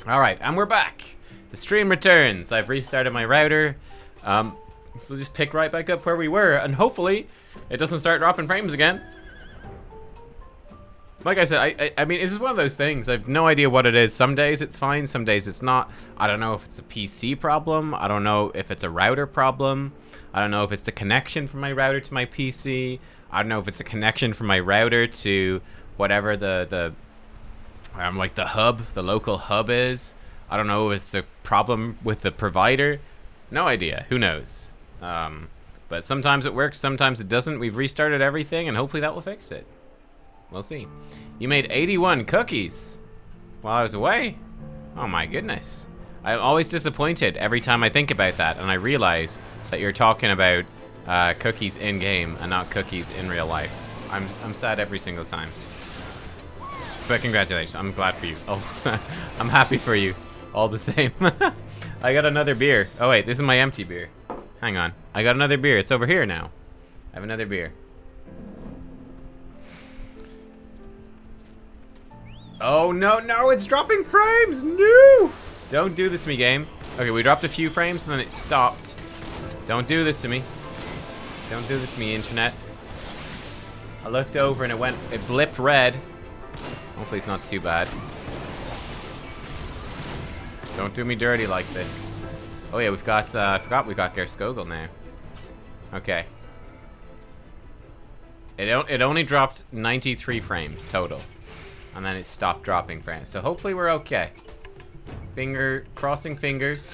Alright, and we're back. The stream returns. I've restarted my router. So we'll just pick right back up where we were, and hopefully it doesn't start dropping frames again. Like I said, I mean, it's just one of those things. I have no idea what it is. Some days it's fine, some days it's not. I don't know if it's a PC problem. I don't know if it's a router problem. I don't know if it's the connection from my router to my PC. I don't know if it's a connection from my router to whatever the hub, the local hub is. I don't know if it's a problem with the provider. No idea. Who knows? But sometimes it works, sometimes it doesn't. We've restarted everything, and hopefully that will fix it. We'll see. You made 81 cookies while I was away? Oh my goodness. I'm always disappointed every time I think about that, and I realize that you're talking about cookies in-game and not cookies in real life. I'm sad every single time. But congratulations, I'm glad for you. I'm happy for you, all the same. I got another beer. Oh wait, this is my empty beer. Hang on, I got another beer. It's over here now. I have another beer. Oh no, no, it's dropping frames! No! Don't do this to me, game. Okay, we dropped a few frames and then it stopped. Don't do this to me. Don't do this to me, internet. I looked over and it blipped red. Hopefully it's not too bad. Don't do me dirty like this. Oh yeah, we've got, I forgot we got Gerskogel now. Okay. It only dropped 93 frames total. And then it stopped dropping frames. So hopefully we're okay. Crossing fingers.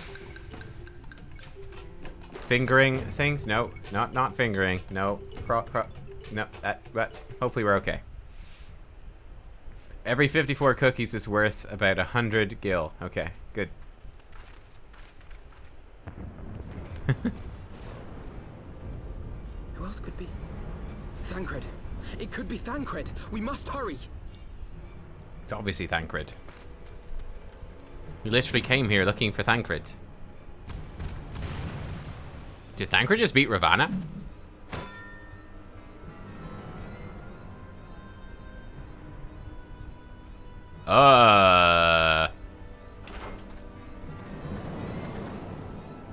Fingering things? No, not fingering. No, no, but hopefully we're okay. Every 54 cookies is worth about 100 gil. Okay, good. Who else could be? Thancred. It could be Thancred. We must hurry. It's obviously Thancred. We literally came here looking for Thancred. Did Thancred just beat Ravana?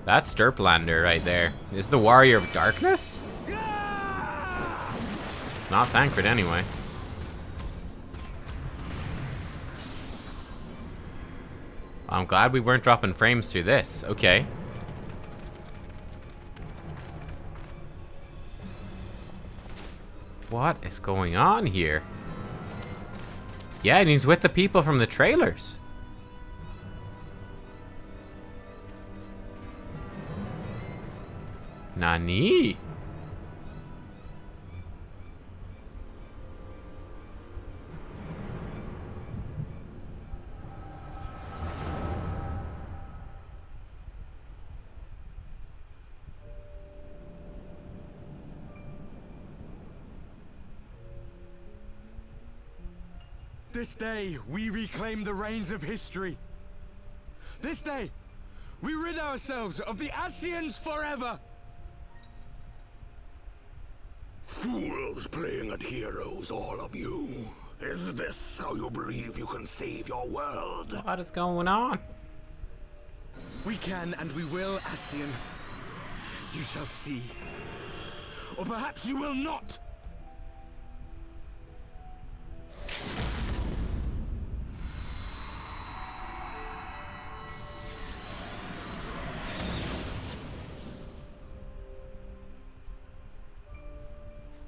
That's Derplander right there. Is the Warrior of Darkness? It's not Thancred anyway. I'm glad we weren't dropping frames through this. Okay. What is going on here? Yeah, and he's with the people from the trailers. Nani? This day, we reclaim the reins of history. This day, we rid ourselves of the Scions forever. Fools playing at heroes, all of you. Is this how you believe you can save your world? What is going on? We can and we will, Scion. You shall see. Or perhaps you will not.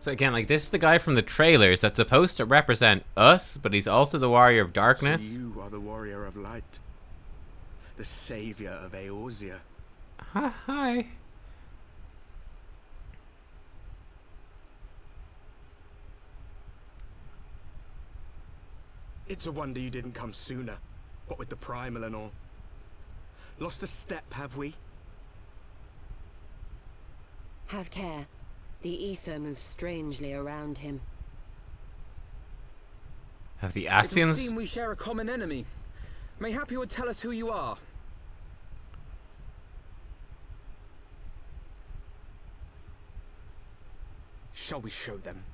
So again, like, this is the guy from the trailers that's supposed to represent us, but he's also the Warrior of Darkness. So you are the Warrior of Light. The savior of Eorzea. Hi. It's a wonder you didn't come sooner. What with the primal and all. Lost a step, have we? Have care. The ether moves strangely around him. Have the It would Scions... seem we share a common enemy. Mayhap you would tell us who you are. Shall we show them?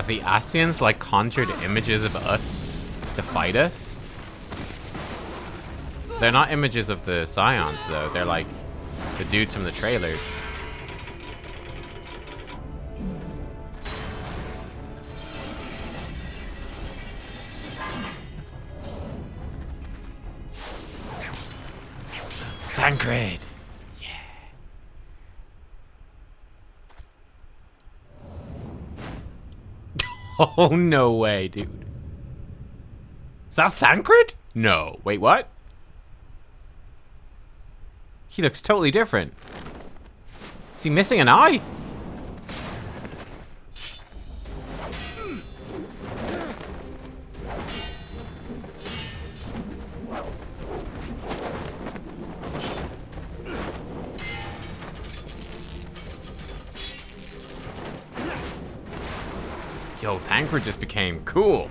Have the Ascians like conjured images of us to fight us? They're not images of the Scions though. They're like the dudes from the trailers. Tancred! Yeah. Oh, no way, dude. Is that Tancred? No. Wait, what? He looks totally different. Is he missing an eye? Yo, Tancred just became cool.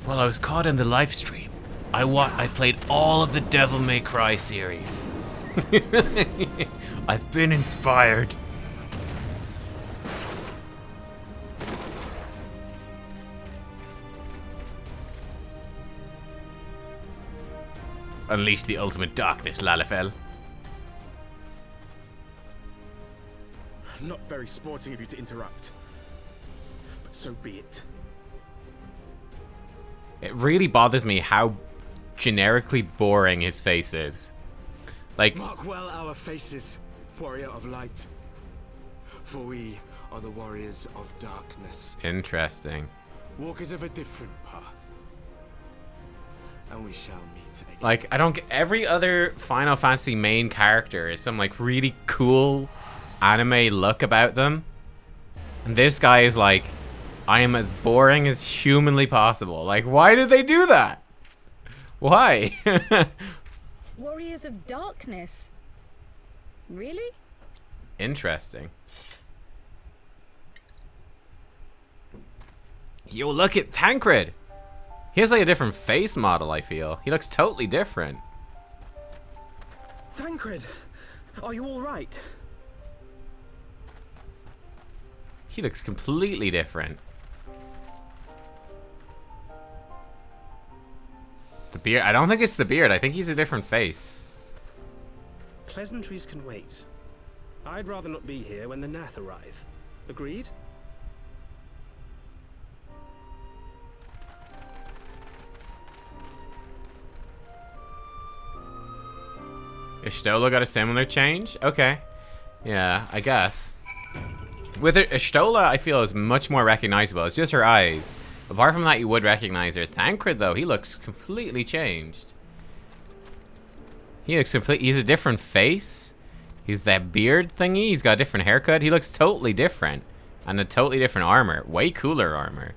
Well, I was caught in the live stream. I played all of the Devil May Cry series. I've been inspired. Unleash the ultimate darkness, Lalafell. Not very sporting of you to interrupt. But so be it. It really bothers me how generically boring his face is. Like, Mark well our faces, warrior of light. For we are the warriors of darkness. interesting. Walkers of a different path. And we shall meet again. Like, I don't get, every other Final Fantasy main character is some like really cool anime look about them. And this guy is like, I am as boring as humanly possible. Like, why did they do that? Why? Warriors of Darkness. Really? Interesting. Yo, look at Tancred. He has like a different face model, I feel. He looks totally different. Tancred, are you all right? He looks completely different. The beard, I don't think it's the beard. I think he's a different face. Pleasantries can wait. I'd rather not be here when the Nath arrive. Agreed? Ishtola got a similar change? Okay. Yeah, I guess. With it, Ishtola, I feel, is much more recognizable. It's just her eyes. Apart from that, you would recognize her. Tancred, though, he looks completely changed. He looks he's a different face. He's that beard thingy. He's got a different haircut. He looks totally different. And a totally different armor. Way cooler armor.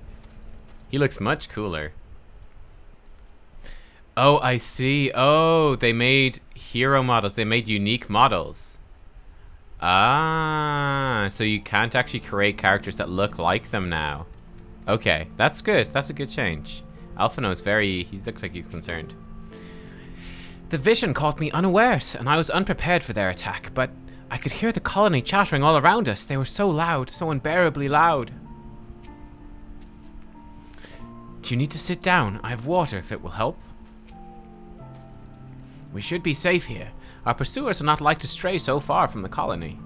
He looks much cooler. Oh, I see. Oh, they made hero models. They made unique models. Ah, so you can't actually create characters that look like them now. Okay, that's good. That's a good change. Alphino's he looks like he's concerned. The vision caught me unawares, and I was unprepared for their attack, but I could hear the colony chattering all around us. They were so loud, so unbearably loud. Do you need to sit down? I have water if it will help. We should be safe here. Our pursuers are not like to stray so far from the colony.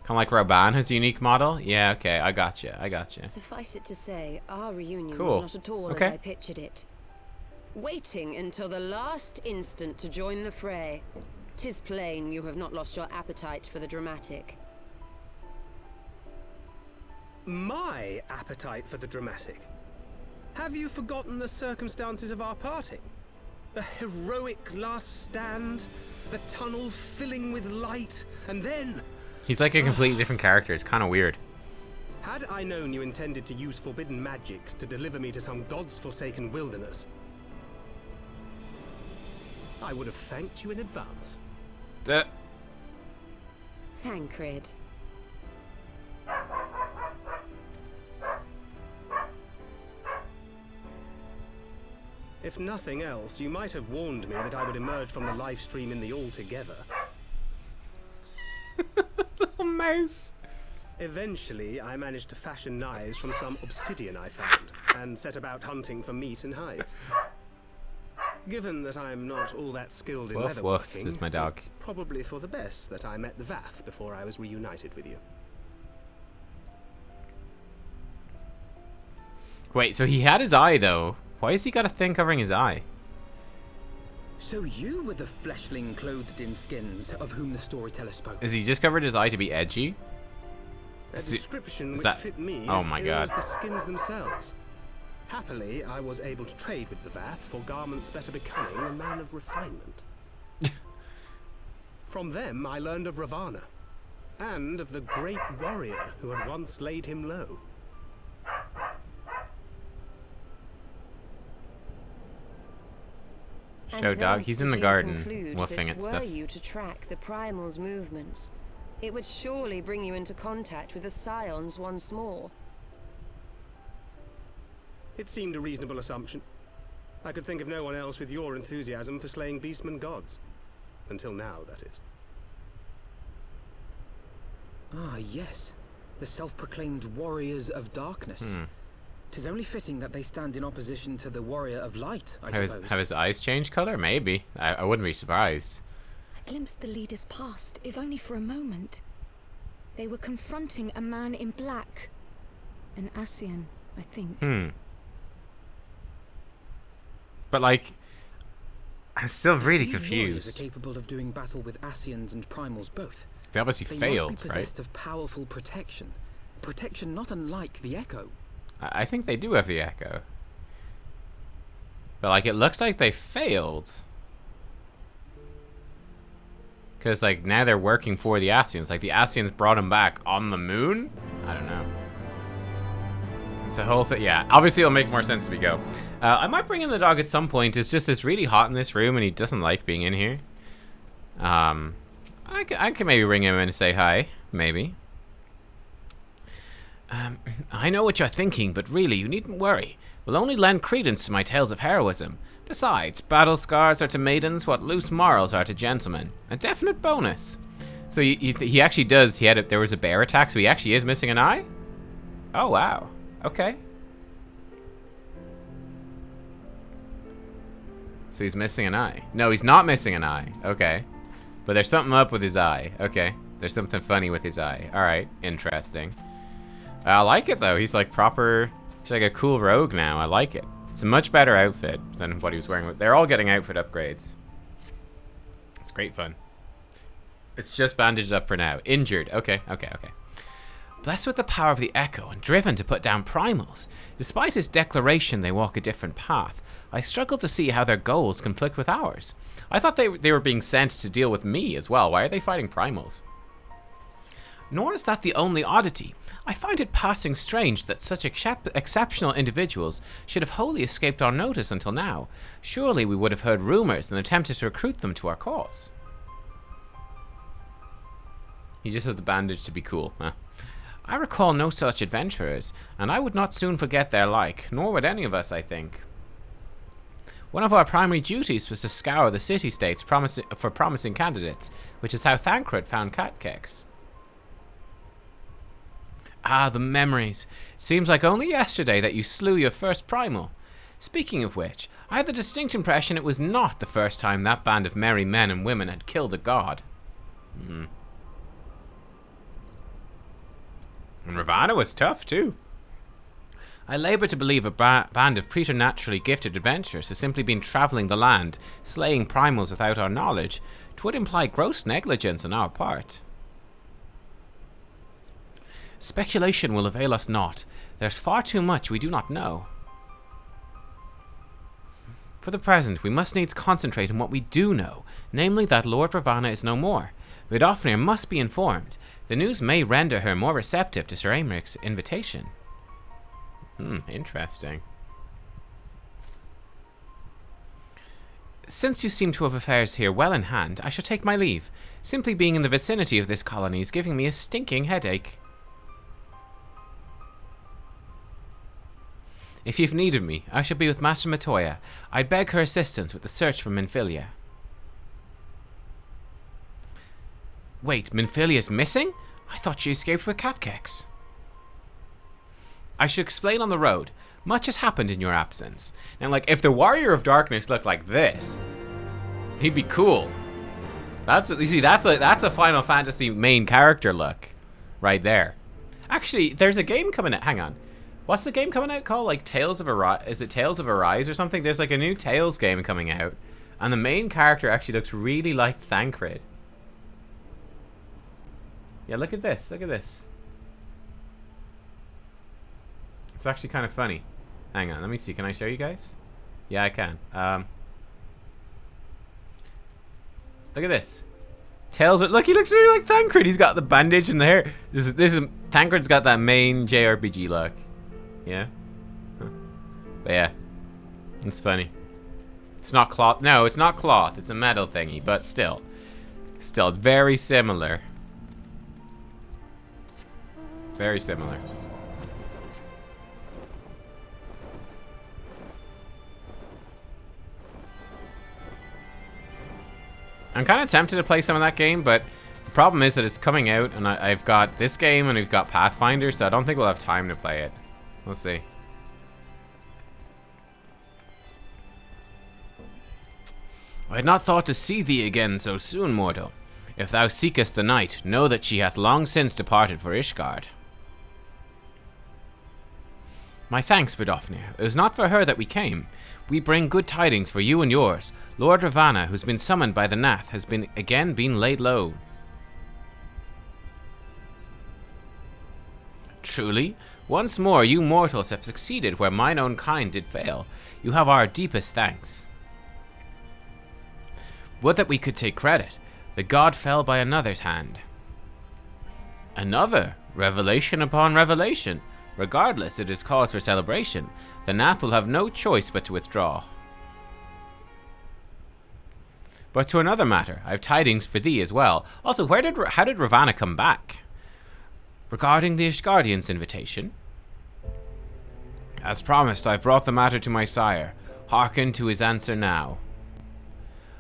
Kind of like Raban, his unique model? Yeah, okay, I gotcha. Suffice it to say, our reunion Cool. was not at all Okay. as I pictured it. Waiting until the last instant to join the fray. 'Tis plain you have not lost your appetite for the dramatic. My appetite for the dramatic. Have you forgotten the circumstances of our parting? The heroic last stand, the tunnel filling with light, and then... He's like a completely different character. It's kind of weird. Had I known you intended to use forbidden magics to deliver me to some god's forsaken wilderness, I would have thanked you in advance. Tancred. If nothing else, you might have warned me that I would emerge from the live stream in the all together. mouse. Eventually, I managed to fashion knives from some obsidian I found, and set about hunting for meat and hides. Given that I'm not all that skilled in Woof woof, leatherworking, says my dog. it's probably for the best that I met the Vath before I was reunited with you. Wait, so he had his eye, though. Why has he got a thing covering his eye? So you were the fleshling clothed in skins of whom the storyteller spoke. Is he just covered his eye to be edgy? A description which that- fit me oh as my ill God. as the skins themselves. Happily, I was able to trade with the Vath for garments better becoming a man of refinement. From them, I learned of Ravana, and of the great warrior who had once laid him low. Show dog. He's in the garden, woofing at were stuff. you to track the Primal's movements, it would surely bring you into contact with the Scions once more. It seemed a reasonable assumption. I could think of no one else with your enthusiasm for slaying beastmen gods. Until now, that is. Ah, yes. The self-proclaimed warriors of darkness. 'Tis only fitting that they stand in opposition to the warrior of light, I suppose. Have his eyes changed color? Maybe. I wouldn't be surprised. I glimpsed the leaders past, if only for a moment. They were confronting a man in black. An Ascian, I think. But, like, I'm still really These warriors confused. are capable of doing battle with Ascians and Primals both. They obviously They failed, must be right? possessed of powerful protection. Protection not unlike the Echo. I think they do have the echo. But, like, it looks like they failed. Because, like, now they're working for the Ascians. Like, the Ascians brought them back on the moon? I don't know. It's a whole thing. Yeah, obviously it'll make more sense as we go. I might bring in the dog at some point. It's just it's really hot in this room and he doesn't like being in here. I could maybe bring him in and say hi. Maybe. I know what you're thinking, but really, you needn't worry. We'll only lend credence to my tales of heroism. Besides, battle scars are to maidens what loose morals are to gentlemen. A definite bonus. So he actually does. There was a bear attack, so he actually is missing an eye? Oh, wow. Okay. So he's missing an eye. No, he's not missing an eye. Okay. But there's something up with his eye. Okay. There's something funny with his eye. Alright. Interesting. I like it, though. He's like proper... He's like a cool rogue now. I like it. It's a much better outfit than what he was wearing. They're all getting outfit upgrades. It's great fun. It's just bandaged up for now. Injured. Okay. Blessed with the power of the Echo and driven to put down primals, despite his declaration they walk a different path, I struggle to see how their goals conflict with ours. I thought they were being sent to deal with me as well. Why are they fighting primals? Nor is that the only oddity. I find it passing strange that such exceptional individuals should have wholly escaped our notice until now. Surely we would have heard rumors and attempted to recruit them to our cause. He just has the bandage to be cool, huh? I recall no such adventurers, and I would not soon forget their like, nor would any of us, I think. One of our primary duties was to scour the city-states for promising candidates, which is how Thancred found Nubkeks. Ah, the memories. Seems like only yesterday that you slew your first primal. Speaking of which, I had the distinct impression it was not the first time that band of merry men and women had killed a god. And Ravana was tough, too. I labour to believe a band of preternaturally gifted adventurers has simply been travelling the land, slaying primals without our knowledge. 'Twould imply gross negligence on our part. Speculation will avail us naught. There's far too much we do not know. For the present, we must needs concentrate on what we do know, namely that Lord Ravana is no more. Vidofnir must be informed. The news may render her more receptive to Sir Aymric's invitation. Interesting. Since you seem to have affairs here well in hand, I shall take my leave. Simply being in the vicinity of this colony is giving me a stinking headache. If you've need of me, I shall be with Master Matoya. I'd beg her assistance with the search for Minfilia. Wait, Minfilia's missing? I thought she escaped with Nubkeks. I should explain on the road. Much has happened in your absence. Now, like, if the Warrior of Darkness looked like this, he'd be cool. You see, that's a Final Fantasy main character look, right there. Actually, there's a game coming out. Hang on, what's the game coming out called? Like Tales of Arise? Is it Tales of Arise or something? There's like a new Tales game coming out, and the main character actually looks really like Thancred. Yeah, look at this. Look at this. It's actually kind of funny. Hang on, let me see. Can I show you guys? Yeah, I can. Look at this. Tails. Look, he looks really like Thancred. He's got the bandage in the hair. This is Thancred's got that main JRPG look. Yeah. Huh. But yeah, it's funny. It's not cloth. No, it's not cloth. It's a metal thingy. But still, it's very similar. Very similar. I'm kind of tempted to play some of that game, but the problem is that it's coming out, and I've got this game and we've got Pathfinder, so I don't think we'll have time to play it. We'll see. I had not thought to see thee again so soon, mortal. If thou seekest the night, know that she hath long since departed for Ishgard. My thanks, Vidofnir. It was not for her that we came. We bring good tidings for you and yours. Lord Ravana, who's been summoned by the Nath, has been laid low. Truly, once more you mortals have succeeded where mine own kind did fail. You have our deepest thanks. Would that we could take credit. The god fell by another's hand. Another? Revelation upon revelation. Regardless, it is cause for celebration. The Nath will have no choice but to withdraw. But to another matter, I have tidings for thee as well. Also, how did Ravana come back? Regarding the Ishgardians' invitation. As promised, I brought the matter to my sire. Hearken to his answer now.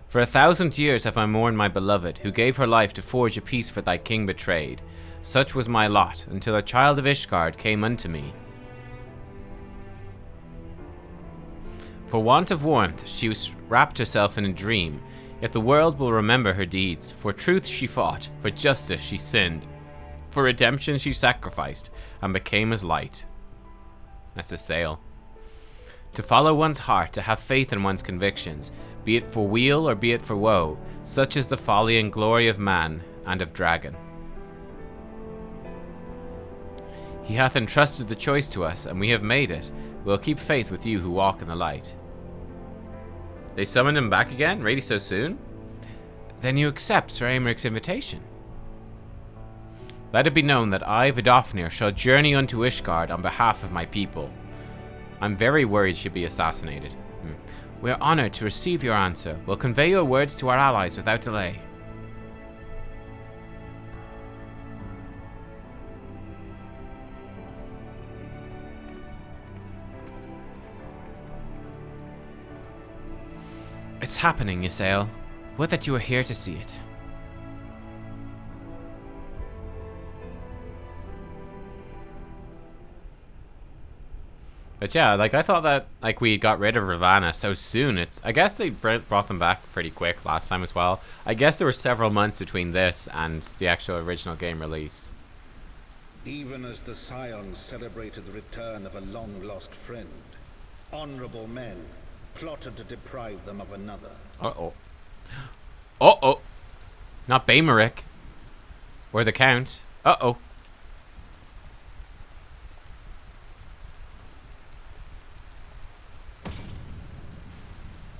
For 1,000 years have I mourned my beloved, who gave her life to forge a peace for thy king betrayed. Such was my lot, until a child of Ishgard came unto me. For want of warmth, she wrapped herself in a dream, yet the world will remember her deeds. For truth she fought, for justice she sinned, for redemption she sacrificed, and became as light. That's a sail. To follow one's heart, to have faith in one's convictions, be it for weal or be it for woe, such is the folly and glory of man and of dragon. He hath entrusted the choice to us, and we have made it. We'll keep faith with you who walk in the light. They summoned him back again? Really so soon? Then you accept Sir Aymric's invitation. Let it be known that I, Vidofnir, shall journey unto Ishgard on behalf of my people. I'm very worried she'll be assassinated. We are honored to receive your answer. We'll convey your words to our allies without delay. It's happening, Ysael. Would that you were here to see it. But yeah, like I thought that like we got rid of Ravana so soon. I guess they brought them back pretty quick last time as well. I guess there were several months between this and the actual original game release. Even as the Scions celebrated the return of a long-lost friend, honorable men plotted to deprive them of another. Uh-oh. Uh-oh. Not Baymeric. Or the Count. Uh-oh.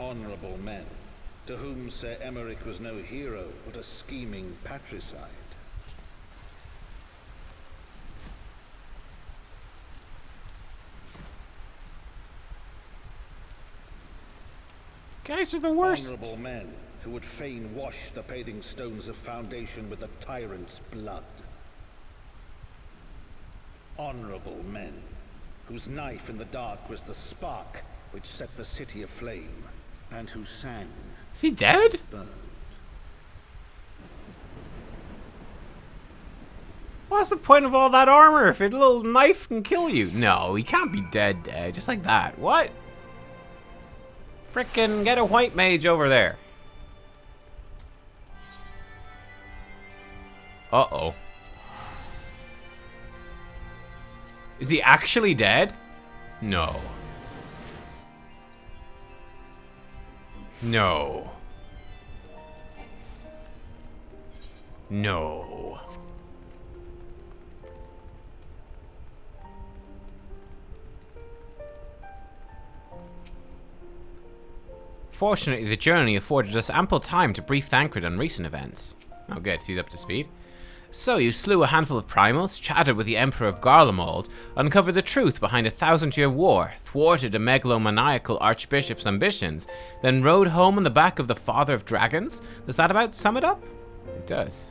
Honorable men, to whom Sir Aymeric was no hero, but a scheming patricide. Guys are the worst. Honorable men who would fain wash the paving stones of foundation with the tyrant's blood. Honorable men whose knife in the dark was the spark which set the city aflame, and who sang. Is he dead? Burned. What's the point of all that armor if a little knife can kill you? No, he can't be dead, just like that. What? Frickin' get a white mage over there. Uh-oh. Is he actually dead? No. No. No. Fortunately, the journey afforded us ample time to brief Thancred on recent events. Oh good, he's up to speed. So you slew a handful of primals, chatted with the Emperor of Garlemald, uncovered the truth behind a 1000-year war, thwarted a megalomaniacal archbishop's ambitions, then rode home on the back of the Father of Dragons? Does that about sum it up? It does.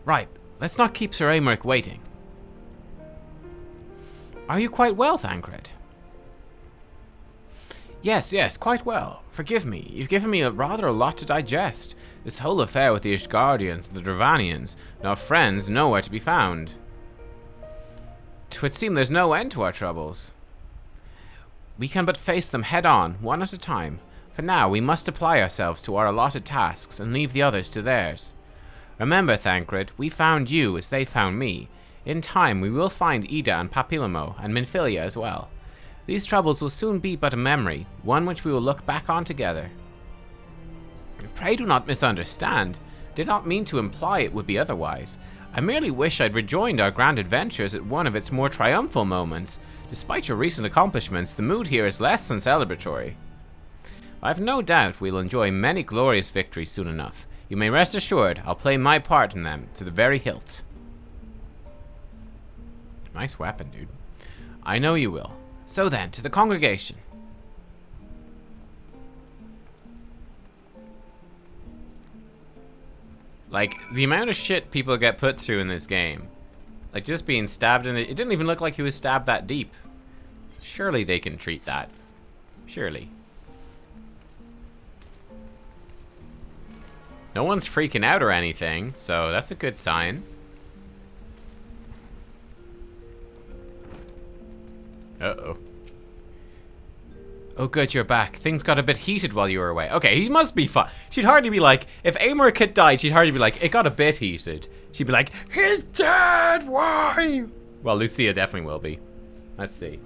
Right, let's not keep Sir Aymeric waiting. Are you quite well, Thancred? Yes, quite well. Forgive me, you've given me rather a lot to digest. This whole affair with the Ishgardians and the Dravanians, and our friends nowhere to be found. 'Twould seem there's no end to our troubles. We can but face them head on, one at a time. For now, we must apply ourselves to our allotted tasks and leave the others to theirs. Remember, Thancred, we found you as they found me. In time, we will find Ida and Papillamo, and Minfilia as well. These troubles will soon be but a memory, one which we will look back on together. Pray do not misunderstand. Did not mean to imply it would be otherwise. I merely wish I'd rejoined our grand adventures at one of its more triumphal moments. Despite your recent accomplishments, the mood here is less than celebratory. I've no doubt we'll enjoy many glorious victories soon enough. You may rest assured I'll play my part in them to the very hilt. Nice weapon, dude. I know you will. So then, to the congregation. Like, the amount of shit people get put through in this game. Like, just being stabbed in it. It didn't even look like he was stabbed that deep. Surely they can treat that. Surely. No one's freaking out or anything, so that's a good sign. Uh-oh. Oh good, you're back. Things got a bit heated while you were away. Okay, he must be fine. She'd hardly be like, if Aymeric had died, she'd hardly be like, it got a bit heated. She'd be like, he's dead, why? Well, Lucia definitely will be. Let's see.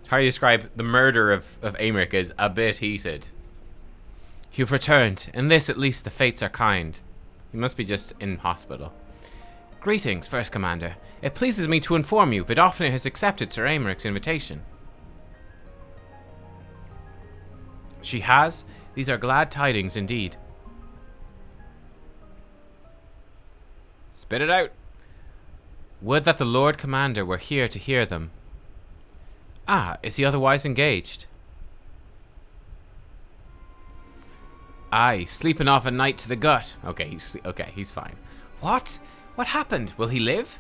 How do you describe the murder of Aymeric as a bit heated? You've returned. In this, at least, the fates are kind. He must be just in hospital. Greetings, First Commander. It pleases me to inform you Vidofnir has accepted Sir Aymeric's invitation. She has? These are glad tidings indeed. Spit it out. Would that the Lord Commander were here to hear them. Ah, is he otherwise engaged? Aye, sleeping off a night to the gut. Okay, he's fine. What? What happened? Will he live?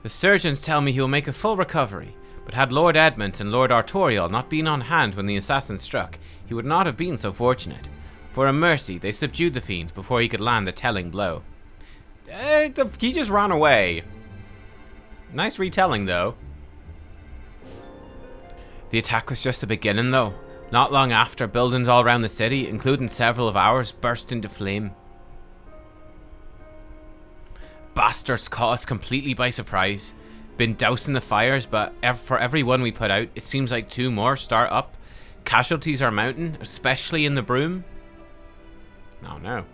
The surgeons tell me he will make a full recovery, but had Lord Edmund and Lord Artorial not been on hand when the assassin struck, he would not have been so fortunate. For a mercy, they subdued the fiend before he could land the telling blow. He just ran away. Nice retelling, though. The attack was just the beginning, though. Not long after, buildings all around the city, including several of ours, burst into flame. Bastards caught us completely by surprise. Been dousing the fires, but for every one we put out, it seems like 2 more start up. Casualties are mounting, especially in the Broom. Oh no.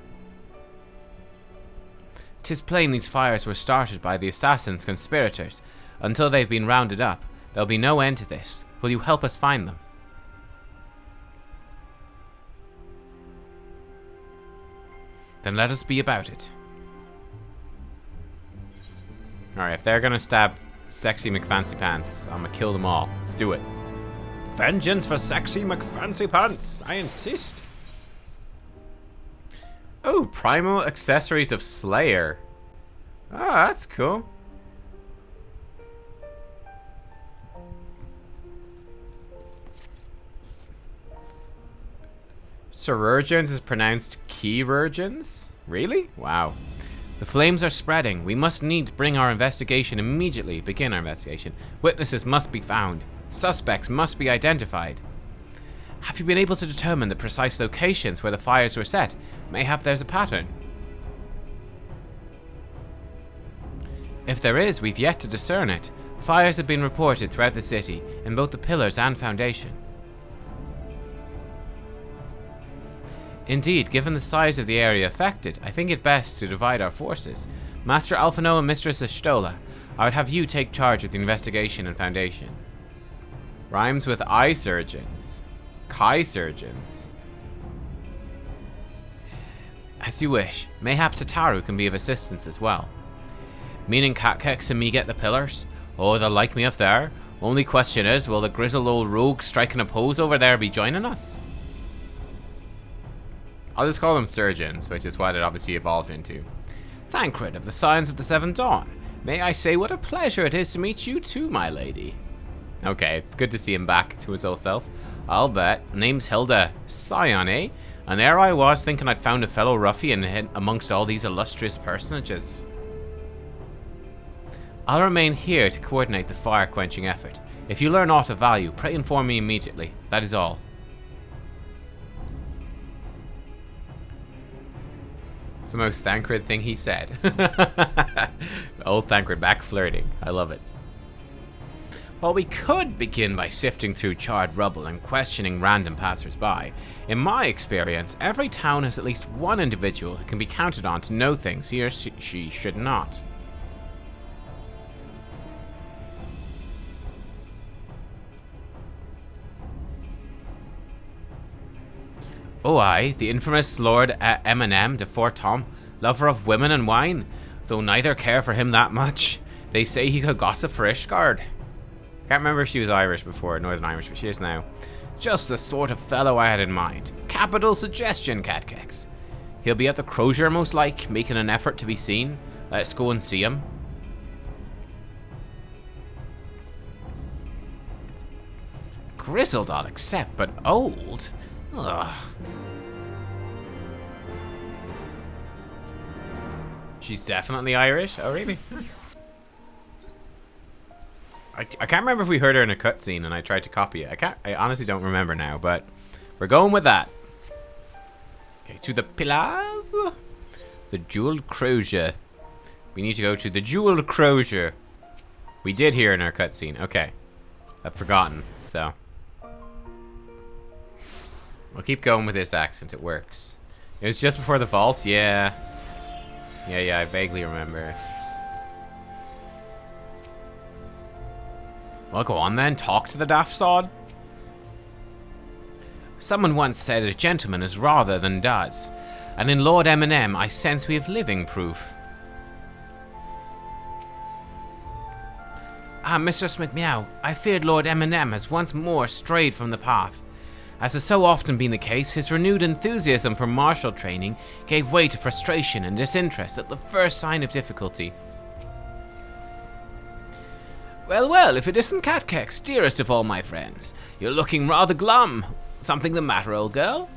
'Tis plain these fires were started by the assassins' conspirators. Until they've been rounded up, there'll be no end to this. Will you help us find them? Then let us be about it. Alright, if they're gonna stab Sexy McFancy Pants, I'm gonna kill them all. Let's do it. Vengeance for Sexy McFancy Pants! I insist! Oh, Primal Accessories of Slayer. Ah, that's cool. Chirurgeons is pronounced chirurgeons? Really? Wow. The flames are spreading. We must need to begin our investigation immediately. Witnesses must be found. Suspects must be identified. Have you been able to determine the precise locations where the fires were set? Mayhap there's a pattern. If there is, we've yet to discern it. Fires have been reported throughout the city, in both the pillars and foundation. Indeed, given the size of the area affected, I think it best to divide our forces. Master Alphino and Mistress Ashtola, I would have you take charge of the investigation and foundation. Rhymes with eye surgeons. Kai surgeons. As you wish. Mayhap Tataru can be of assistance as well. Meaning Nubkeks and me get the pillars? Oh, they'll like me up there. Only question is, will the grizzled old rogue striking a pose over there be joining us? I'll just call them surgeons, which is what it obviously evolved into. Thancred of the Scions of the Seventh Dawn. May I say what a pleasure it is to meet you too, my lady. Okay, it's good to see him back to his old self. I'll bet. Name's Hilda. Scion, eh? And there I was thinking I'd found a fellow ruffian amongst all these illustrious personages. I'll remain here to coordinate the fire-quenching effort. If you learn aught of value, pray inform me immediately. That is all. It's the most Thancred thing he said. Old Thancred back flirting. I love it. Well, we could begin by sifting through charred rubble and questioning random passers-by. In my experience, every town has at least one individual who can be counted on to know things he or she should not. Oh aye, the infamous Lord Eminem de Fortom, lover of women and wine, though neither care for him that much. They say he could gossip for Ishgard. Can't remember if she was Irish before, Northern Irish, but she is now. Just the sort of fellow I had in mind. Capital suggestion, Nubkeks. He'll be at the Crozier most like, making an effort to be seen. Let's go and see him. Grizzled I'll accept, but old? Ugh. She's definitely Irish? Oh, really? I can't remember if we heard her in a cutscene and I tried to copy it. I honestly don't remember now, but we're going with that. Okay, to the pillars. The Jeweled Crozier. We need to go to the Jeweled Crozier. We did hear in our cutscene. Okay. I've forgotten, so. We'll keep going with this accent, it works. It was just before the vault, yeah. Yeah, I vaguely remember. Well, go on then, talk to the daft sod. Someone once said a gentleman is rather than does, and in Lord Eminem I sense we have living proof. Ah, Mistress McMeow, I feared Lord Eminem has once more strayed from the path. As has so often been the case, his renewed enthusiasm for martial training gave way to frustration and disinterest at the first sign of difficulty. Well, if it isn't Nubkeks, dearest of all my friends. You're looking rather glum. Something the matter, old girl?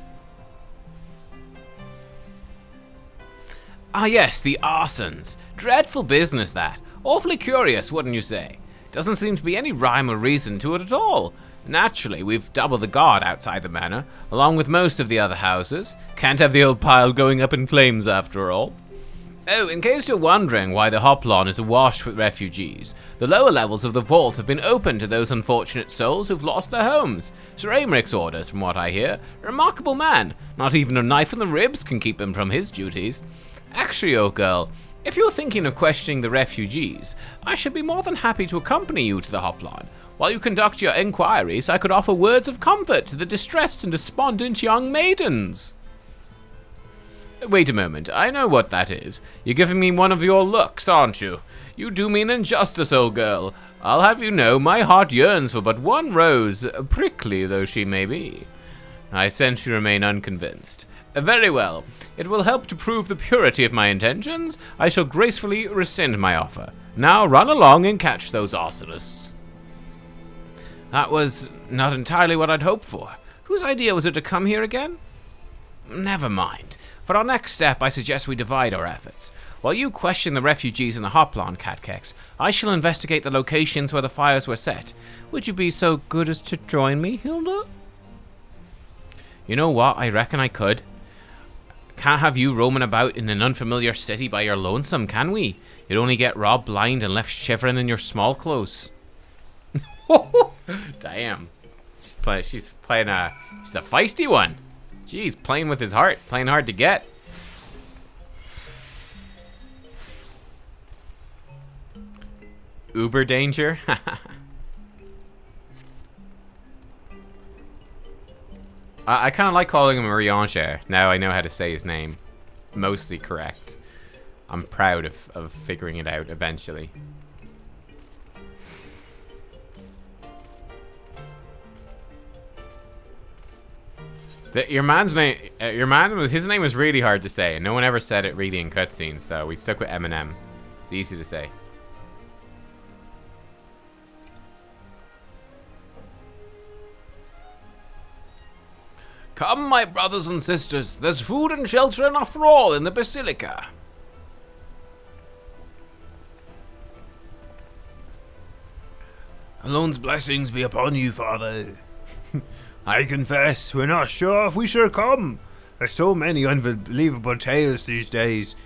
Ah yes, the arsons. Dreadful business that. Awfully curious, wouldn't you say? Doesn't seem to be any rhyme or reason to it at all. Naturally, we've double the guard outside the manor, along with most of the other houses. Can't have the old pile going up in flames after all. Oh, in case you're wondering why the Hoplon is awash with refugees, the lower levels of the vault have been opened to those unfortunate souls who've lost their homes. Sir Aymric's orders, from what I hear. A remarkable man. Not even a knife in the ribs can keep him from his duties. Actually, old girl, if you're thinking of questioning the refugees, I should be more than happy to accompany you to the Hoplon. While you conduct your inquiries, I could offer words of comfort to the distressed and despondent young maidens. Wait a moment, I know what that is. You're giving me one of your looks, aren't you? You do me an injustice, old girl. I'll have you know my heart yearns for but one rose, prickly though she may be. I sense you remain unconvinced. Very well. It will help to prove the purity of my intentions. I shall gracefully rescind my offer. Now run along and catch those arsonists. That was not entirely what I'd hoped for. Whose idea was it to come here again? Never mind. For our next step, I suggest we divide our efforts. While you question the refugees in the Hoplon, Nubkeks, I shall investigate the locations where the fires were set. Would you be so good as to join me, Hilda? You know what? I reckon I could. Can't have you roaming about in an unfamiliar city by your lonesome, can we? You'd only get robbed blind and left shivering in your small clothes. Damn. She's a feisty one. Jeez, playing with his heart. Playing hard to get. Uber danger? I kind of like calling him Riancher. Now I know how to say his name. Mostly correct. I'm proud of figuring it out eventually. His name was really hard to say, and no one ever said it really in cutscenes, so we stuck with Eminem. It's easy to say. Come, my brothers and sisters, there's food and shelter enough for all in the Basilica. Alone's blessings be upon you, Father. I confess, we're not sure if we shall come. There's so many unbelievable tales these days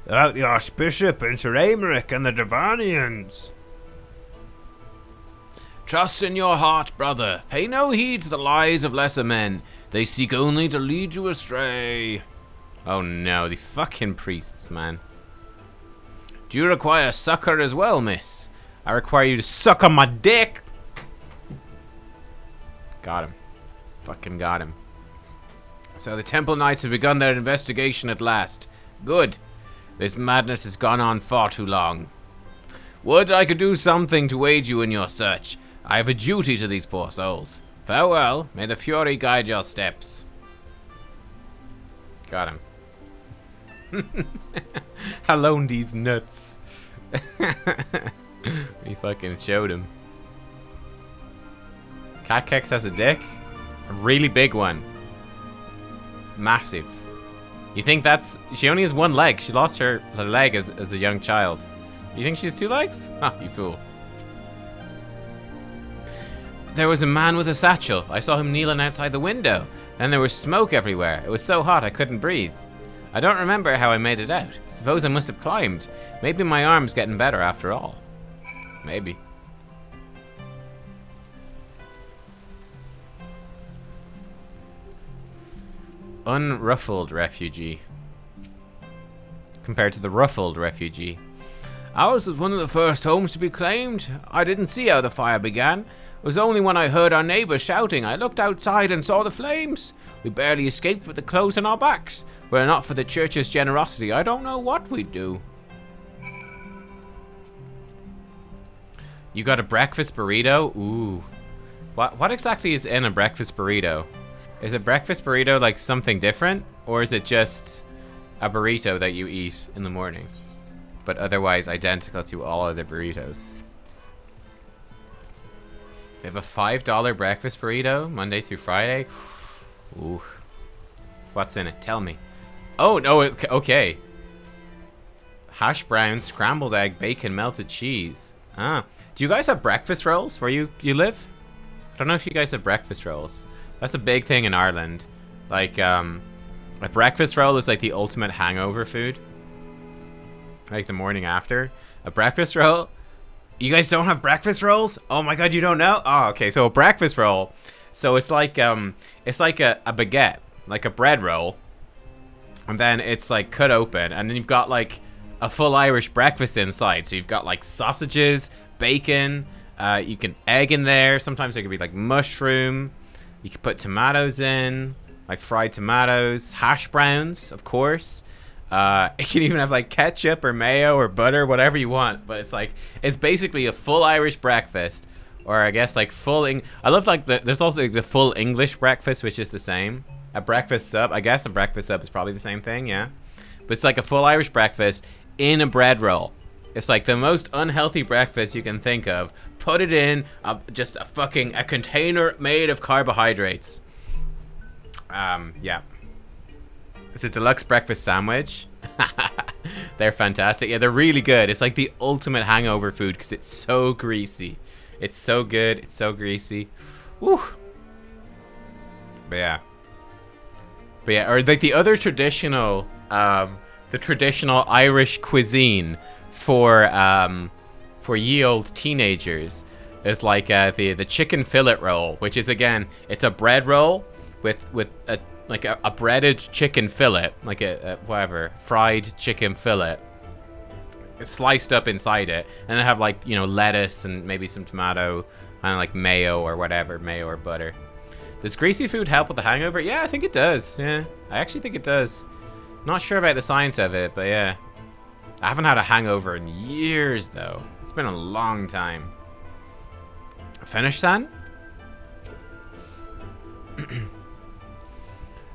about the Archbishop and Sir Aymeric and the Devanians. Trust in your heart, brother. Pay no heed to the lies of lesser men. They seek only to lead you astray. Oh no, these fucking priests, man. Do you require succor as well, miss? I require you to suck on my dick. Got him. Fucking got him. So the Temple Knights have begun their investigation at last. Good. This madness has gone on far too long. Would I could do something to aid you in your search. I have a duty to these poor souls. Farewell. May the Fury guide your steps. Got him. Alone these nuts. He fucking showed him. Nubkeks has a dick? A really big one. Massive. You think that's... She only has one leg. She lost her leg as a young child. You think she has two legs? Ha, you fool. There was a man with a satchel. I saw him kneeling outside the window. Then there was smoke everywhere. It was so hot I couldn't breathe. I don't remember how I made it out. Suppose I must have climbed. Maybe my arm's getting better after all. Maybe. Unruffled refugee. Compared to the ruffled refugee. Ours was one of the first homes to be claimed. I didn't see how the fire began. It was only when I heard our neighbors shouting. I looked outside and saw the flames. We barely escaped with the clothes on our backs. Were it not for the church's generosity, I don't know what we'd do. You got a breakfast burrito? Ooh. What exactly is in a breakfast burrito? Is a breakfast burrito like something different? Or is it just a burrito that you eat in the morning? But otherwise identical to all other burritos. They have a $5 breakfast burrito, Monday through Friday. Ooh. What's in it? Tell me. Oh, no, okay. Hash browns, scrambled egg, bacon, melted cheese. Ah. Do you guys have breakfast rolls where you live? I don't know if you guys have breakfast rolls. That's a big thing in Ireland. Like, a breakfast roll is like the ultimate hangover food. Like the morning after. A breakfast roll... You guys don't have breakfast rolls? Oh my god, you don't know? Oh, okay. So a breakfast roll. So it's like a baguette, like a bread roll, and then it's like cut open, and then you've got like a full Irish breakfast inside. So you've got like sausages, bacon, you can egg in there. Sometimes there could be like mushroom. You could put tomatoes in, like fried tomatoes, hash browns, of course. It can even have like ketchup or mayo or butter, whatever you want. But it's like, it's basically a full Irish breakfast, or I guess like I love like there's also like the full English breakfast, which is the same. A breakfast sub, I guess a breakfast sub is probably the same thing, yeah. But it's like a full Irish breakfast in a bread roll. It's like the most unhealthy breakfast you can think of. Put it in just a container made of carbohydrates. Yeah. It's a deluxe breakfast sandwich. They're fantastic. Yeah, they're really good. It's like the ultimate hangover food because it's so greasy. It's so good. It's so greasy. Woo. But yeah, or like the other traditional, the traditional Irish cuisine for ye old teenagers is like the chicken fillet roll, which is, again, it's a bread roll with a breaded chicken fillet, like a whatever, fried chicken fillet. It's sliced up inside it, and it have like, you know, lettuce and maybe some tomato and like mayo or whatever, mayo or butter. Does greasy food help with the hangover? Yeah, I think it does. Yeah, I actually think it does. Not sure about the science of it, but yeah. I haven't had a hangover in years, though. It's been a long time. Finished, then?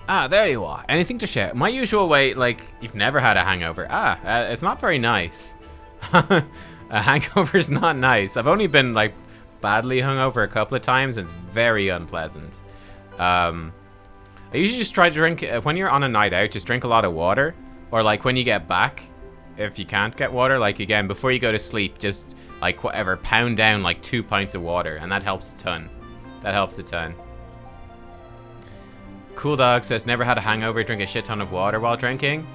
Ah, there you are. Anything to share? My usual way, like, you've never had a hangover. It's not very nice. A hangover's not nice. I've only been, like, badly hungover a couple of times, and it's very unpleasant. I usually just try to drink, when you're on a night out, just drink a lot of water. Or, like, when you get back, if you can't get water, like, again, before you go to sleep, just, like, whatever, pound down, like, 2 pints of water, and that helps a ton. That helps a ton. Cool Dog says, never had a hangover, drink a shit ton of water while drinking,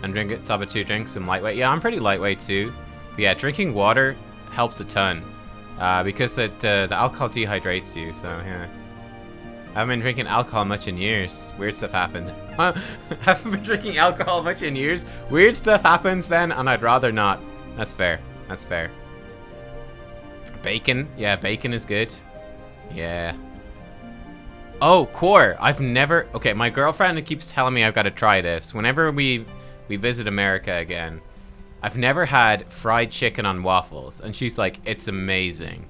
and drink it, stop at 2 drinks, and lightweight. Yeah, I'm pretty lightweight, too. But yeah, drinking water helps a ton, because the alcohol dehydrates you, so, yeah. I haven't been drinking alcohol much in years. Weird stuff happened. Haven't been drinking alcohol much in years. Weird stuff happens then, and I'd rather not. That's fair. That's fair. Bacon. Yeah, bacon is good. Yeah. Oh, core. I've never... Okay, my girlfriend keeps telling me I've got to try this. Whenever we visit America again, I've never had fried chicken on waffles. And she's like, it's amazing.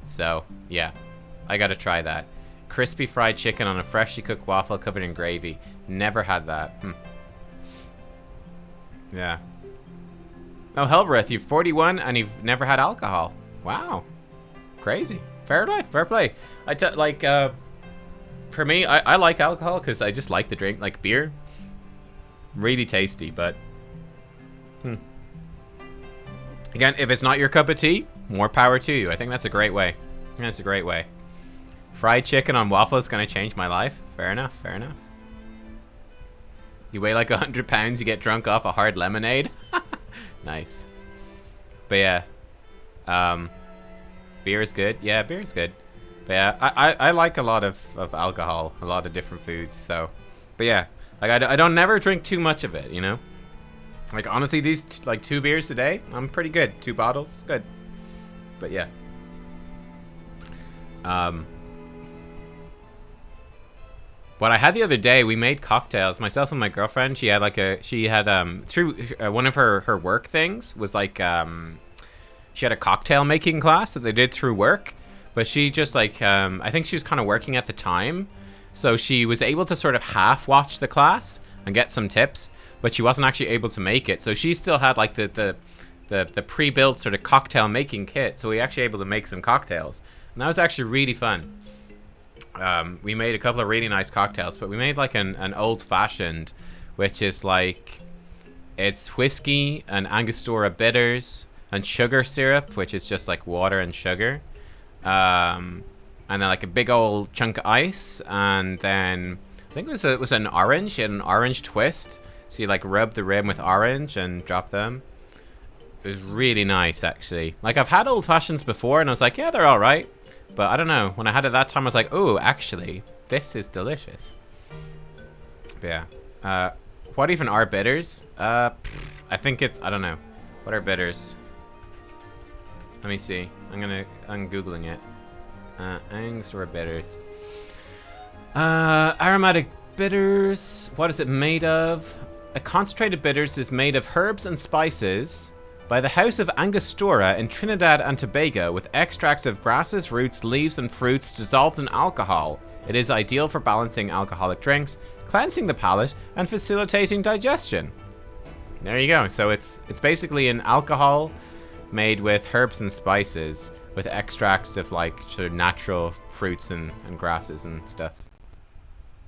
So, yeah. I got to try that. Crispy fried chicken on a freshly cooked waffle covered in gravy. Never had that. Yeah. Oh, Hellbreath, you're 41 and you've never had alcohol. Wow. Crazy. Fair play. Fair play. For me, I like alcohol because I just like the drink. Like beer. Really tasty, but... Again, if it's not your cup of tea, more power to you. I think that's a great way. That's a great way. Fried chicken on waffles is going to change my life. Fair enough, fair enough. You weigh like 100 pounds, you get drunk off a hard lemonade. Nice. But yeah. Beer is good. Yeah, beer is good. But yeah, I like a lot of alcohol, a lot of different foods, so. But yeah, like I don't never drink too much of it, you know? Like honestly, these like 2 beers today, I'm pretty good. 2 bottles, it's good. But yeah. What I had the other day, we made cocktails. Myself and my girlfriend. She had through one of her work things was like she had a cocktail making class that they did through work. But she just like I think she was kind of working at the time, so she was able to sort of half watch the class and get some tips, but she wasn't actually able to make it. So she still had like the pre-built sort of cocktail making kit. So we were actually able to make some cocktails, and that was actually really fun. We made a couple of really nice cocktails, but we made like an old-fashioned, which is like, it's whiskey and Angostura bitters and sugar syrup, which is just like water and sugar, and then like a big old chunk of ice, and then I think it was an orange. You had an orange twist, so you like rub the rim with orange and drop them. It was really nice, actually. Like I've had old-fashions before, and I was like, yeah, they're all right. But I don't know. When I had it that time, I was like, oh, actually, this is delicious. But yeah. What even are bitters? I think it's... I don't know. What are bitters? Let me see. I'm Googling it. Angostura bitters. Aromatic bitters. What is it made of? A concentrated bitters is made of herbs and spices by the House of Angostura in Trinidad and Tobago, with extracts of grasses, roots, leaves, and fruits dissolved in alcohol. It is ideal for balancing alcoholic drinks, cleansing the palate, and facilitating digestion. There you go. So it's basically an alcohol made with herbs and spices, with extracts of like sort of natural fruits and grasses and stuff.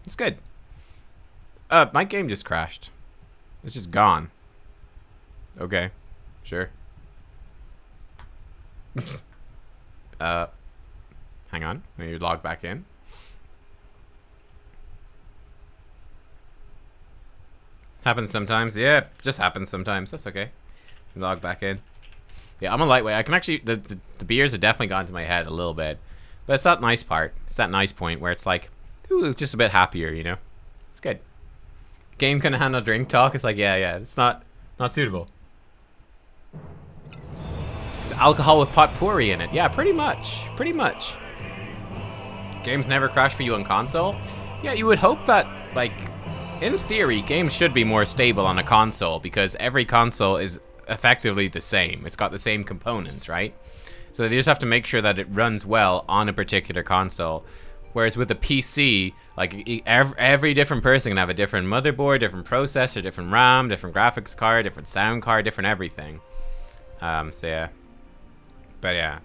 It's good. My game just crashed. It's just gone. Okay. Sure. Hang on. Let me log back in. Happens sometimes. Yeah, just happens sometimes. That's okay. Log back in. Yeah, I'm a lightweight. I can actually... The beers have definitely gone to my head a little bit. But it's that nice part. It's that nice point where it's like, ooh, just a bit happier, you know? It's good. Game can handle drink talk. It's like, yeah. It's not suitable. It's alcohol with potpourri in it. Yeah, pretty much. Pretty much. Games never crash for you on console? Yeah, you would hope that, like... In theory, games should be more stable on a console because every console is effectively the same. It's got the same components, right? So they just have to make sure that it runs well on a particular console. Whereas with a PC, like every different person can have a different motherboard, different processor, different RAM, different graphics card, different sound card, different everything. So yeah. But yeah.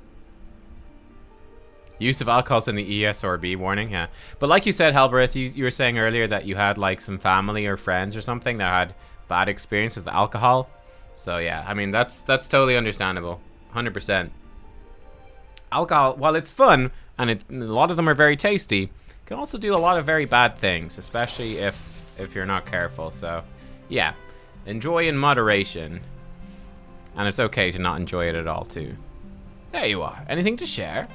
Use of alcohols in the ESRB warning, yeah. But like you said, Halberth, you were saying earlier that you had like some family or friends or something that had bad experience with alcohol. So yeah, I mean, that's totally understandable. 100%. Alcohol, while it's fun, and a lot of them are very tasty, can also do a lot of very bad things, especially if you're not careful. So yeah, enjoy in moderation. And it's okay to not enjoy it at all too. There you are. Anything to share?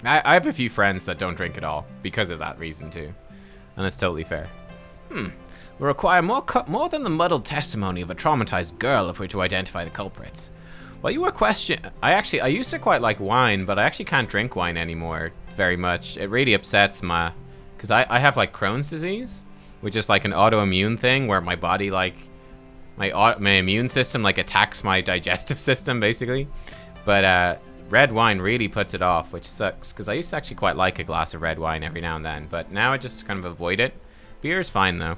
I have a few friends that don't drink at all because of that reason too, and it's totally fair. We require more than the muddled testimony of a traumatized girl if we're to identify the culprits. Well, you were I used to quite like wine, but I actually can't drink wine anymore very much. It really upsets because I have like Crohn's disease, which is like an autoimmune thing where my body like my immune system like attacks my digestive system basically, but red wine really puts it off, which sucks, because I used to actually quite like a glass of red wine every now and then, but now I just kind of avoid it. Beer is fine, though.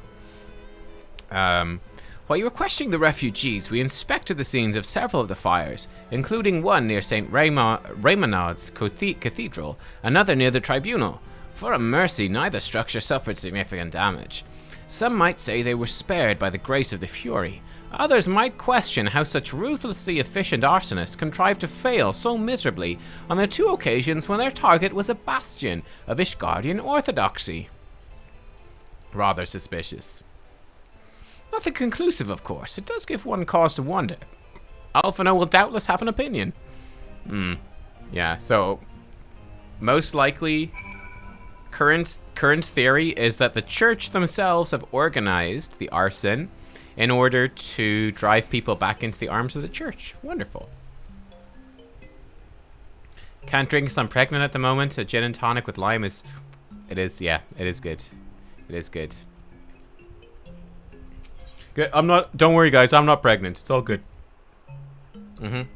While you were questioning the refugees, we inspected the scenes of several of the fires, including one near St. Raymonad's Cathedral, another near the Tribunal. For a mercy, neither structure suffered significant damage. Some might say they were spared by the grace of the Fury. Others might question how such ruthlessly efficient arsonists contrived to fail so miserably on the two occasions when their target was a bastion of Ishgardian orthodoxy. Rather suspicious. Nothing conclusive, of course. It does give one cause to wonder. Alphino will doubtless have an opinion. Yeah, so most likely current theory is that the church themselves have organized the arson in order to drive people back into the arms of the church. Wonderful. Can't drink because I'm pregnant at the moment. A gin and tonic with lime is... It is good. It is good. Good. Don't worry, guys. I'm not pregnant. It's all good. I'm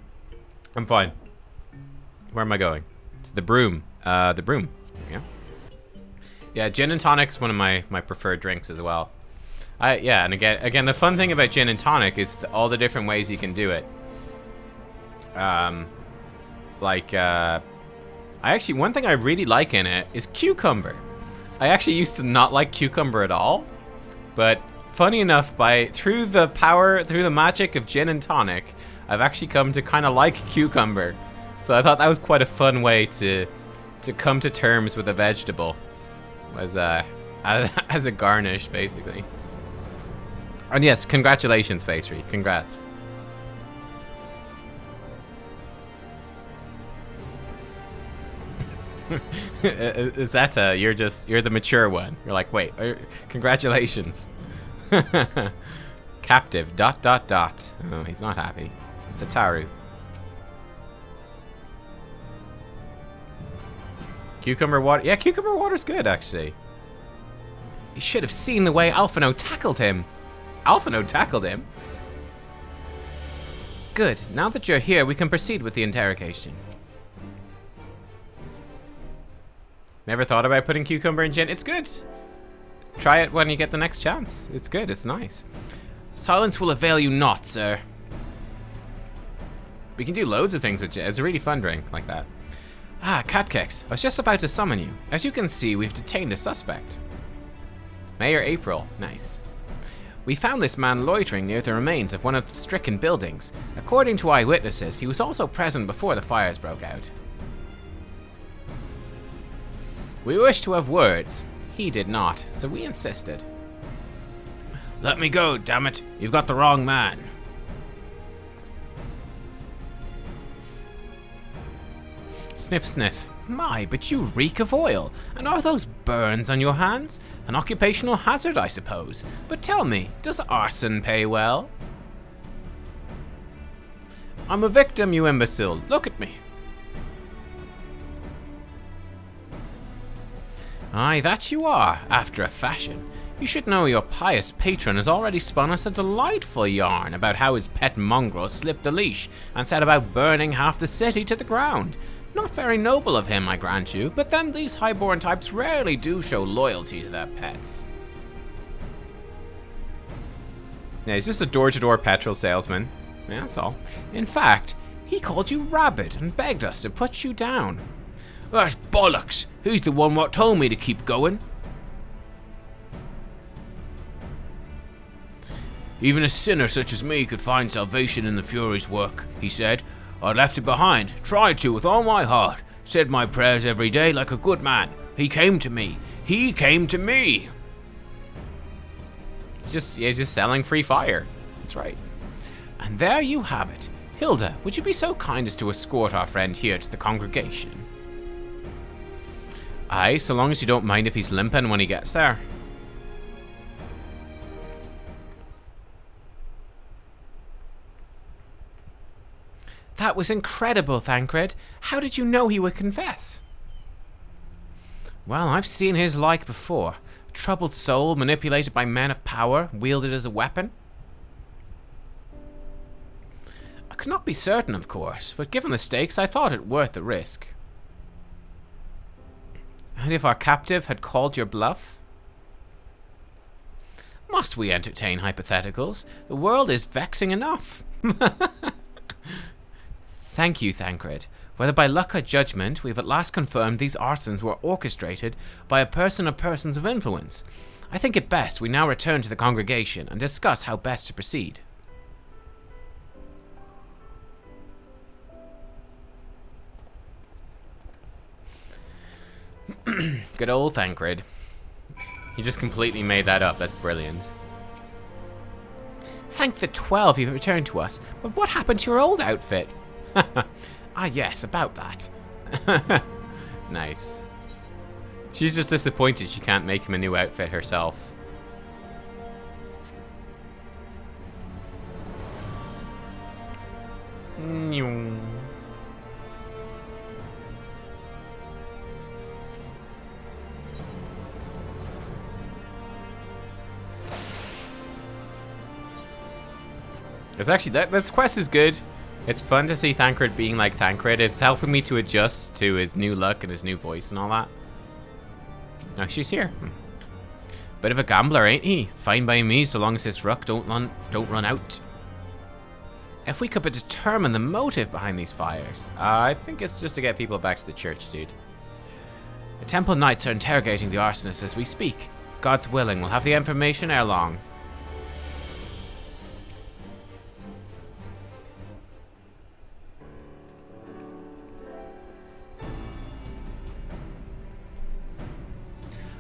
fine. Where am I going? The broom. The broom. Yeah. Yeah, gin and tonic's one of my preferred drinks as well. Yeah, and again, the fun thing about gin and tonic is all the different ways you can do it. One thing I really like in it is cucumber. I actually used to not like cucumber at all, but funny enough, through the magic of gin and tonic, I've actually come to kind of like cucumber. So I thought that was quite a fun way to come to terms with a vegetable, as a garnish, basically. And yes, congratulations, Pastry. Congrats. Is that you're the mature one? You're like, wait, congratulations. Captive. ... Oh, he's not happy. It's a Taru. Cucumber water. Yeah, cucumber water's good, actually. You should have seen the way Alphino tackled him. Alphino tackled him? Good. Now that you're here, we can proceed with the interrogation. Never thought about putting cucumber in gin. It's good. Try it when you get the next chance. It's good. It's nice. Silence will avail you not, sir. We can do loads of things with gin. It's a really fun drink like that. Ah, Nubkeks. I was just about to summon you. As you can see, we've detained a suspect. May or April. Nice. We found this man loitering near the remains of one of the stricken buildings. According to eyewitnesses, he was also present before the fires broke out. We wished to have words. He did not, so we insisted. Let me go, damn it! You've got the wrong man. Sniff, sniff. My, but you reek of oil. And are those burns on your hands? An occupational hazard, I suppose. But tell me, does arson pay well? I'm a victim, you imbecile. Look at me. Aye, that you are, after a fashion. You should know your pious patron has already spun us a delightful yarn about how his pet mongrel slipped the leash and set about burning half the city to the ground. Not very noble of him, I grant you, but then these highborn types rarely do show loyalty to their pets. Yeah, he's just a door-to-door petrol salesman. Yeah, that's all. In fact, he called you rabid and begged us to put you down. That's bollocks! He's the one what told me to keep going. Even a sinner such as me could find salvation in the Fury's work, he said. I left it behind, tried to with all my heart, said my prayers every day like a good man. He came to me. He came to me. He's just selling free fire. That's right. And there you have it. Hilda, would you be so kind as to escort our friend here to the congregation? Aye, so long as you don't mind if he's limping when he gets there. That was incredible, Thancred. How did you know he would confess? Well, I've seen his like before. A troubled soul manipulated by men of power, wielded as a weapon. I could not be certain, of course, but given the stakes, I thought it worth the risk. And if our captive had called your bluff? Must we entertain hypotheticals? The world is vexing enough. Thank you, Thancred. Whether by luck or judgment, we have at last confirmed these arsons were orchestrated by a person or persons of influence. I think it best we now return to the congregation and discuss how best to proceed. Good old Thancred. You just completely made that up. That's brilliant. Thank the 12 you've returned to us, but what happened to your old outfit? Ah, yes, about that. Nice. She's just disappointed she can't make him a new outfit herself. It's actually, this quest is good. It's fun to see Thancred being like Thancred. It's helping me to adjust to his new look and his new voice and all that. Oh, she's here. Bit of a gambler, ain't he? Fine by me, so long as his ruck don't run out. If we could but determine the motive behind these fires. I think it's just to get people back to the church, dude. The temple knights are interrogating the arsonists as we speak. God's willing, we'll have the information ere long.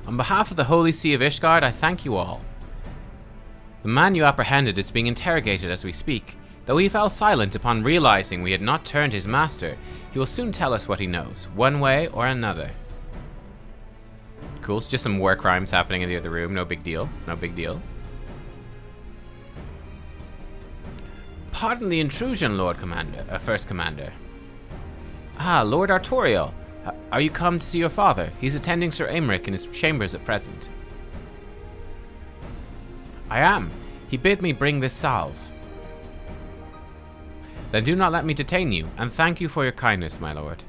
On behalf of the Holy See of Ishgard, I thank you all. The man you apprehended is being interrogated as we speak. Though he fell silent upon realizing we had not turned his master, he will soon tell us what he knows, one way or another. Cool, it's just some war crimes happening in the other room, no big deal, no big deal. Pardon the intrusion, Lord Commander, First Commander. Ah, Lord Artoriel. Are you come to see your father? He's attending Sir Aymeric in his chambers at present. I am. He bid me bring this salve. Then do not let me detain you, and thank you for your kindness, my lord.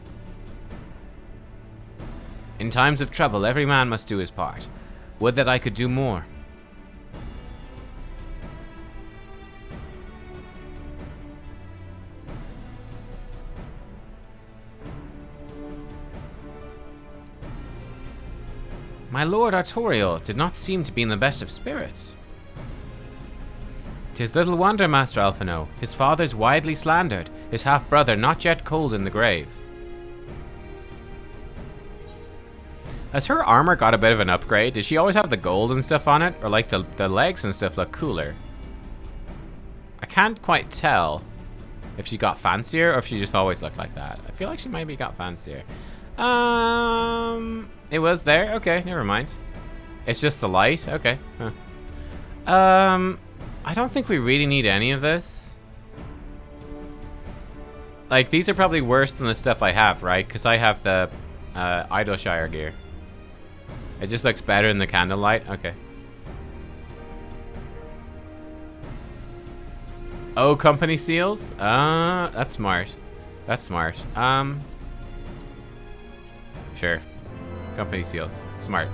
In times of trouble, every man must do his part. Would that I could do more. My lord Artorial did not seem to be in the best of spirits. 'Tis little wonder, Master Alphino. His father's widely slandered, his half-brother not yet cold in the grave. Has her armor got a bit of an upgrade? Does she always have the gold and stuff on it? Or like the legs and stuff look cooler? I can't quite tell if she got fancier or if she just always looked like that. I feel like she maybe got fancier. It was there? Okay, never mind. It's just the light? Okay. Huh. I don't think we really need any of this. Like, these are probably worse than the stuff I have, right? Because I have the Idleshire gear. It just looks better in the candlelight? Okay. Oh, company seals? That's smart. That's smart. Sure. Company seals. Smart.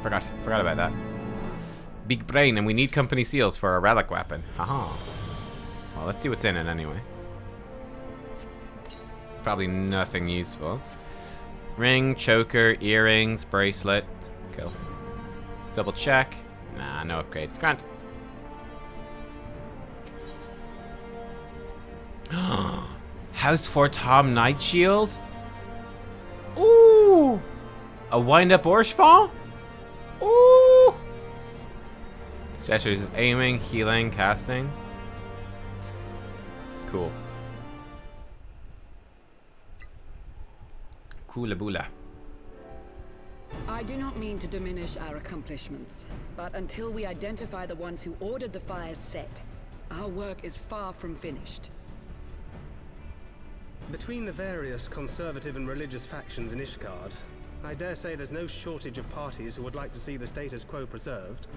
Forgot about that. Big brain, and we need company seals for a relic weapon. Haha. Well, let's see what's in it anyway. Probably nothing useful. Ring, choker, earrings, bracelet. Cool. Double check. Nah, no upgrades. Grant. House for Tom Night Shield? Ooh! A wind-up Orshfall? Ooh! Accessories of aiming, healing, casting. Cool. Coolaboola. I do not mean to diminish our accomplishments, but until we identify the ones who ordered the fires set, our work is far from finished. Between the various conservative and religious factions in Ishgard, I dare say there's no shortage of parties who would like to see the status quo preserved.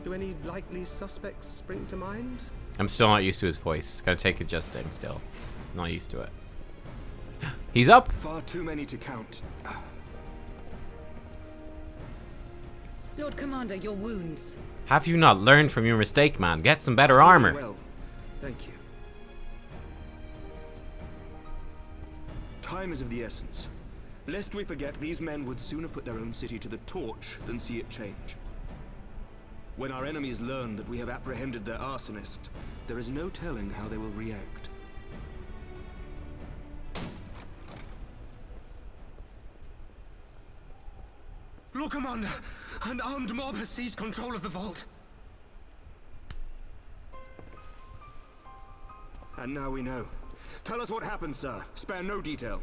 Do any likely suspects spring to mind? I'm still not used to his voice. Gotta take adjusting still. Not used to it. He's up! Far too many to count. Lord Commander, your wounds. Have you not learned from your mistake, man? Get some better armor. Well, thank you. Time is of the essence. Lest we forget, these men would sooner put their own city to the torch than see it change. When our enemies learn that we have apprehended their arsonist, there is no telling how they will react. Lord Commander, an armed mob has seized control of the vault. And now we know. Tell us what happened, sir. Spare no detail.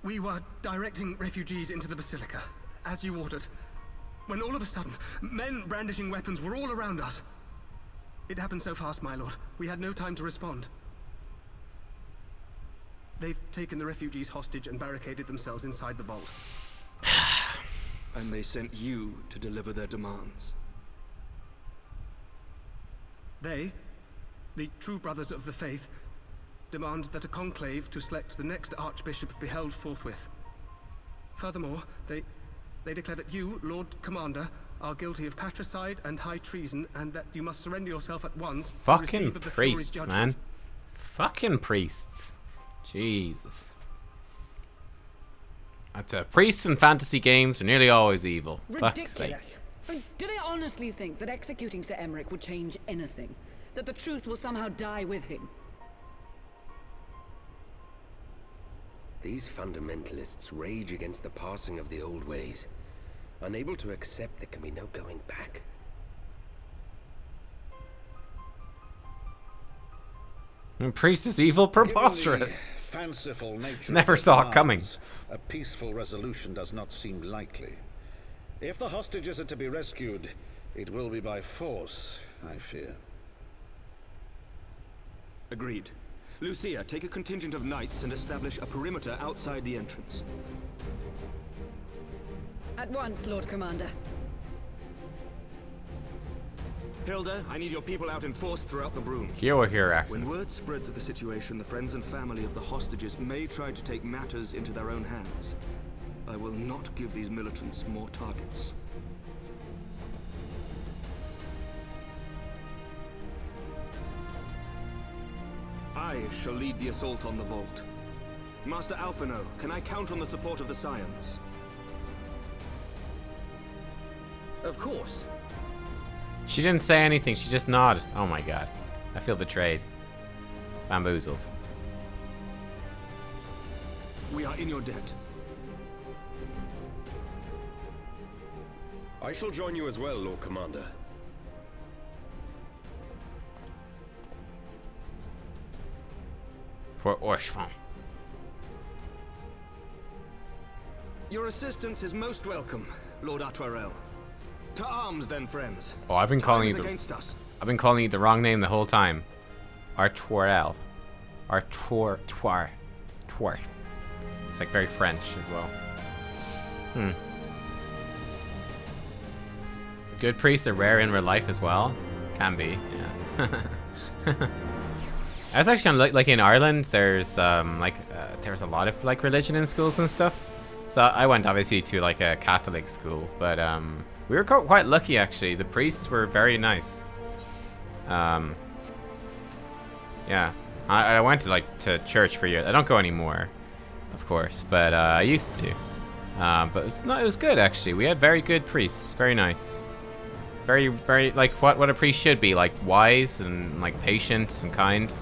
We were directing refugees into the Basilica, as you ordered, when all of a sudden, men brandishing weapons were all around us. It happened so fast, my lord. We had no time to respond. They've taken the refugees hostage and barricaded themselves inside the vault. And they sent you to deliver their demands. They, the true brothers of the faith, demand that a conclave to select the next archbishop be held forthwith. Furthermore, they declare that you, Lord Commander, are guilty of patricide and high treason, and that you must surrender yourself at once. Fucking to receive of the Fury's priests, judgment. man. Fucking priests. Jesus. That's priests in fantasy games are nearly always evil. Fuck's sake. Ridiculous. Do they honestly think that executing Sir Emmerich would change anything? That the truth will somehow die with him? These fundamentalists rage against the passing of the old ways, unable to accept there can be no going back. Priest is evil, preposterous. Given the fanciful nature Never of the saw it coming. demands, a peaceful resolution does not seem likely. If the hostages are to be rescued, it will be by force, I fear. Agreed. Lucia, take a contingent of knights and establish a perimeter outside the entrance. At once, Lord Commander. Hilda, I need your people out in force throughout the Broom. Here or here, accent. When word spreads of the situation, the friends and family of the hostages may try to take matters into their own hands. I will not give these militants more targets. I shall lead the assault on the vault. Master Alphino, can I count on the support of the Scions? Of course. She didn't say anything, she just nodded. Oh my god. I feel betrayed. Bamboozled. We are in your debt. I shall join you as well, Lord Commander. For Orshfon. Your assistance is most welcome, Lord Atwarel. To arms, then, friends. Oh, I've been calling you against us. I've been calling you the wrong name the whole time. Artoirel. Twar. It's like very French as well. Good priests are rare in real life as well. Can be, yeah. That's actually kind of like in Ireland. There's there's a lot of like religion in schools and stuff. So I went obviously to like a Catholic school, but we were quite lucky actually. The priests were very nice. Yeah, I went to church for years. I don't go anymore, of course, but I used to. But it was good actually. We had very good priests, very nice, very like what a priest should be, like wise and like patient and kind.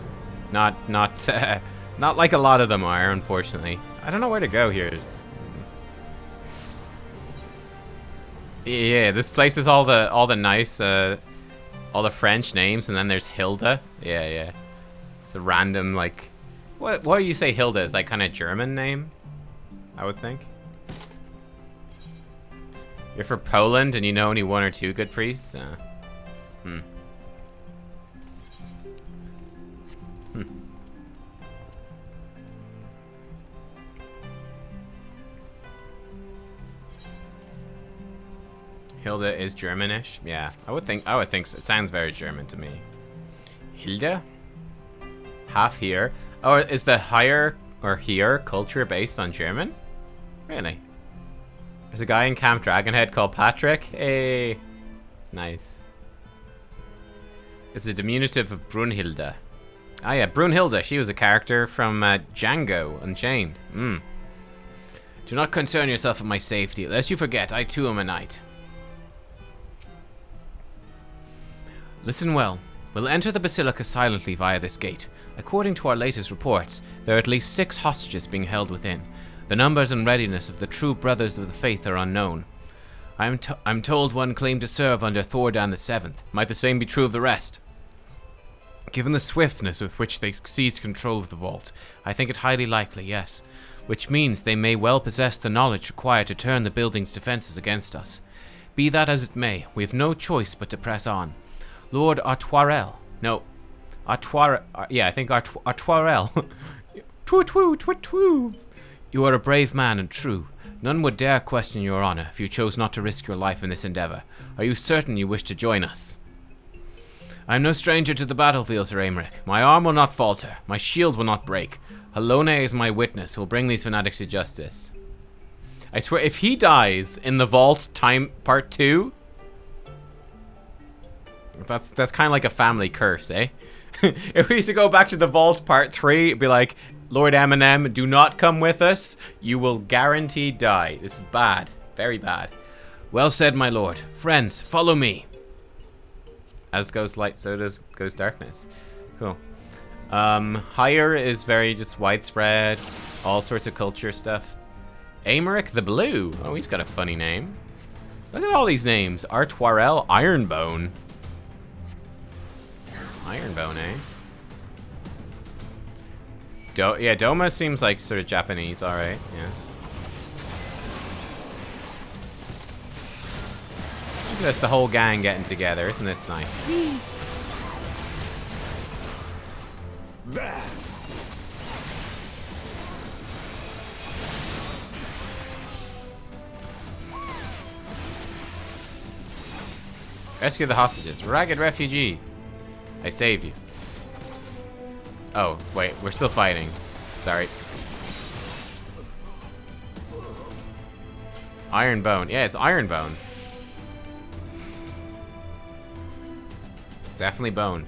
Not like a lot of them are, unfortunately. I don't know where to go here. Yeah, this place is all the nice, all the French names, and then there's Hilda. Yeah. It's a random like, what do you say Hilda is? Like kind of German name, I would think. You're from Poland and you know only one or two good priests? Hilda is Germanish? Yeah, I would think so. It sounds very German to me. Hilda? Half here. Oh, is the higher or here culture based on German? Really? There's a guy in Camp Dragonhead called Patrick. Hey. Nice. It's a diminutive of Brunhilde. Ah yeah, Brunhilde. She was a character from Django Unchained. Do not concern yourself with my safety, lest you forget I too am a knight. Listen well. We'll enter the Basilica silently via this gate. According to our latest reports, there are at least 6 hostages being held within. The numbers and readiness of the true brothers of the faith are unknown. I'm told one claimed to serve under Thordan VII. Might the same be true of the rest? Given the swiftness with which they seized control of the vault, I think it highly likely, yes. Which means they may well possess the knowledge required to turn the building's defenses against us. Be that as it may, we have no choice but to press on. Lord Artoirel. No. Yeah, I think Artoirel. Twoo. You are a brave man and true. None would dare question your honor if you chose not to risk your life in this endeavor. Are you certain you wish to join us? I am no stranger to the battlefield, Sir Aymeric. My arm will not falter. My shield will not break. Halone is my witness who will bring these fanatics to justice. I swear, if he dies in the vault part 2... That's kind of like a family curse, eh? If we used to go back to the vault part 3, it'd be like, Lord Eminem, do not come with us. You will guaranteed die. This is bad. Very bad. Well said, my lord. Friends, follow me. As goes light, so goes darkness. Cool. Higher is very just widespread. All sorts of culture stuff. Aymeric the Blue. Oh, he's got a funny name. Look at all these names. Artoirel, Ironbone. Ironbone, eh? Yeah, Doma seems like sort of Japanese, alright, yeah. Look at this, the whole gang getting together, isn't this nice? Rescue the hostages. Ragged refugee. I saved you. Oh, wait, we're still fighting. Sorry. Ironbone. Yeah, it's Ironbone. Definitely bone.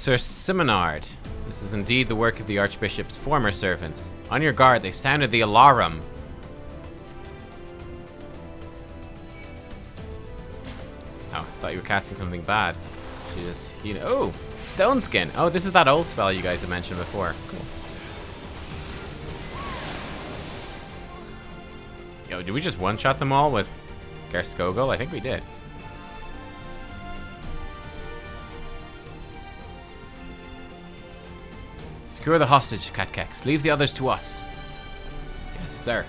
Sir Simonard. This is indeed the work of the Archbishop's former servants. On your guard, they sounded the alarum. Oh, I thought you were casting something bad. She just, oh, Stone Skin. Oh, this is that old spell you guys have mentioned before. Cool. Yo, did we just one-shot them all with Gerskogel? I think we did. Secure the hostage, Nubkeks. Leave the others to us. Yes, sir.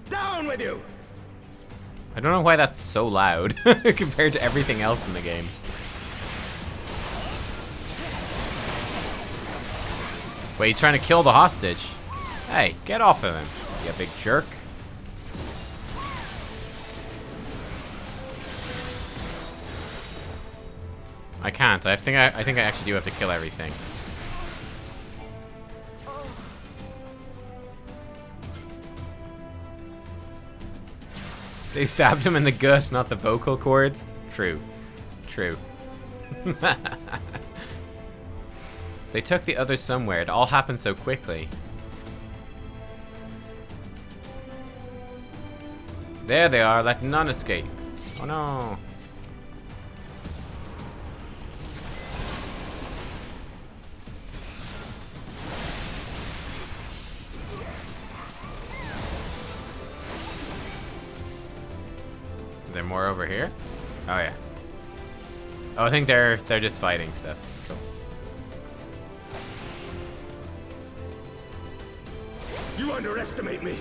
Down with you! I don't know why that's so loud compared to everything else in the game. Wait, he's trying to kill the hostage. Hey, get off of him, you big jerk. I can't. I think I actually do have to kill everything. They stabbed him in the gut, not the vocal cords. True. True. They took the others somewhere. It all happened so quickly. There they are. Let none escape. Oh no. Is there more over here? Oh yeah. Oh, I think they're just fighting stuff. Cool. You underestimate me.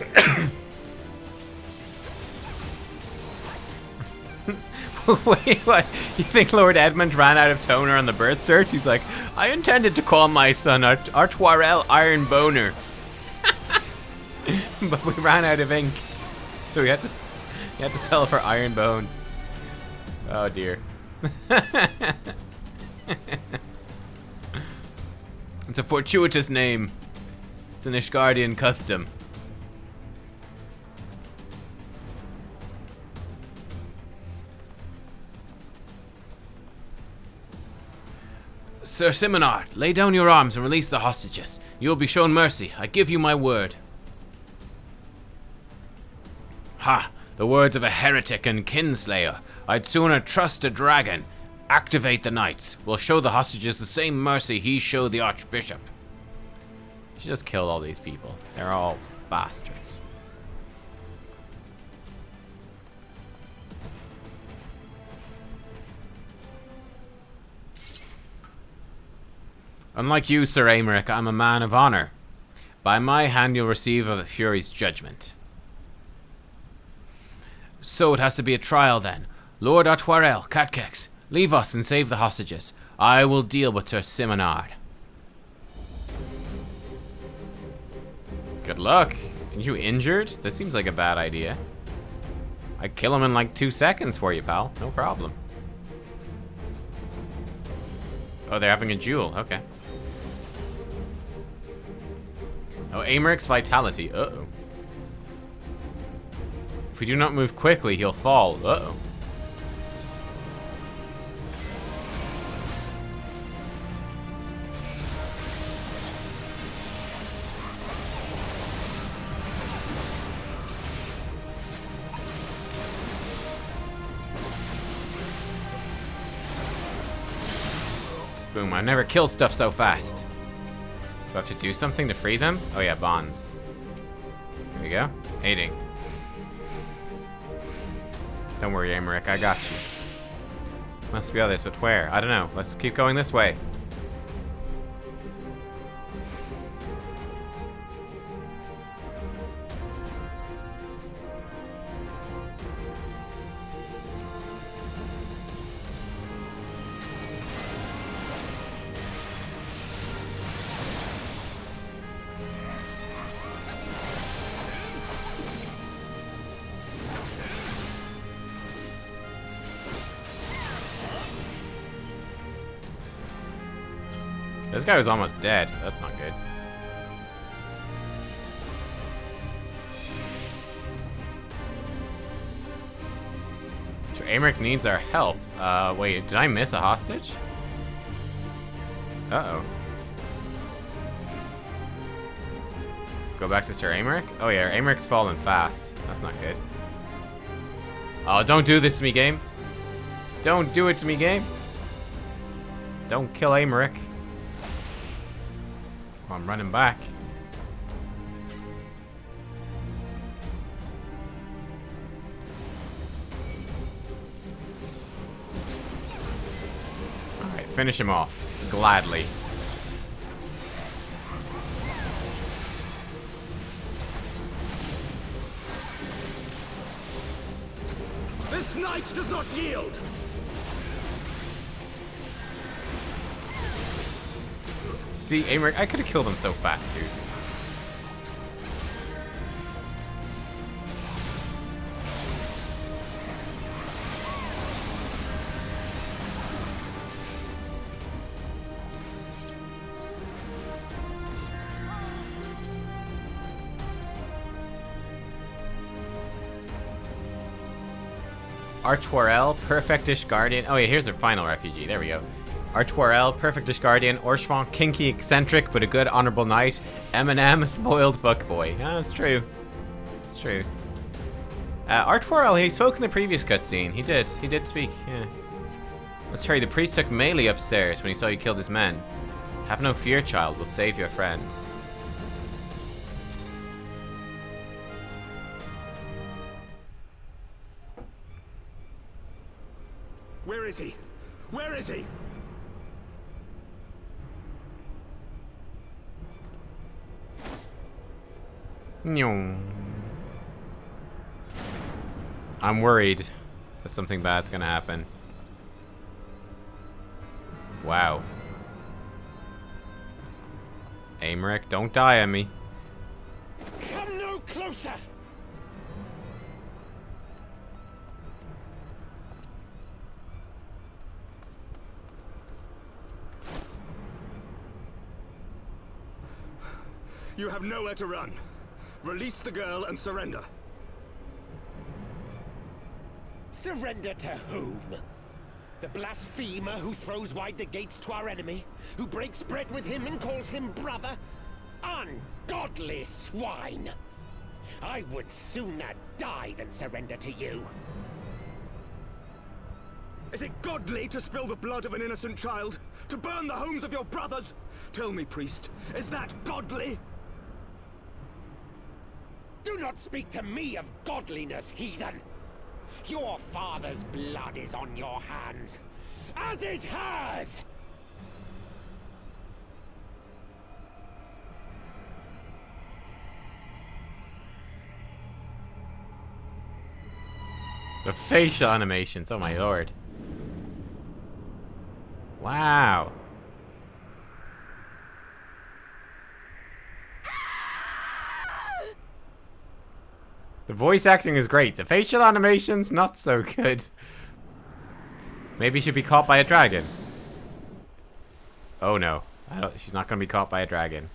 Wait, what? You think Lord Edmund ran out of toner on the birth cert? He's like, I intended to call my son Artoirel Iron Boner. But we ran out of ink. So we had to sell it for Iron Bone. Oh dear. It's a fortuitous name. It's an Ishgardian custom. Sir Simonard, lay down your arms and release the hostages. You will be shown mercy. I give you my word. Ha! The words of a heretic and kinslayer. I'd sooner trust a dragon. Activate the knights. We'll show the hostages the same mercy he showed the Archbishop. She just killed all these people. They're all bastards. Unlike you, Sir Aymeric, I'm a man of honor. By my hand you'll receive of the Fury's judgment. So it has to be a trial then. Lord Artoirel, Nubkeks, leave us and save the hostages. I will deal with Sir Simonard. Good luck. Are you injured? This seems like a bad idea. I'd kill him in like 2 seconds for you, pal. No problem. Oh, they're having a duel. Okay. Oh, Aymeric's vitality. Uh-oh. If we do not move quickly, he'll fall. Uh-oh. Boom, I never kill stuff so fast. Do I have to do something to free them? Oh yeah, bonds. Here we go. Aiding. Don't worry, Aymeric, I got you. Must be others, but where? I don't know. Let's keep going this way. This guy was almost dead. That's not good. So Aymeric needs our help. Wait, did I miss a hostage? Uh-oh. Go back to Sir Aymeric? Oh yeah, Aymeric's falling fast. That's not good. Oh, don't do this to me, game. Don't do it to me, game. Don't kill Aymeric. Oh, I'm running back. Alright, finish him off. Gladly. This knight does not yield! See, Aymeric, I could have killed him so fast, dude. Artwarel, Perfectish Guardian. Oh yeah, here's our final refugee. There we go. Artwarel, Perfectish Guardian. Orschvon, kinky eccentric, but a good honorable knight. Eminem, a spoiled fuckboy. Yeah, that's true. It's true. Artwarel, he spoke in the previous cutscene. He did speak, yeah. Let's hurry, the priest took melee upstairs when he saw you killed his men. Have no fear, child, we'll save your friend. Where is he? Where is he? I'm worried that something bad's gonna happen. Wow. Aymeric, don't die on me. Come no closer! You have nowhere to run. Release the girl and surrender. Surrender to whom? The blasphemer who throws wide the gates to our enemy? Who breaks bread with him and calls him brother? Ungodly swine! I would sooner die than surrender to you. Is it godly to spill the blood of an innocent child? To burn the homes of your brothers? Tell me, priest, is that godly? Do not speak to me of godliness, heathen! Your father's blood is on your hands, as is hers! The facial animations, oh my lord. Wow. The voice acting is great. The facial animations, not so good. Maybe she'll be caught by a dragon. Oh no. She's not going to be caught by a dragon.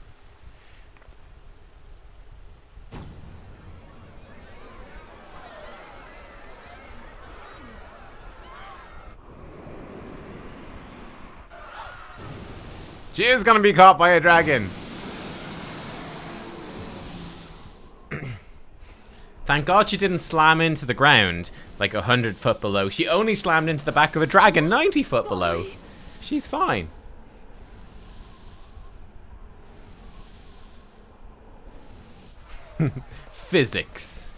She is going to be caught by a dragon. Thank God she didn't slam into the ground like 100 foot below. She only slammed into the back of a dragon 90 foot below. She's fine. Physics.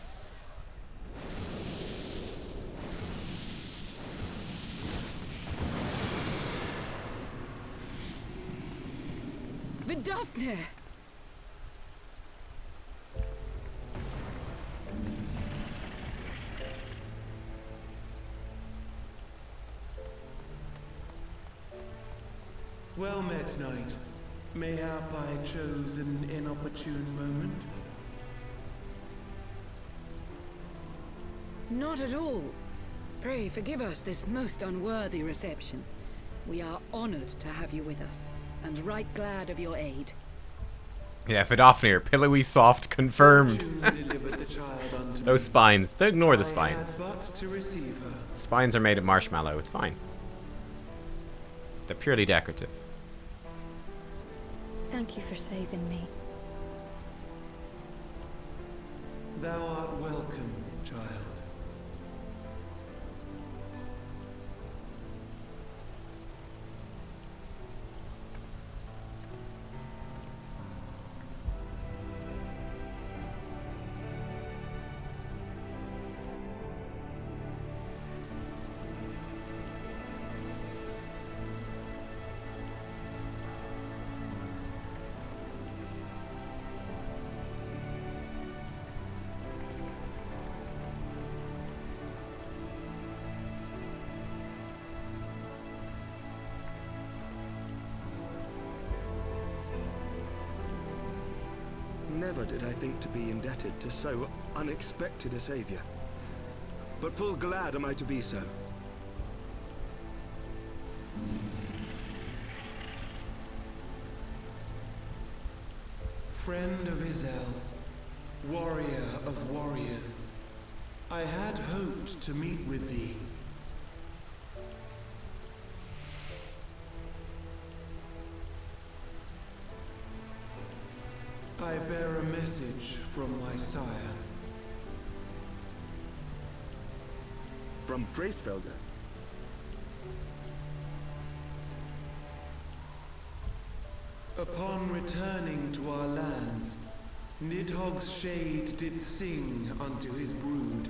Vidofne! Well met, knight. Mayhap I chose an inopportune moment. Not at all. Pray forgive us this most unworthy reception. We are honored to have you with us, and right glad of your aid. Yeah, Vidofne, pillowy soft, confirmed. Those spines, they ignore the spines. The spines are made of marshmallow, it's fine. They're purely decorative. Thank you for saving me. Thou art welcome, child. Never did I think to be indebted to so unexpected a savior. But full glad am I to be so. Friend of Izel, warrior of warriors, I had hoped to meet with thee. I bear a message from my sire. From Freysfelder. Upon returning to our lands, Nidhogg's shade did sing unto his brood,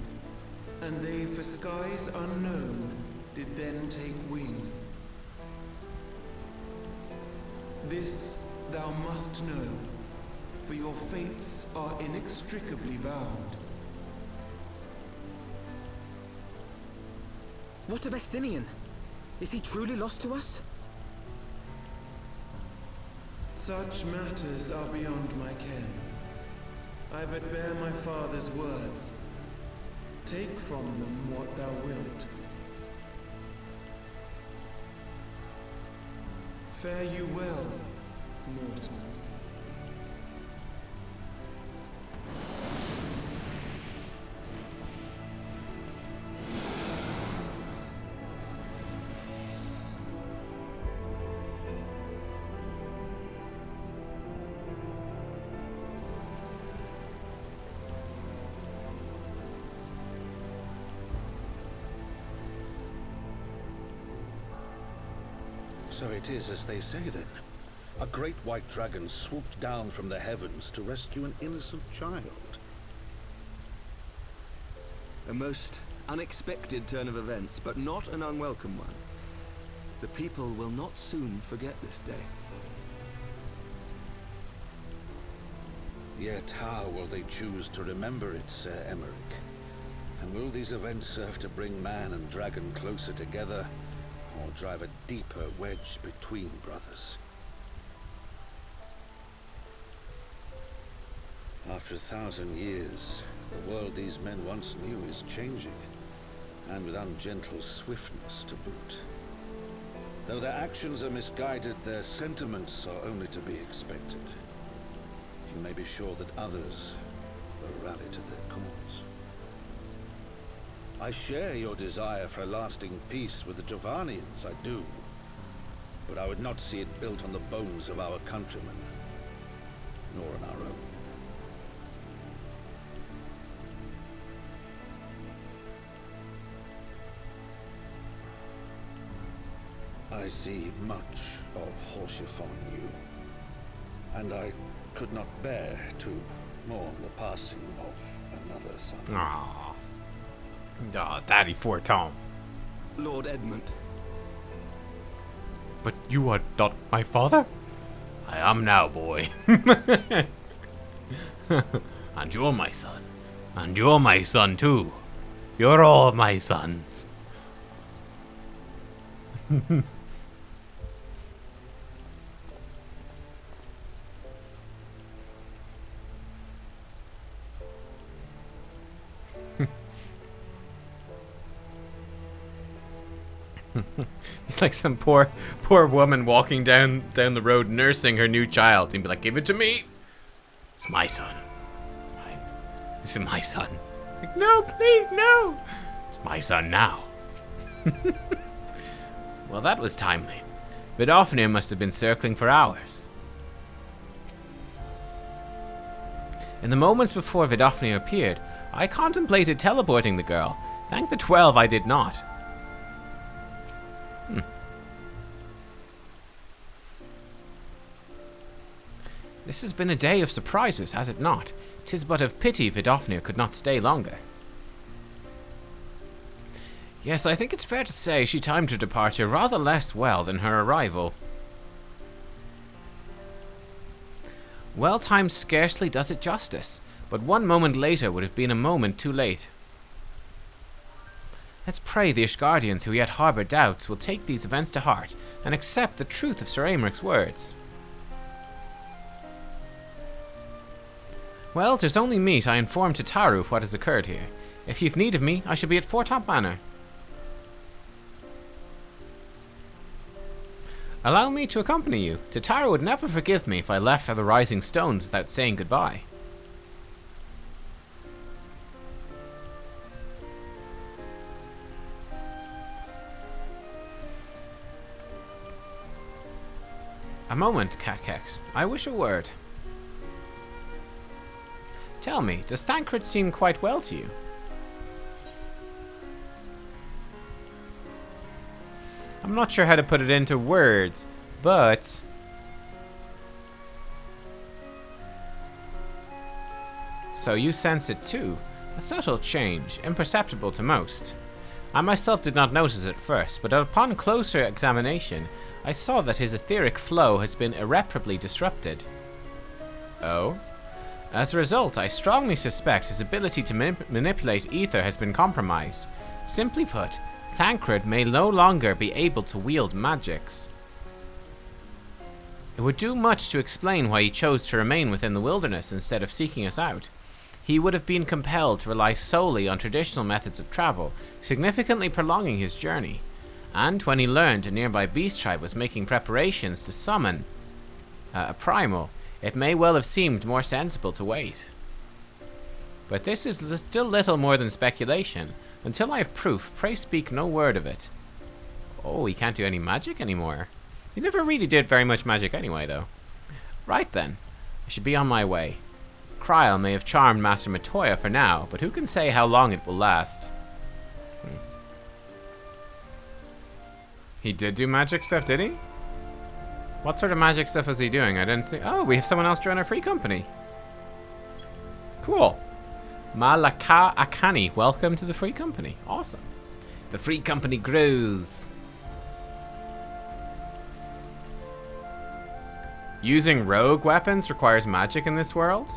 and they for skies unknown did then take wing. This thou must know, for your fates are inextricably bound. What of Estinian? Is he truly lost to us? Such matters are beyond my ken. I but bear my father's words. Take from them what thou wilt. Fare you well, mortals. So it is as they say then. A great white dragon swooped down from the heavens to rescue an innocent child. A most unexpected turn of events, but not an unwelcome one. The people will not soon forget this day. Yet how will they choose to remember it, Sir Emmerich? And will these events serve to bring man and dragon closer together, or drive a deeper wedge between brothers? After 1,000 years, the world these men once knew is changing, and with ungentle swiftness to boot. Though their actions are misguided, their sentiments are only to be expected. You may be sure that others will rally to their cause. I share your desire for a lasting peace with the Jovanians, I do. But I would not see it built on the bones of our countrymen, nor on our own. I see much of Horsefon you, and I could not bear to mourn the passing of another son. Aww. Oh, Daddy Fortom. Lord Edmund. But you are not my father? I am now, boy. And you're my son. And you're my son, too. You're all my sons. He's like some poor woman walking down the road nursing her new child. He'd be like, give it to me. It's my son. This is my son. Like, no, please, no. It's my son now. Well, that was timely. Vidofnir must have been circling for hours. In the moments before Vidofnir appeared, I contemplated teleporting the girl. Thank the 12 I did not. This has been a day of surprises, has it not? 'Tis but of pity Vidofnir could not stay longer. Yes, I think it's fair to say she timed her departure rather less well than her arrival. Well timed scarcely does it justice, but 1 moment later would have been a moment too late. Let's pray the Ishgardians who yet harbour doubts will take these events to heart and accept the truth of Sir Aymric's words. Well, 'tis only meet I inform Tataru of what has occurred here. If you've need of me, I shall be at Foretop Manor. Allow me to accompany you. Tataru would never forgive me if I left for the Rising Stones without saying goodbye. A moment, Nubkeks. I wish a word. Tell me, does Thancred seem quite well to you? I'm not sure how to put it into words, but... So you sense it too. A subtle change, imperceptible to most. I myself did not notice it at first, but upon closer examination, I saw that his etheric flow has been irreparably disrupted. Oh? As a result, I strongly suspect his ability to manipulate ether has been compromised. Simply put, Thancred may no longer be able to wield magics. It would do much to explain why he chose to remain within the wilderness instead of seeking us out. He would have been compelled to rely solely on traditional methods of travel, significantly prolonging his journey. And when he learned a nearby beast tribe was making preparations to summon a primal, it may well have seemed more sensible to wait. But this is still little more than speculation. Until I have proof, pray speak no word of it. Oh, he can't do any magic anymore. He never really did very much magic anyway, though. Right then, I should be on my way. Kryl may have charmed Master Matoya for now, but who can say how long it will last? He did do magic stuff, did he? What sort of magic stuff was he doing? I didn't see. Oh, we have someone else join our free company. Cool. Malaka Akani, welcome to the free company. Awesome. The free company grows. Using rogue weapons requires magic in this world?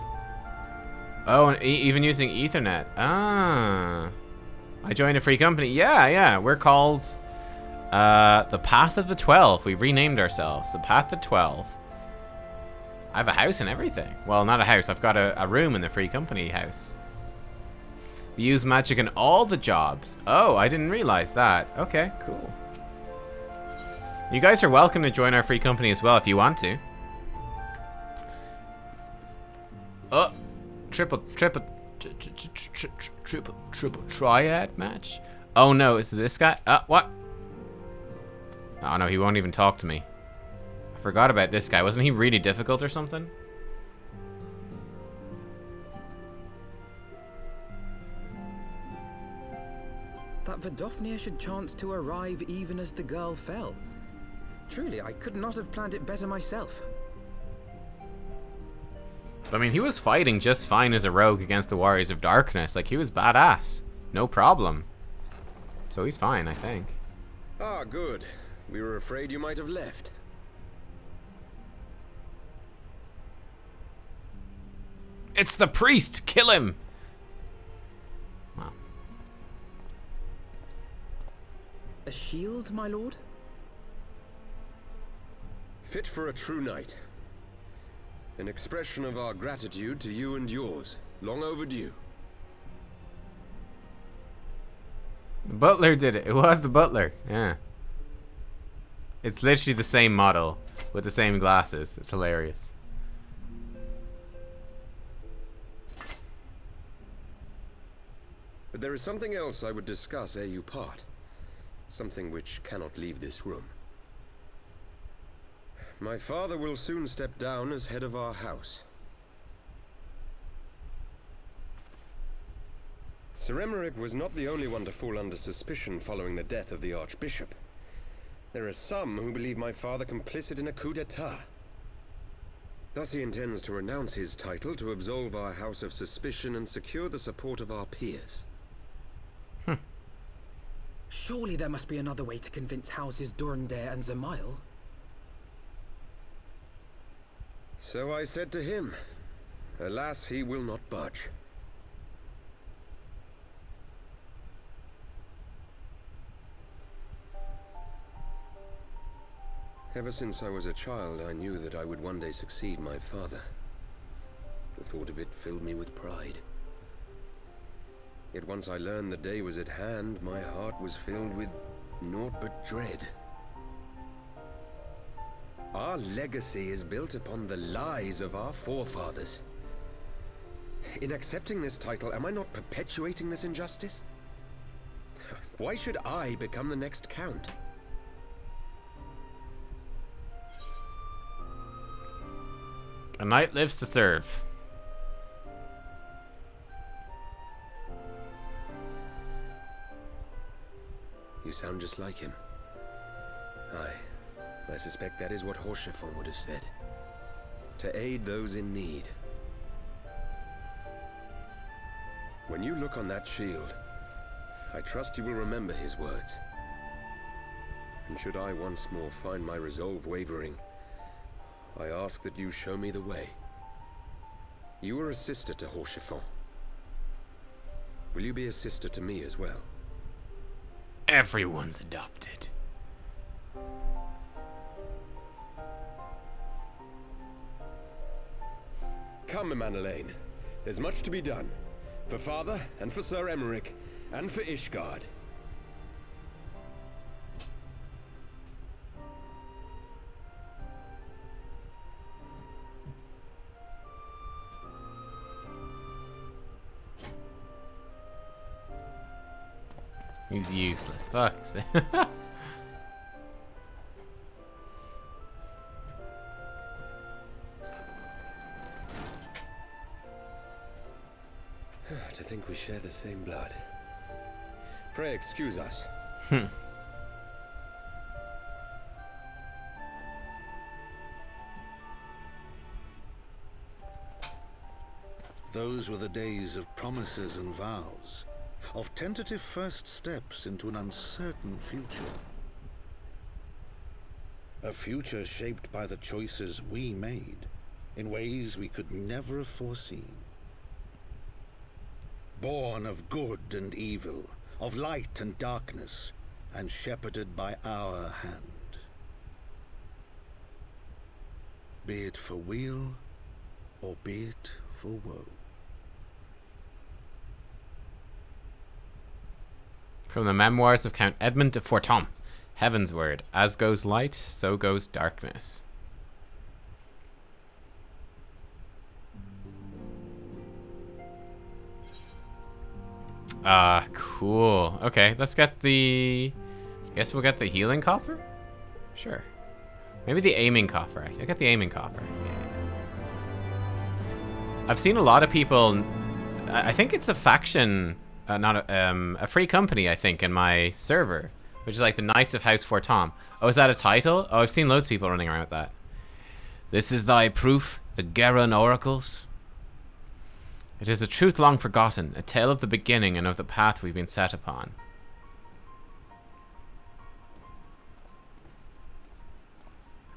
Oh, and even using Ethernet. Ah. I joined a free company. Yeah. We're called the Path of the 12. We renamed ourselves. The Path of 12. I have a house and everything. Well, not a house. I've got a room in the free company house. We use magic in all the jobs. Oh, I didn't realize that. Okay, cool. You guys are welcome to join our free company as well if you want to. Oh, triple triad match. Oh no, is it this guy? What? Oh no, he won't even talk to me. I forgot about this guy. Wasn't he really difficult or something? That Vidofnir should chance to arrive even as the girl fell. Truly, I could not have planned it better myself. I mean, he was fighting just fine as a rogue against the Warriors of Darkness. Like, he was badass. No problem. So he's fine, I think. Ah, good. We were afraid you might have left. It's the priest! Kill him! Wow. A shield, my lord? Fit for a true knight. An expression of our gratitude to you and yours. Long overdue. The butler did it. It was the butler. Yeah. It's literally the same model with the same glasses. It's hilarious. But there is something else I would discuss ere you part. Something which cannot leave this room. My father will soon step down as head of our house. Sir Emmerich was not the only one to fall under suspicion following the death of the Archbishop. There are some who believe my father complicit in a coup d'etat. Thus he intends to renounce his title to absolve our house of suspicion and secure the support of our peers. Surely there must be another way to convince houses Durandare and Zemail. So I said to him. Alas, he will not budge. Ever since I was a child, I knew that I would one day succeed my father. The thought of it filled me with pride. Yet once I learned the day was at hand, my heart was filled with naught but dread. Our legacy is built upon the lies of our forefathers. In accepting this title, am I not perpetuating this injustice? Why should I become the next count? A knight lives to serve. You sound just like him. I suspect that is what Horschiffon would have said. To aid those in need. When you look on that shield, I trust you will remember his words. And should I once more find my resolve wavering, I ask that you show me the way. You are a sister to Horschiffon. Will you be a sister to me as well? Everyone's adopted. Come, Manalaine. There's much to be done. For Father, and for Sir Emmerich, and for Ishgard. He's useless. Fuck. To think we share the same blood. Pray excuse us. Those were the days of promises and vows, of tentative first steps into an uncertain future. A future shaped by the choices we made, in ways we could never have foreseen. Born of good and evil, of light and darkness, and shepherded by our hand. Be it for weal, or be it for woe. From the Memoirs of Count Edmund de Forton. Heavensward. As goes light, so goes darkness. Cool. Okay, let's get the... Guess we'll get the healing coffer? Sure. Maybe the aiming coffer. I'll get the aiming coffer. Yeah. I've seen a lot of people... I think it's a faction... not a free company, I think, in my server. Which is like the Knights of House Fortom. Oh, is that a title? Oh, I've seen loads of people running around with that. This is thy proof, the Geran oracles. It is a truth long forgotten, a tale of the beginning and of the path we've been set upon.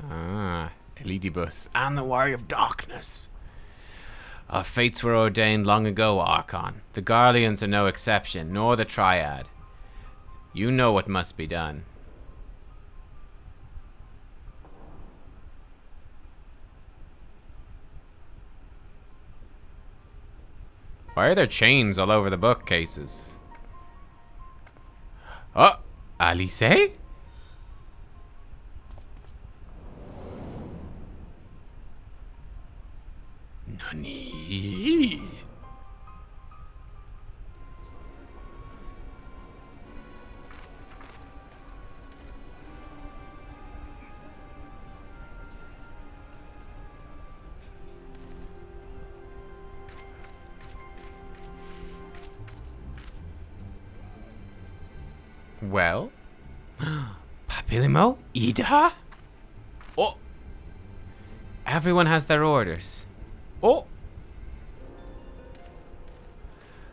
Ah, Elidibus, and the Warrior of Darkness. Our fates were ordained long ago, Archon. The Garleans are no exception, nor the Triad. You know what must be done. Why are there chains all over the bookcases? Oh, Alice? Nani? Well? Papilimo? Ida? Oh! Everyone has their orders. Oh!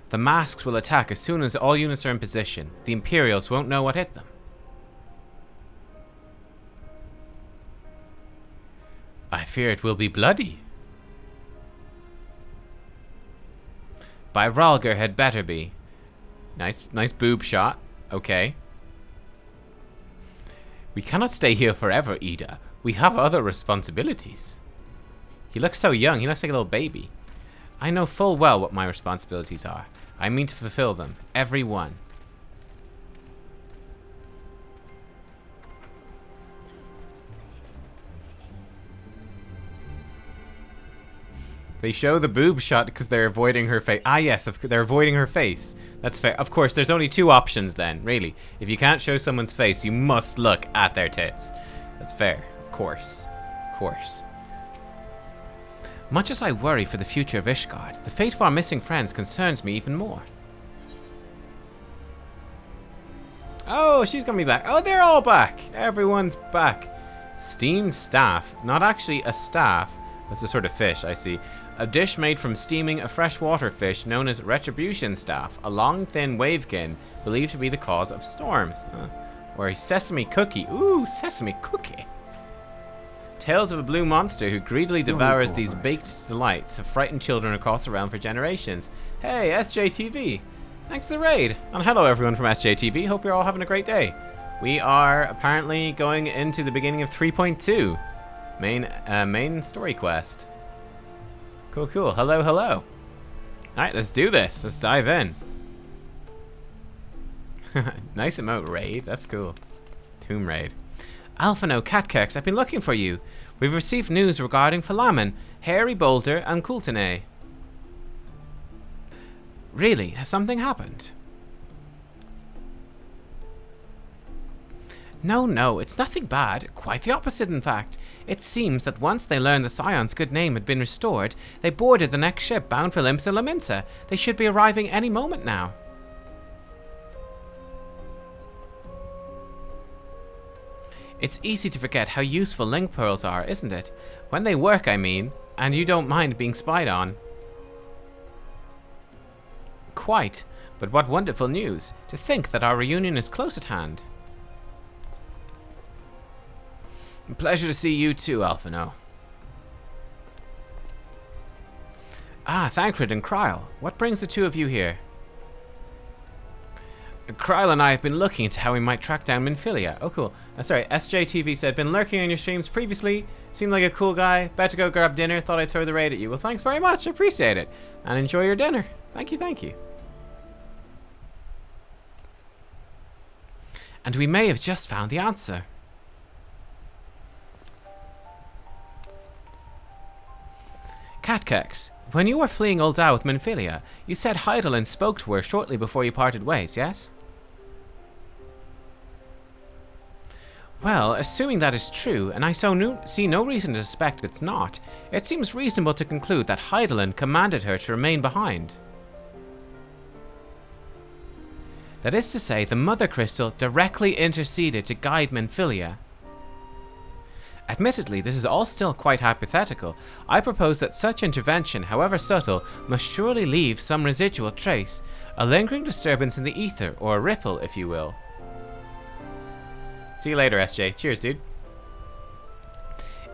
The masks will attack as soon as all units are in position. The Imperials won't know what hit them. I fear it will be bloody. By Rhalgr had better be. Nice boob shot. Okay. We cannot stay here forever, Ida. We have other responsibilities. He looks so young. He looks like a little baby. I know full well what my responsibilities are. I mean to fulfill them. Every one. They show the boob shot because they're avoiding her face. Ah, yes, they're avoiding her face. That's fair. Of course, there's only two options then, really. If you can't show someone's face, you must look at their tits. That's fair. Of course. Of course. Much as I worry for the future of Ishgard, the fate of our missing friends concerns me even more. Oh, she's gonna be back. Oh, they're all back. Everyone's back. Steamed staff. Not actually a staff. That's a sort of fish, I see. A dish made from steaming a freshwater fish known as retribution staff. A long, thin wavekin believed to be the cause of storms. Or a sesame cookie. Ooh, sesame cookie. Tales of a blue monster who greedily devours these baked delights have frightened children across the realm for generations. Hey, SJTV. Thanks for the raid. And hello everyone from SJTV. Hope you're all having a great day. We are apparently going into the beginning of 3.2. Main story quest. Cool, cool. Hello, hello. Alright, let's do this. Let's dive in. Nice emote, raid. That's cool. Tomb raid. Alphino, Nubkeks, I've been looking for you. We've received news regarding Falaman, Hairy Boulder, and Kultane. Really? Has something happened? No, it's nothing bad. Quite the opposite, in fact. It seems that once they learned the Scion's good name had been restored, they boarded the next ship bound for Limsa Lominsa. They should be arriving any moment now. It's easy to forget how useful link pearls are, isn't it? When they work, I mean, and you don't mind being spied on. Quite, but what wonderful news. To think that our reunion is close at hand. Pleasure to see you too, Alphino. Ah, Thancred and Kryl. What brings the two of you here? Kryl and I have been looking into how we might track down Minfilia. Oh, cool. Sorry, SJTV said, been lurking on your streams previously. Seemed like a cool guy. Better go grab dinner. Thought I'd throw the raid at you. Well, thanks very much. I appreciate it. And enjoy your dinner. Thank you, thank you. And we may have just found the answer. Nubkeks, when you were fleeing Ul'dah with Minfilia, you said Hydaelyn spoke to her shortly before you parted ways, yes? Well, assuming that is true, and I see no reason to suspect it's not, it seems reasonable to conclude that Hydaelyn commanded her to remain behind. That is to say, the Mother Crystal directly interceded to guide Minfilia. Admittedly, this is all still quite hypothetical. I propose that such intervention, however subtle, must surely leave some residual trace, a lingering disturbance in the ether, or a ripple, if you will. See you later, SJ. Cheers, dude.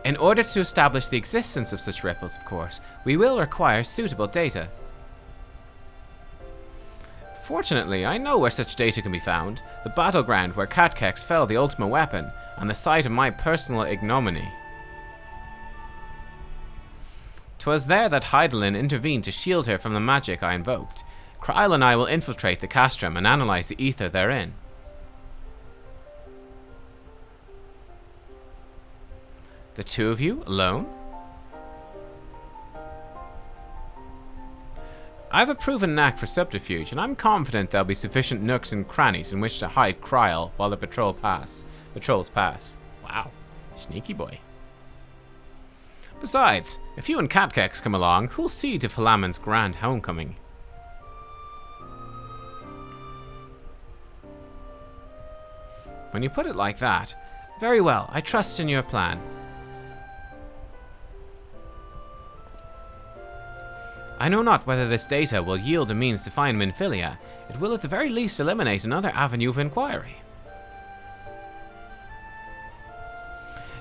In order to establish the existence of such ripples, of course, we will require suitable data. Fortunately, I know where such data can be found. The battleground where Nubkeks fell the ultimate weapon, and the site of my personal ignominy. 'Twas there that Hydaelyn intervened to shield her from the magic I invoked. Kryl and I will infiltrate the castrum and analyze the ether therein. The two of you, alone? I have a proven knack for subterfuge, and I'm confident there'll be sufficient nooks and crannies in which to hide Kryl while the patrols pass. Wow, sneaky boy. Besides, if you and Nubkeks come along, who'll see to Falaman's grand homecoming? When you put it like that, very well, I trust in your plan. I know not whether this data will yield a means to find Minfilia. It will at the very least eliminate another avenue of inquiry.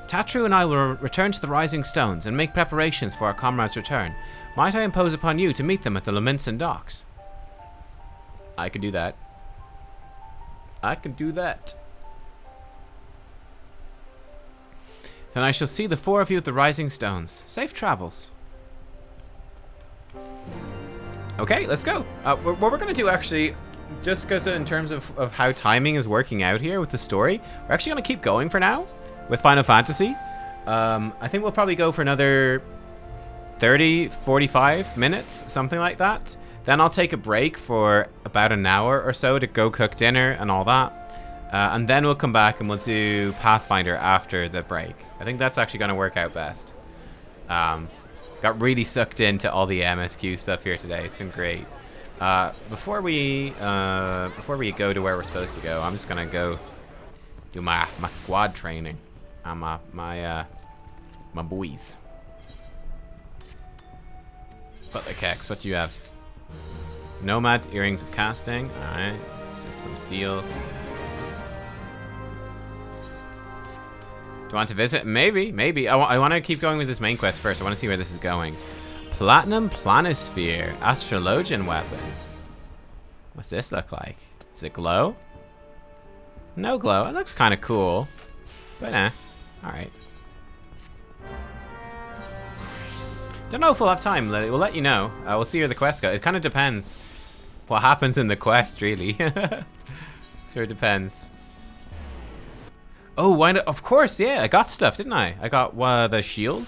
Tatru and I will return to the Rising Stones and make preparations for our comrade's return. Might I impose upon you to meet them at the Leminson docks? I could do that. I could do that. Then I shall see the 4 of you at the Rising Stones. Safe travels. Okay, let's go. What we're going to do, actually, just because in terms of how timing is working out here with the story, we're actually going to keep going for now with Final Fantasy. I think we'll probably go for another 30, 45 minutes, something like that. Then I'll take a break for about an hour or so to go cook dinner and all that. And then we'll come back and we'll do Pathfinder after the break. I think that's actually going to work out best. Got really sucked into all the MSQ stuff here today. It's been great. Before we go to where we're supposed to go, I'm just gonna go do my squad training and my boys. Nubkeks, what do you have? Nomad's earrings of casting. All right, just some seals. Do you want to visit? Maybe. I want to keep going with this main quest first. I want to see where this is going. Platinum Planisphere. Astrologian weapon. What's this look like? Does it glow? No glow. It looks kind of cool. But alright. Don't know if we'll have time. We'll let you know. We'll see where the quest goes. It kind of depends what happens in the quest, really. Sure, it depends. Oh, of course, yeah, I got stuff, didn't I? I got the shield,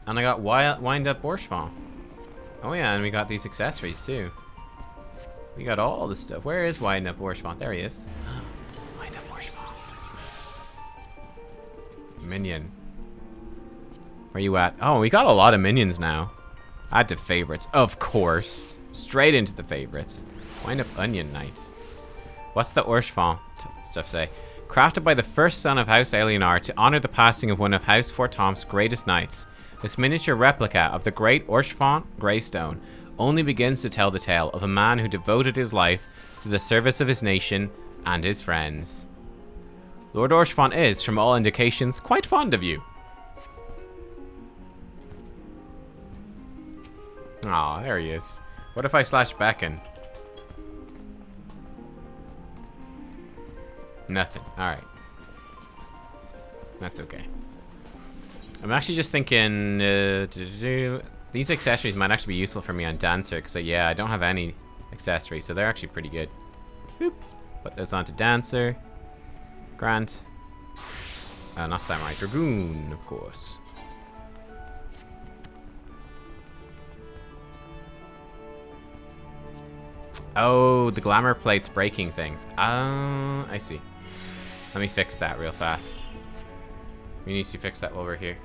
and I got wind up Orshfon. Oh yeah, and we got these accessories too. We got all the stuff. Where is wind up Orshfon? There he is. Wind up Orshfon. Minion. Where you at? Oh, we got a lot of minions now. Add to favorites, of course. Straight into the favorites. Wind up Onion Knight. What's the Orshfon stuff say? Crafted by the first son of House Alienar to honor the passing of one of House Fortomp's greatest knights, this miniature replica of the great Orshfon Greystone only begins to tell the tale of a man who devoted his life to the service of his nation and his friends. Lord Orshfon is, from all indications, quite fond of you. Aw, there he is. What if I slash beckon? Nothing. Alright. That's okay. I'm actually just thinking... these accessories might actually be useful for me on Dancer, because yeah, I don't have any accessories, so they're actually pretty good. Boop. Put those onto Dancer. Grant. Not Samurai. Dragoon, of course. Oh, the glamour plate's breaking things. I see. Let me fix that real fast. We need to fix that while we're here.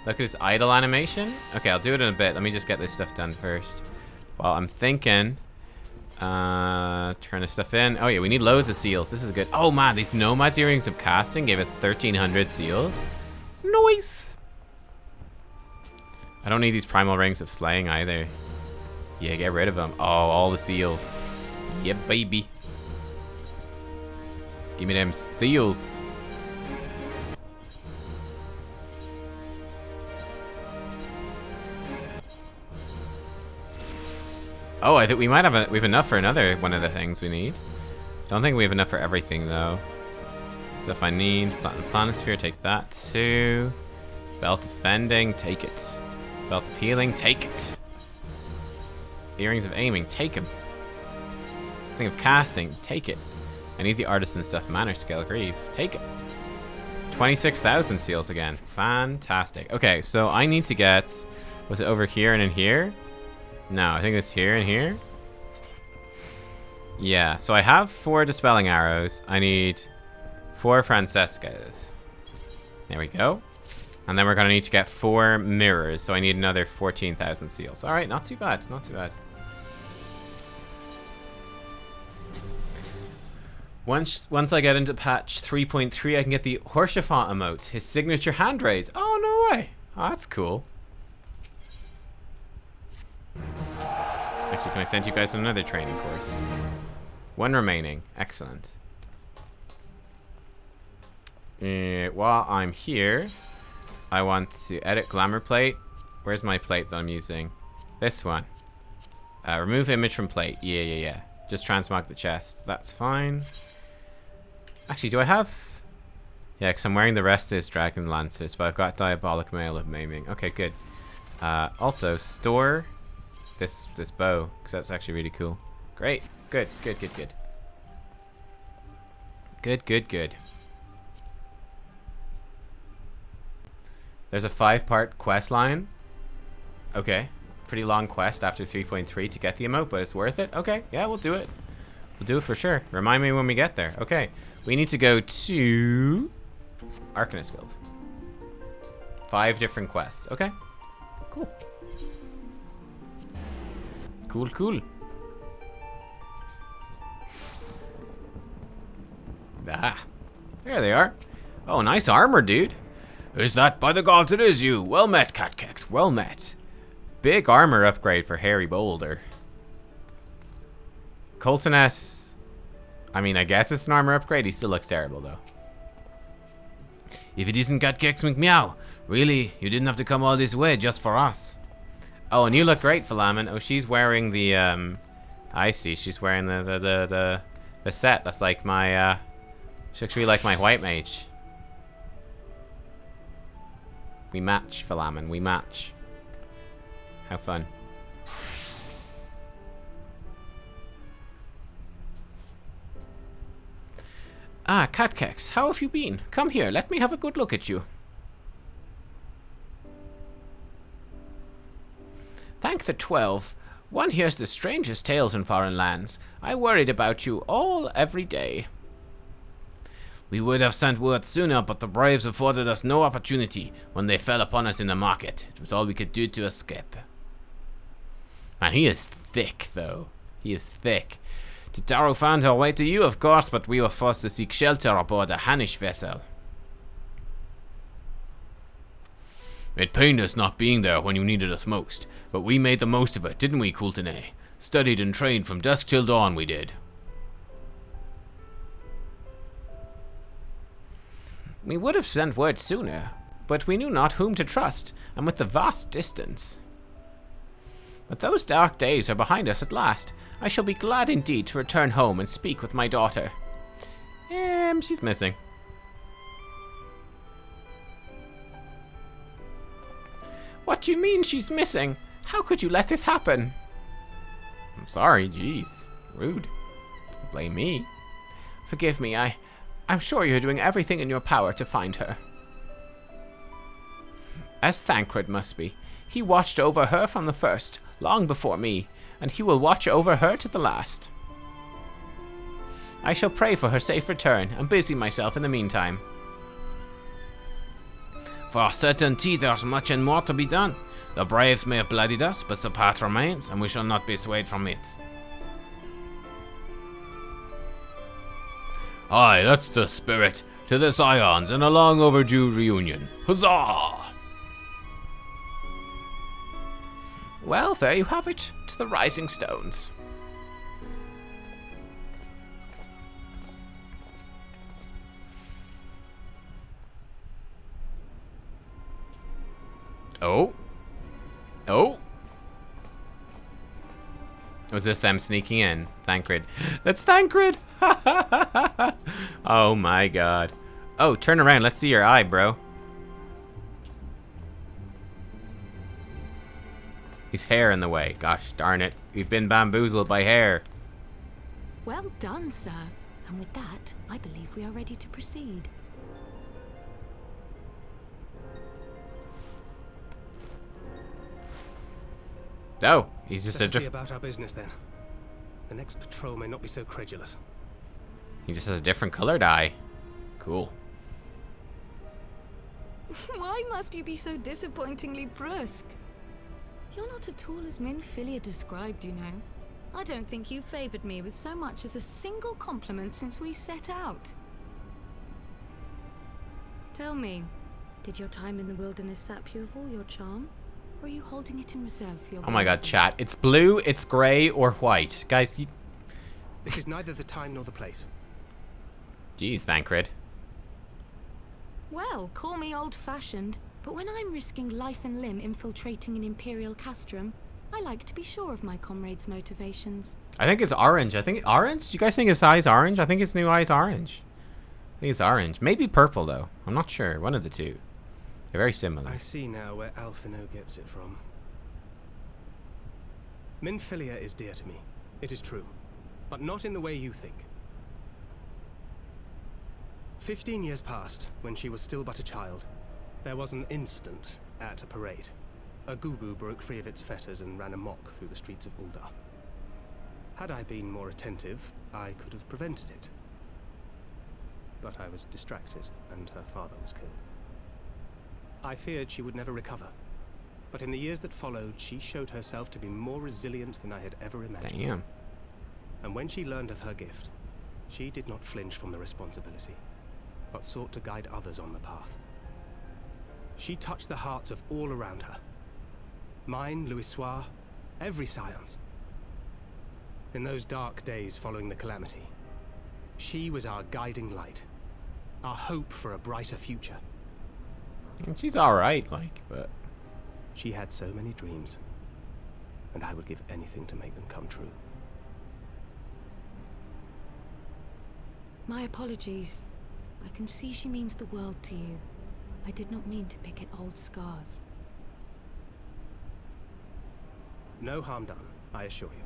Look at his idle animation. Okay, I'll do it in a bit. Let me just get this stuff done first. Well, I'm thinking... turn this stuff in. Oh yeah, we need loads of seals. This is good. Oh man, these Nomad's Earrings of Casting gave us 1,300 seals. Nice! I don't need these Primal Rings of Slaying either. Yeah, get rid of them. Oh, all the seals. Yeah, baby. Give me them seals. Oh, I think we might have we have enough for another one of the things we need. Don't think we have enough for everything though. Stuff I need. Planisphere, take that too. Belt of Fending, take it. Belt of Healing, take it. Earrings of Aiming, take him. Thing of Casting, take it. I need the Artisan stuff. Manor Scale Greaves, take it. 26,000 seals again. Fantastic. Okay, so I need to get... Was it over here and in here? No, I think it's here and here. Yeah, so I have 4 Dispelling Arrows. I need 4 Francescas. There we go. And then we're going to need to get 4 mirrors. So I need another 14,000 seals. All right, not too bad. Not too bad. Once I get into patch 3.3, I can get the Horshaphant emote, his signature hand raise. Oh, no way. Oh, that's cool. Actually, can I send you guys another training course? 1 remaining. Excellent. While I'm here, I want to edit glamour plate. Where's my plate that I'm using? This one. Remove image from plate. Yeah. Just transmog the chest. That's fine. Actually, do I have... Yeah, because I'm wearing the rest of his Dragon Lancers, but I've got Diabolic Mail of Maiming. Okay, good. Also, store this bow, because that's actually really cool. Great. Good. Good. There's a 5-part quest line. Okay. Pretty long quest after 3.3 to get the emote, but it's worth it. Okay, yeah, we'll do it. We'll do it for sure. Remind me when we get there. Okay. We need to go to Arcanist Guild. 5 different quests. Okay. Cool. Cool. Ah. There they are. Oh, nice armor, dude. Is that? By the gods, it is you. Well met, Nubkeks. Well met. Big armor upgrade for Harry Boulder. Coltoness. I mean, I guess it's an armor upgrade. He still looks terrible, though. If it isn't Nubkeks McMeow, really, you didn't have to come all this way just for us. Oh, and you look great, Philamen. Oh, she's wearing the, I see. She's wearing the set. That's like my, she looks really like my white mage. We match, Philamen. We match. How fun. Ah, Nubkeks, how have you been? Come here, let me have a good look at you. Thank the 12. One hears the strangest tales in foreign lands. I worried about you all every day. We would have sent word sooner, but the braves afforded us no opportunity when they fell upon us in the market. It was all we could do to escape. Man, he is thick, though. He is thick. Titaru found her way to you, of course, but we were forced to seek shelter aboard a Hannish vessel. It pained us not being there when you needed us most, but we made the most of it, didn't we, Kultene? Studied and trained from dusk till dawn, we did. We would have sent word sooner, but we knew not whom to trust, and with the vast distance. But those dark days are behind us at last. I shall be glad indeed to return home and speak with my daughter. She's missing. What do you mean she's missing? How could you let this happen? I'm sorry, jeez. Rude. Blame me. Forgive me, I'm sure you're doing everything in your power to find her. As Thancred must be. He watched over her from the first, long before me, and he will watch over her to the last. I shall pray for her safe return, and busy myself in the meantime. For certainty there's much and more to be done. The braves may have bloodied us, but the path remains, and we shall not be swayed from it. Aye, that's the spirit. To the Scions and a long overdue reunion. Huzzah! Well, there you have it. To the Rising Stones. Oh. Oh. Was this them sneaking in? Thancred. That's Thancred! Oh my god. Oh, turn around. Let's see your eye, bro. His hair in the way. Gosh darn it. We've been bamboozled by hair. Well done, sir. And with that, I believe we are ready to proceed. Oh, he's just Let us be about our business then. The next patrol may not be so credulous. He just has a different colored eye. Cool. Why must you be so disappointingly brusque? You're not at all as Minfilia described, you know. I don't think you've favored me with so much as a single compliment since we set out. Tell me, did your time in the wilderness sap you of all your charm? Or are you holding it in reserve for your... Oh my god, chat. It's blue, it's grey, or white. Guys, you... This is neither the time nor the place. Jeez, Thancred. Well, call me old-fashioned, but when I'm risking life and limb infiltrating an Imperial castrum, I like to be sure of my comrades' motivations. I think it's orange. I think orange? Do you guys think his eye's orange? I think his new eye's orange. I think it's orange. Maybe purple, though. I'm not sure. One of the two. They're very similar. I see now where Alphino gets it from. Minfilia is dear to me. It is true. But not in the way you think. 15 years passed, when she was still but a child. There was an incident at a parade. A gubu broke free of its fetters and ran amok through the streets of Ul'dah. Had I been more attentive, I could have prevented it. But I was distracted, and her father was killed. I feared she would never recover. But in the years that followed, she showed herself to be more resilient than I had ever imagined. Damn. And when she learned of her gift, she did not flinch from the responsibility, but sought to guide others on the path. She touched the hearts of all around her. Mine, Louisoix, every Scions. In those dark days following the calamity, she was our guiding light, our hope for a brighter future. And she's alright, like, but... She had so many dreams, and I would give anything to make them come true. My apologies. I can see she means the world to you. I did not mean to pick at old scars. No harm done, I assure you.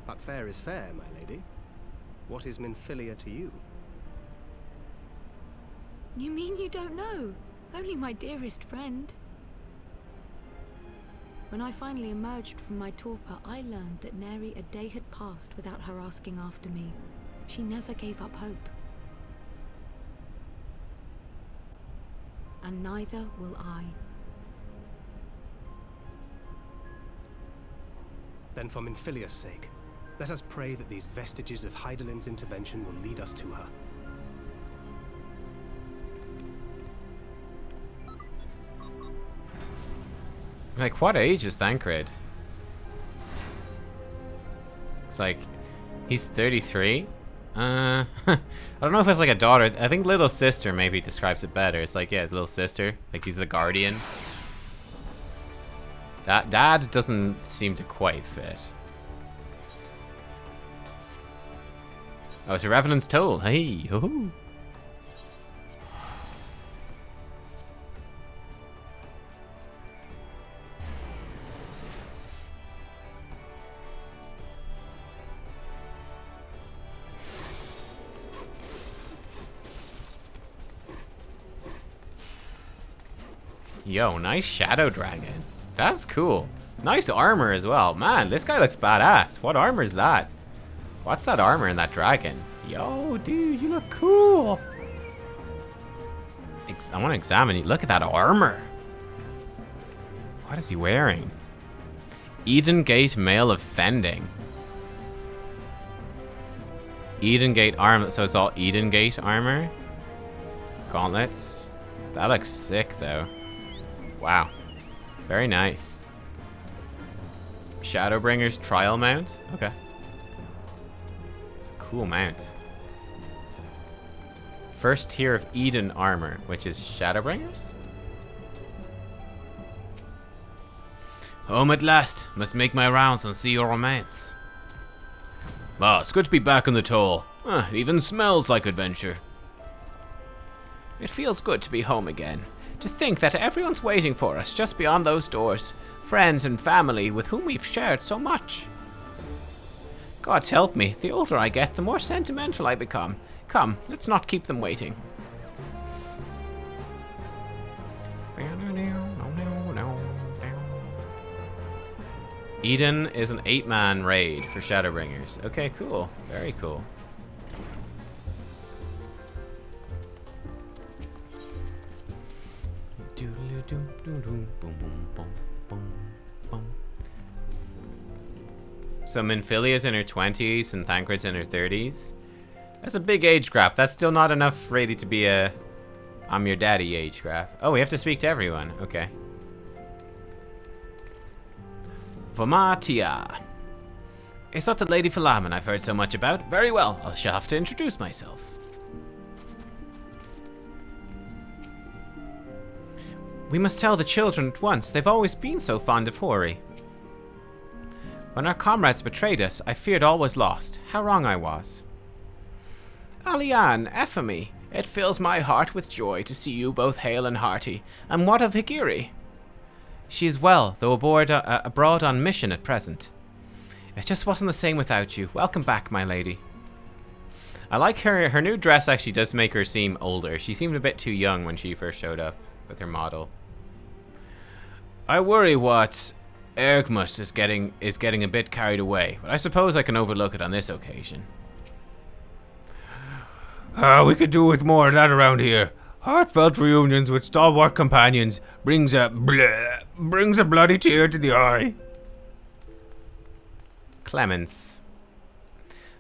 But fair is fair, my lady. What is Minfilia to you? You mean you don't know? Only my dearest friend. When I finally emerged from my torpor, I learned that nary a day had passed without her asking after me. She never gave up hope. And neither will I. Then for Minfilia's sake, let us pray that these vestiges of Hydaelyn's intervention will lead us to her. Like, what age is Thancred? It's like, he's 33? I don't know if it's like a daughter. I think little sister maybe describes it better. It's like, yeah, his little sister. Like, he's the guardian. That dad doesn't seem to quite fit. Oh, it's a Revenant's Toll. Hey, hoo-hoo. Yo, nice Shadow Dragon. That's cool. Nice armor as well. Man, this guy looks badass. What armor is that? What's that armor in that dragon? Yo, dude, you look cool. I want to examine you. Look at that armor. What is he wearing? Eden Gate Mail of Fending. Eden Gate armor. So it's all Eden Gate armor. Gauntlets. That looks sick, though. Wow. Very nice. Shadowbringer's trial mount? Okay. It's a cool mount. First tier of Eden armor, which is Shadowbringers? Home at last. Must make my rounds and see your remains. Ah, it's good to be back on the toll. It even smells like adventure. It feels good to be home again. To think that everyone's waiting for us just beyond those doors. Friends and family with whom we've shared so much. God's help me, the older I get, the more sentimental I become. Come, let's not keep them waiting. Eden is an 8-man raid for Shadowbringers. Okay, cool. Very cool. So Minfilia's in her 20s and Thancred's in her 30s. That's a big age gap. That's still not enough really to be a I'm your daddy age gap. Oh, we have to speak to everyone. Okay. Vomatia. Is that the Lady Philamen I've heard so much about? Very well, I shall have to introduce myself. We must tell the children at once. They've always been so fond of Hori. When our comrades betrayed us, I feared all was lost. How wrong I was. Alian, Ephemy, it fills my heart with joy to see you both hale and hearty. And what of Higiri? She is well, though abroad on mission at present. It just wasn't the same without you. Welcome back, my lady. I like her. Her new dress actually does make her seem older. She seemed a bit too young when she first showed up with her model. I worry what Ergmus is getting a bit carried away, but I suppose I can overlook it on this occasion. We could do with more of that around here. Heartfelt reunions with stalwart companions brings a bloody tear to the eye. Clemens.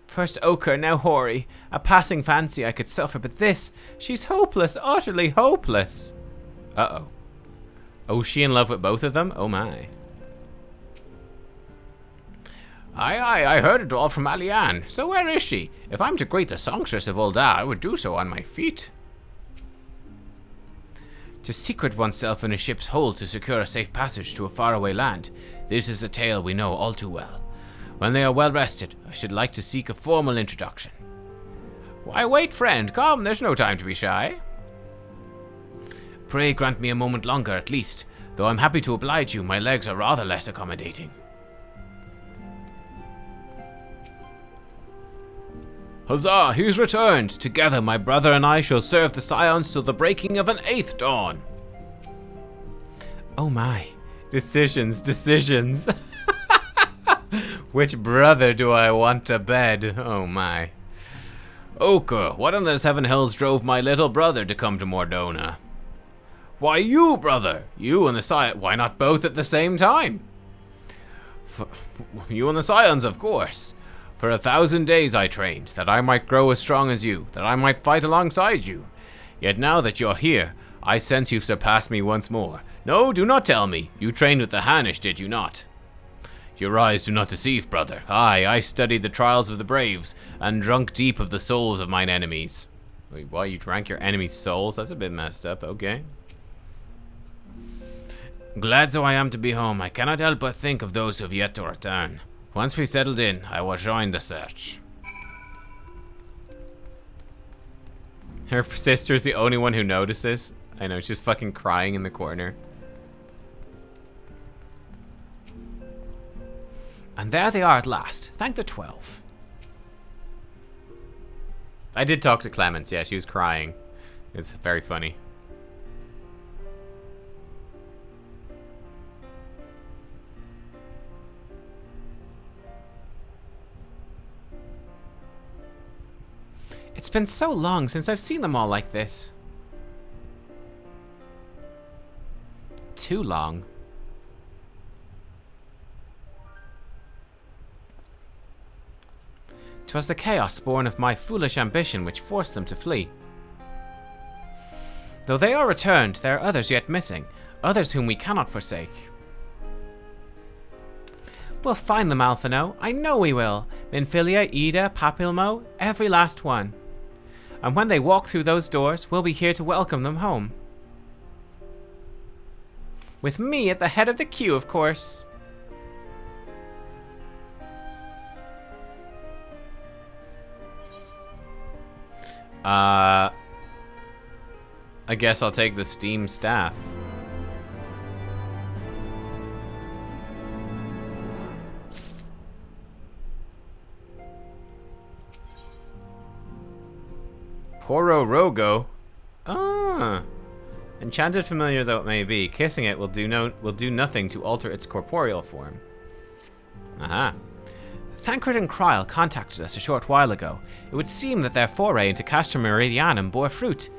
First Ochre, now Hori. A passing fancy I could suffer, but this, she's hopeless, utterly hopeless. Uh-oh. Oh, is she in love with both of them? Oh my. I heard it all from Alian. So where is she? If I'm to greet the songstress of Ul'dah, I would do so on my feet. To secret oneself in a ship's hold to secure a safe passage to a faraway land. This is a tale we know all too well. When they are well rested, I should like to seek a formal introduction. Why wait, friend? Come, there's no time to be shy. Pray grant me a moment longer at least. Though I'm happy to oblige you, my legs are rather less accommodating. Huzzah, he's returned! Together my brother and I shall serve the Scions till the breaking of an 8th dawn. Oh my. Decisions. Which brother do I want to bed? Oh my. Ochre, what in the 7 hells drove my little brother to come to Mordona? Why you, brother? You and the Scions. Why not both at the same time? You and the Scions, of course. For 1,000 days I trained, that I might grow as strong as you, that I might fight alongside you. Yet now that you're here, I sense you've surpassed me once more. No, do not tell me. You trained with the Hanish, did you not? Your eyes do not deceive, brother. Aye, I studied the trials of the braves, and drunk deep of the souls of mine enemies. Wait, why, you drank your enemies' souls? That's a bit messed up, okay. Glad though I am to be home, I cannot help but think of those who have yet to return. Once we settled in, I will join the search. Her sister's the only one who notices. I know, she's fucking crying in the corner. And there they are at last. Thank the 12. I did talk to Clemens. Yeah, she was crying. It's very funny. It's been so long since I've seen them all like this. Too long. 'Twas the chaos born of my foolish ambition which forced them to flee. Though they are returned, there are others yet missing, others whom we cannot forsake. We'll find them, Alphino. I know we will. Minfilia, Ida, Papilmo, every last one. And when they walk through those doors, we'll be here to welcome them home. With me at the head of the queue, of course. I guess I'll take the steam staff. Poro Rogo. Ah. Enchanted familiar though it may be, kissing it will do nothing to alter its corporeal form. Aha. Thancred and Kryl contacted us a short while ago. It would seem that their foray into Castra Meridianum bore fruit.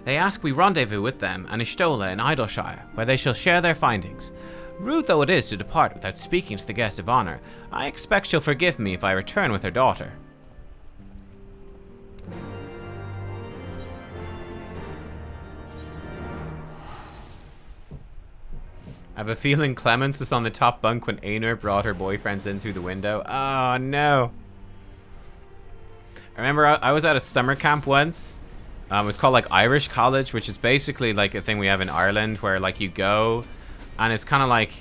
They ask we rendezvous with them and Ishtola in Idleshire, where they shall share their findings. Rude though it is to depart without speaking to the guest of honor, I expect she'll forgive me if I return with her daughter. I have a feeling Clemens was on the top bunk when Aenor brought her boyfriends in through the window. Oh, no. I remember I was at a summer camp once. It was called, like, Irish College, which is basically, like, a thing we have in Ireland where, like, you go, and it's kind of like,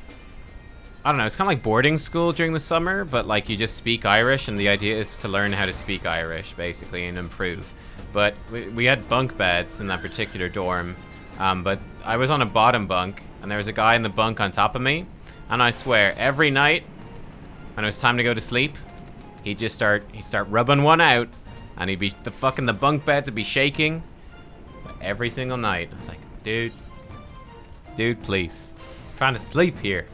I don't know, it's kind of like boarding school during the summer, but, like, you just speak Irish, and the idea is to learn how to speak Irish, basically, and improve. But we had bunk beds in that particular dorm, but I was on a bottom bunk, and there was a guy in the bunk on top of me, and I swear, every night, when it was time to go to sleep, he'd start rubbing one out, and the bunk beds would be shaking. But every single night, I was like, dude, please, I'm trying to sleep here.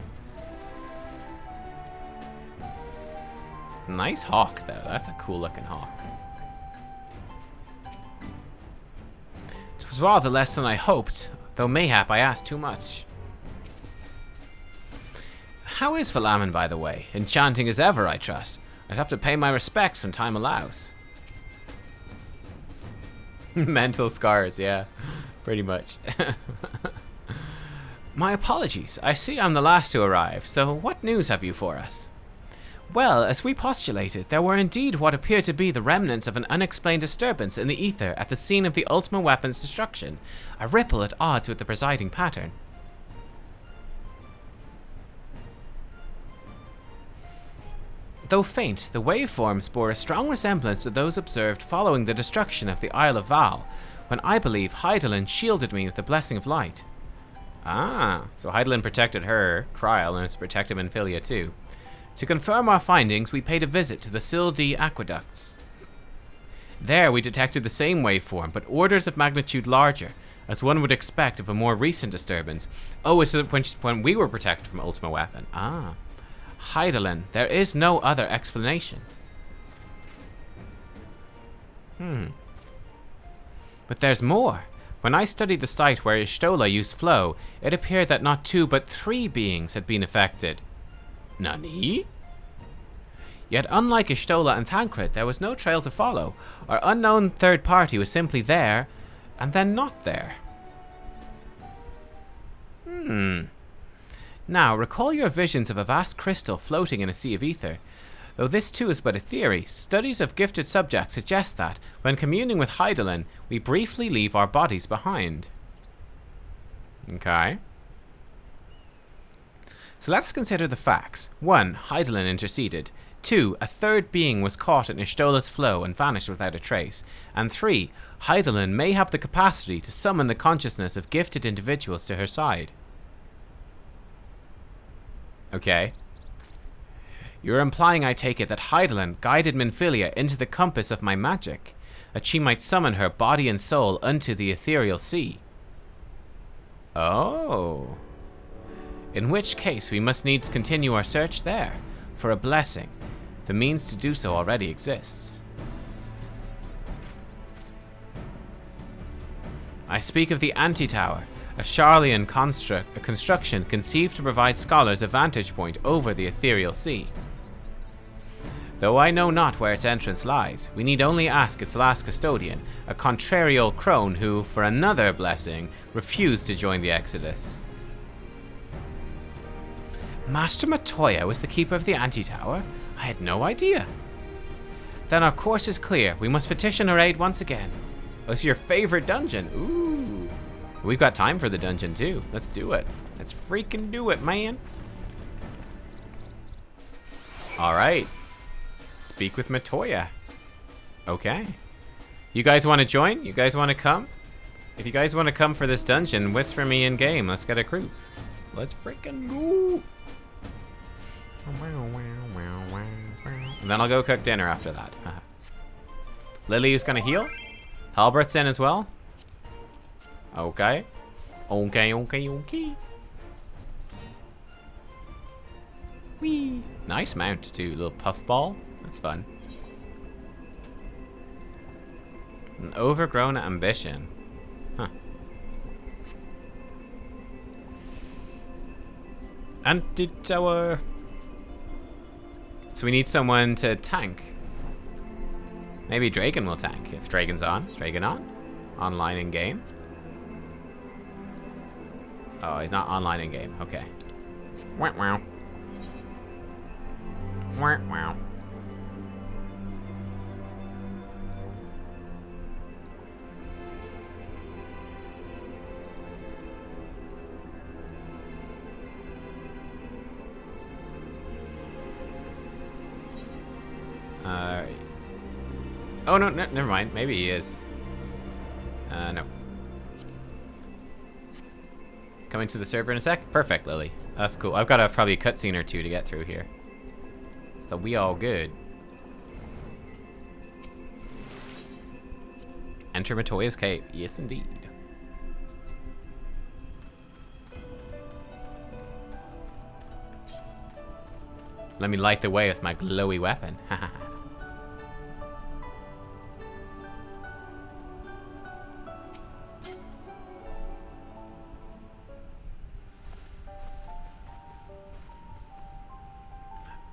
Nice hawk, though. That's a cool looking hawk. It was rather less than I hoped, though mayhap I asked too much. How is Philamen, by the way? Enchanting as ever, I trust. I'd have to pay my respects when time allows. Mental scars, yeah. Pretty much. My apologies. I see I'm the last to arrive, so what news have you for us? Well, as we postulated, there were indeed what appear to be the remnants of an unexplained disturbance in the ether at the scene of the Ultima weapon's destruction, a ripple at odds with the presiding pattern. Though faint, the waveforms bore a strong resemblance to those observed following the destruction of the Isle of Val, when I believe Hydaelyn shielded me with the blessing of light. Ah, so Hydaelyn protected her, Kryl, and has protected Minfilia too. To confirm our findings, we paid a visit to the Sildee aqueducts. There we detected the same waveform, but orders of magnitude larger, as one would expect of a more recent disturbance. Oh, it's when we were protected from Ultima Weapon. Ah. Hydaelyn, there is no other explanation. But there's more. When I studied the site where Y'shtola used flow, it appeared that not 2 but 3 beings had been affected. Nani? Yet unlike Y'shtola and Thancred, there was no trail to follow. Our unknown third party was simply there, and then not there. Now, recall your visions of a vast crystal floating in a sea of ether. Though this too is but a theory, studies of gifted subjects suggest that, when communing with Hydaelyn, we briefly leave our bodies behind. Okay. So let's consider the facts. 1. Hydaelyn interceded. 2. A third being was caught in Y'shtola's flow and vanished without a trace. And 3. Hydaelyn may have the capacity to summon the consciousness of gifted individuals to her side. Okay. You're implying, I take it, that Hydaelyn guided Minfilia into the compass of my magic, that she might summon her body and soul unto the ethereal sea. Oh. In which case, we must needs continue our search there, for a blessing. The means to do so already exists. I speak of the Antitower, a Sharlayan construction conceived to provide scholars a vantage point over the ethereal sea. Though I know not where its entrance lies, we need only ask its last custodian, a contrarial crone who, for another blessing, refused to join the Exodus. Master Matoya was the keeper of the Antitower? I had no idea. Then our course is clear. We must petition her aid once again. Oh, it's your favorite dungeon. Ooh. We've got time for the dungeon too. Let's do it. Let's freaking do it, man. Alright. Speak with Matoya. Okay. You guys want to join? You guys want to come? If you guys want to come for this dungeon, whisper me in game. Let's get a group. Let's freaking go. And then I'll go cook dinner after that. Lily is gonna heal. Halbert's in as well. Okay. Okay. Whee. Nice mount too. Little puffball. That's fun. An overgrown ambition. Huh. Anti-tower. So we need someone to tank. Maybe Dragoon will tank if Dragon's on. Is Dragon on? Online in game? Oh, he's not online in game. Okay. Wow wow. Wow wow. Oh no, never mind. Maybe he is. No. Coming to the server in a sec. Perfect, Lily. That's cool. I've got probably a cutscene or two to get through here. So we all good. Enter Matoya's cave. Yes, indeed. Let me light the way with my glowy weapon. Haha.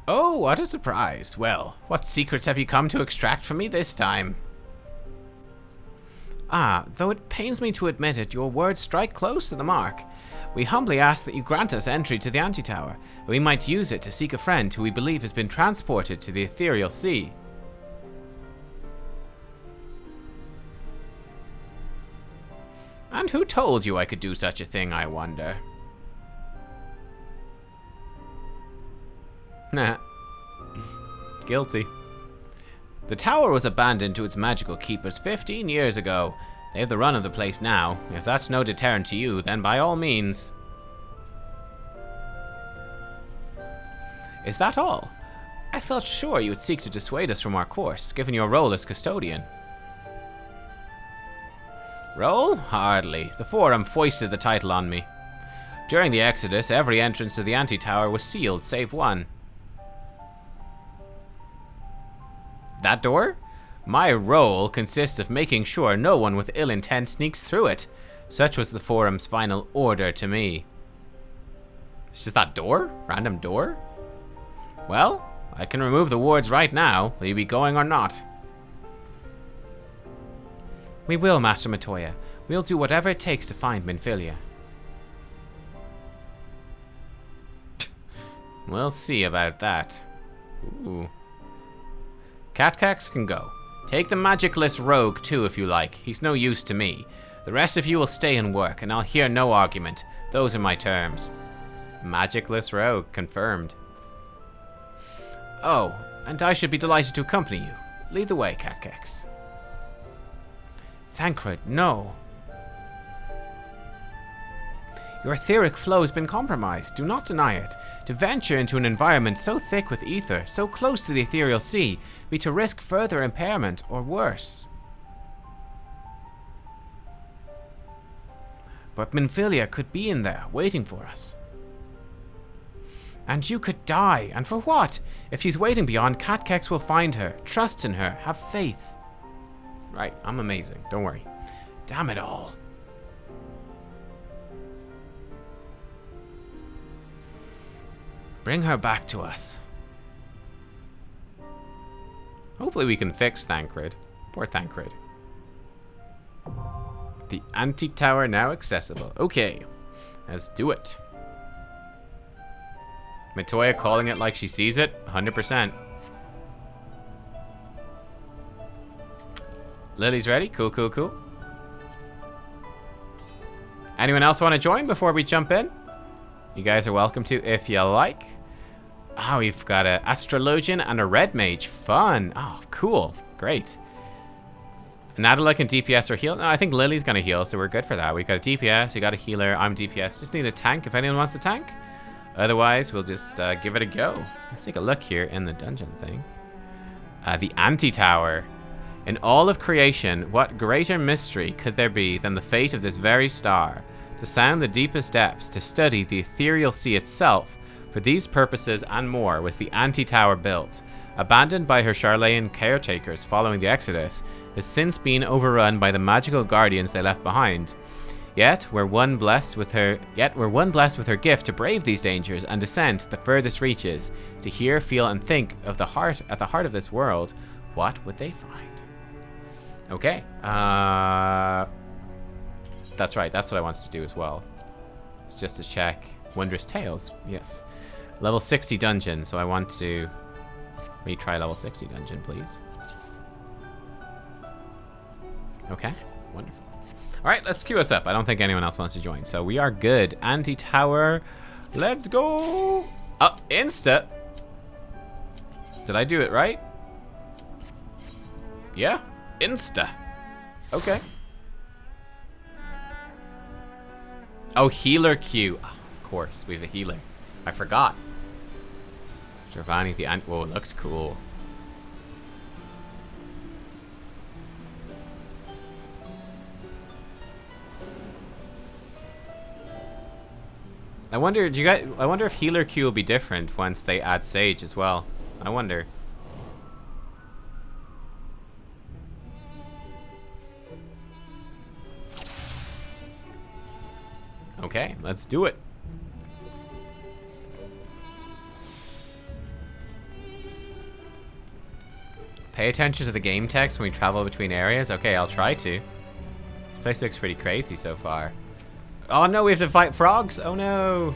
Oh, what a surprise. Well, what secrets have you come to extract from me this time? Ah, though it pains me to admit it, your words strike close to the mark. We humbly ask that you grant us entry to the Antitower. We might use it to seek a friend who we believe has been transported to the ethereal sea. And who told you I could do such a thing, I wonder? Nah. Guilty. The tower was abandoned to its magical keepers 15 years ago. They have the run of the place now. If that's no deterrent to you, then by all means. Is that all? I felt sure you would seek to dissuade us from our course, given your role as custodian. Role? Hardly. The Forum foisted the title on me. During the Exodus, every entrance to the Antitower was sealed, save one. That door? My role consists of making sure no one with ill intent sneaks through it. Such was the Forum's final order to me. It's just that door? Random door? Well, I can remove the wards right now. Will you be going or not? We will, Master Matoya. We'll do whatever it takes to find Minfilia. We'll see about that. Ooh. Nubkeks can go. Take the magicless rogue too if you like. He's no use to me. The rest of you will stay and work, and I'll hear no argument. Those are my terms. Magicless rogue, confirmed. Oh, and I should be delighted to accompany you. Lead the way, Nubkeks. Thancred, no. Your etheric flow has been compromised. Do not deny it. To venture into an environment so thick with ether, so close to the ethereal sea, be to risk further impairment or worse. But Minfilia could be in there, waiting for us. And you could die, and for what? If she's waiting beyond, Nubkeks will find her. Trust in her. Have faith. Right, I'm amazing. Don't worry. Damn it all. Bring her back to us. Hopefully we can fix Thancred. Poor Thancred. The Antitower now accessible. Okay, let's do it. Matoya calling it like she sees it. 100%. Lily's ready. Cool, cool, cool. Anyone else want to join before we jump in? You guys are welcome to if you like. Oh, we've got an Astrologian and a Red Mage. Fun. Oh, cool. Great. Nadala can DPS or heal. No, I think Lily's going to heal, so we're good for that. We've got a DPS, we got a healer, I'm DPS. Just need a tank if anyone wants a tank. Otherwise, we'll just give it a go. Let's take a look here in the dungeon thing. The Antitower. In all of creation, what greater mystery could there be than the fate of this very star? To sound the deepest depths, to study the ethereal sea itself. For these purposes and more was the Antitower built. Abandoned by her Charlayan caretakers following the Exodus, has since been overrun by the magical guardians they left behind. Yet we're one blessed with her gift to brave these dangers and descend to the furthest reaches, to hear, feel, and think of the heart at the heart of this world. What would they find? Okay. That's right. That's what I wanted to do as well. It's just to check Wondrous Tales. Yes. Level 60 dungeon. So I want to retry level 60 dungeon, please. Okay. Wonderful. All right, let's queue us up. I don't think anyone else wants to join, so we are good. Anti-tower. Let's go. Oh, insta. Did I do it right? Yeah. Insta. Okay. Oh, healer queue. Oh, of course, we have a healer. I forgot. Giovanni the Ant. Whoa, it looks cool. I wonder if healer queue will be different once they add Sage as well. I wonder. Okay, let's do it. Pay attention to the game text when we travel between areas. Okay, I'll try to. This place looks pretty crazy so far. Oh no, we have to fight frogs. Oh no.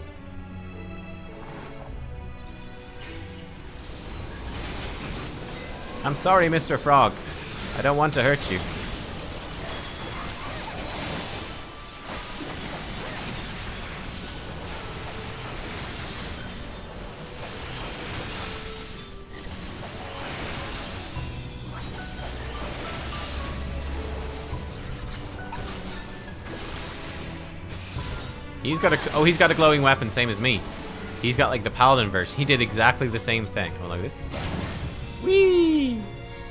I'm sorry, Mr. Frog. I don't want to hurt you. He's got a glowing weapon, same as me. He's got like the paladin version. He did exactly the same thing. Oh look, this is fun. Whee!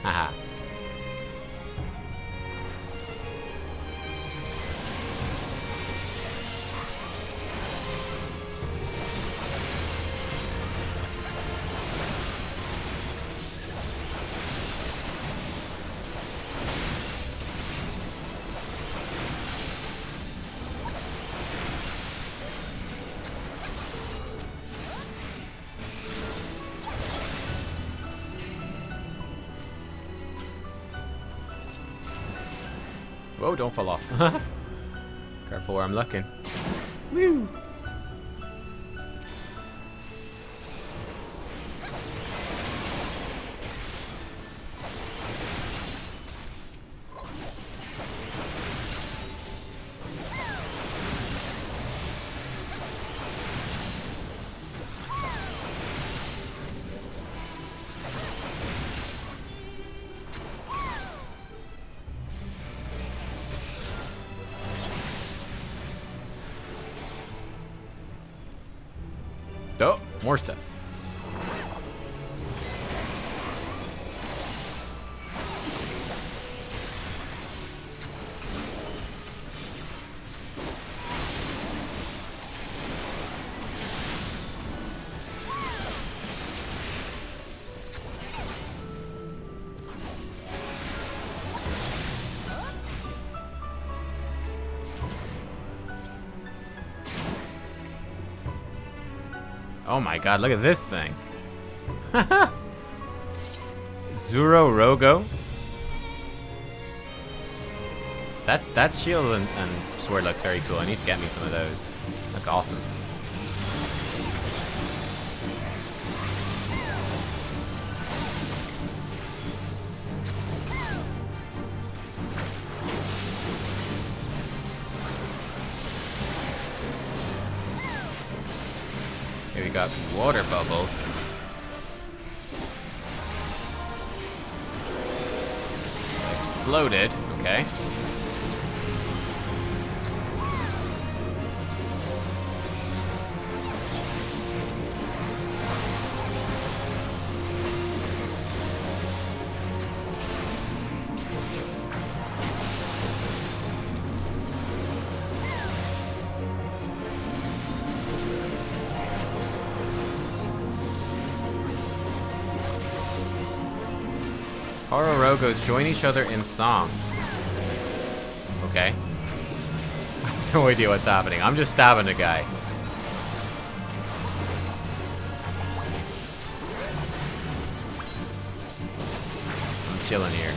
Haha. Whoa, don't fall off. Careful where I'm looking. Woo! Oh, more stuff. Oh my god, look at this thing. Zuro Rogo. That shield and sword looks very cool. I need to get me some of those. Look awesome. Okay, we got water bubbles. Exploded, okay. Hororogos join each other in song. Okay. no idea what's happening. I'm just stabbing the guy. I'm chilling here.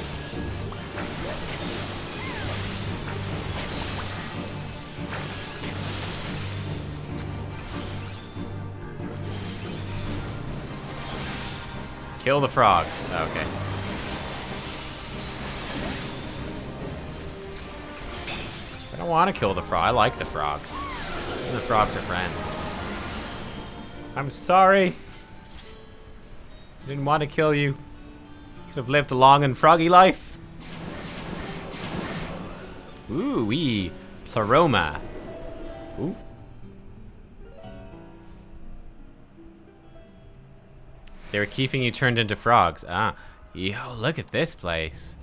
Kill the frogs. Okay. I don't want to kill the frog. I like the frogs. The frogs are friends. I'm sorry. I didn't want to kill you. Could have lived a long and froggy life. Ooh, wee. Pleroma. Ooh. They were keeping you turned into frogs. Ah. Yo, look at this place.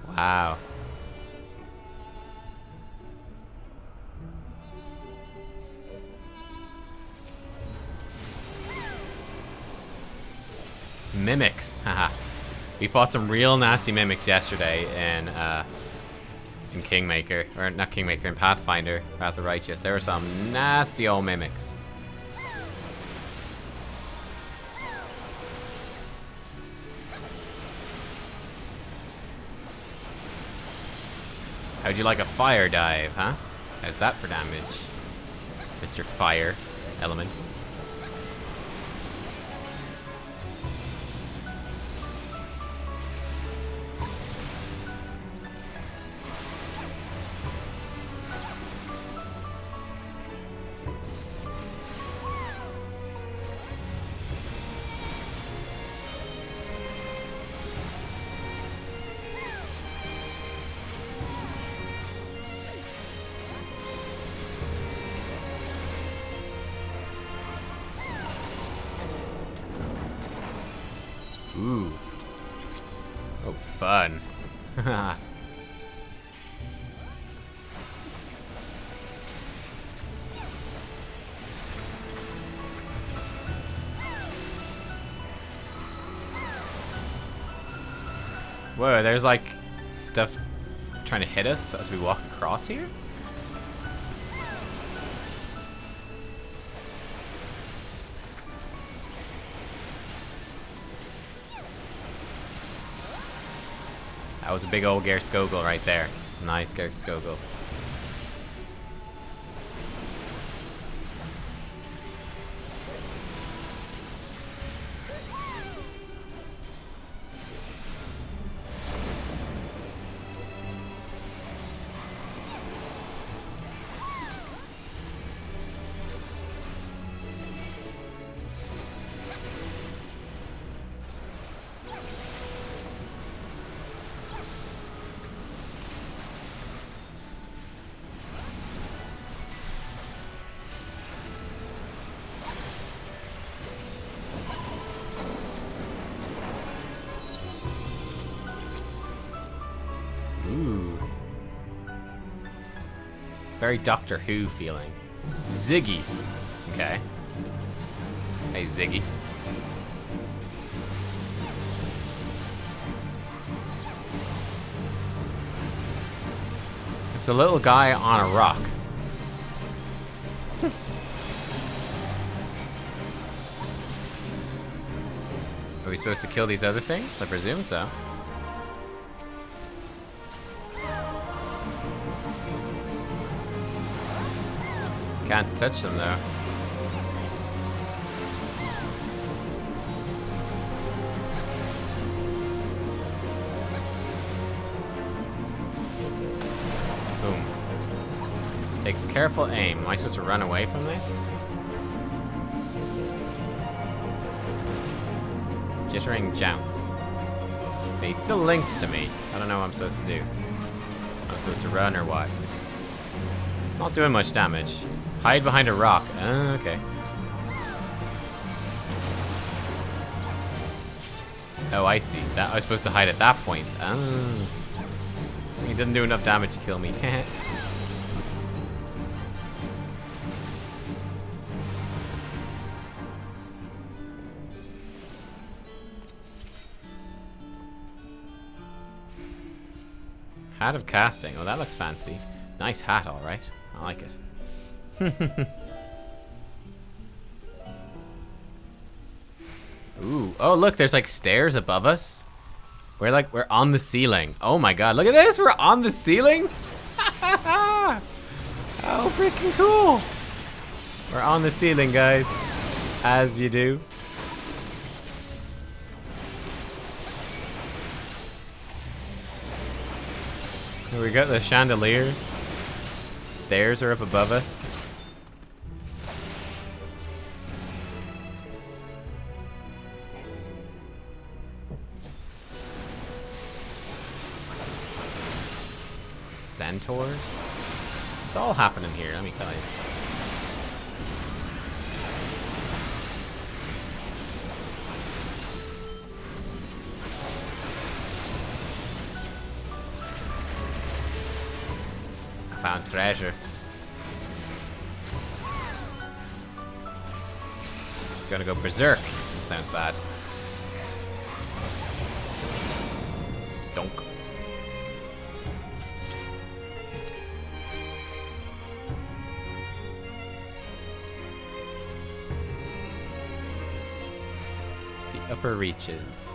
Wow. Mimics. Haha. We fought some real nasty mimics yesterday in Kingmaker. Or not Kingmaker, in Pathfinder, Path of Righteous. There were some nasty old mimics. How'd you like a fire dive, huh? How's that for damage? Mr. Fire Element. Ooh. Oh, fun. Whoa, there's like stuff trying to hit us as we walk across here? That was a big old Gerskogel right there. Nice Gerskogel. Ooh. Very Doctor Who feeling. Ziggy. Okay. Hey, Ziggy. It's a little guy on a rock. Are we supposed to kill these other things? I presume so. Can't touch them though. Boom. Takes careful aim. Am I supposed to run away from this? Jittering Jounce. But he's still linked to me. I don't know what I'm supposed to do. I'm supposed to run or what? Not doing much damage. Hide behind a rock. Okay. Oh, I see. That I was supposed to hide at that point. Oh. He didn't do enough damage to kill me. Hat of casting. Oh, that looks fancy. Nice hat, all right. I like it. Ooh. Oh, look, there's like stairs above us. We're on the ceiling. Oh my god, look at this. We're on the ceiling. Oh, freaking cool. We're on the ceiling, guys. As you do. Here we got the chandeliers. Stairs are up above us. Centaurs? It's all happening here, let me tell you. I found treasure. Gonna go berserk. Sounds bad. Donk. The upper reaches.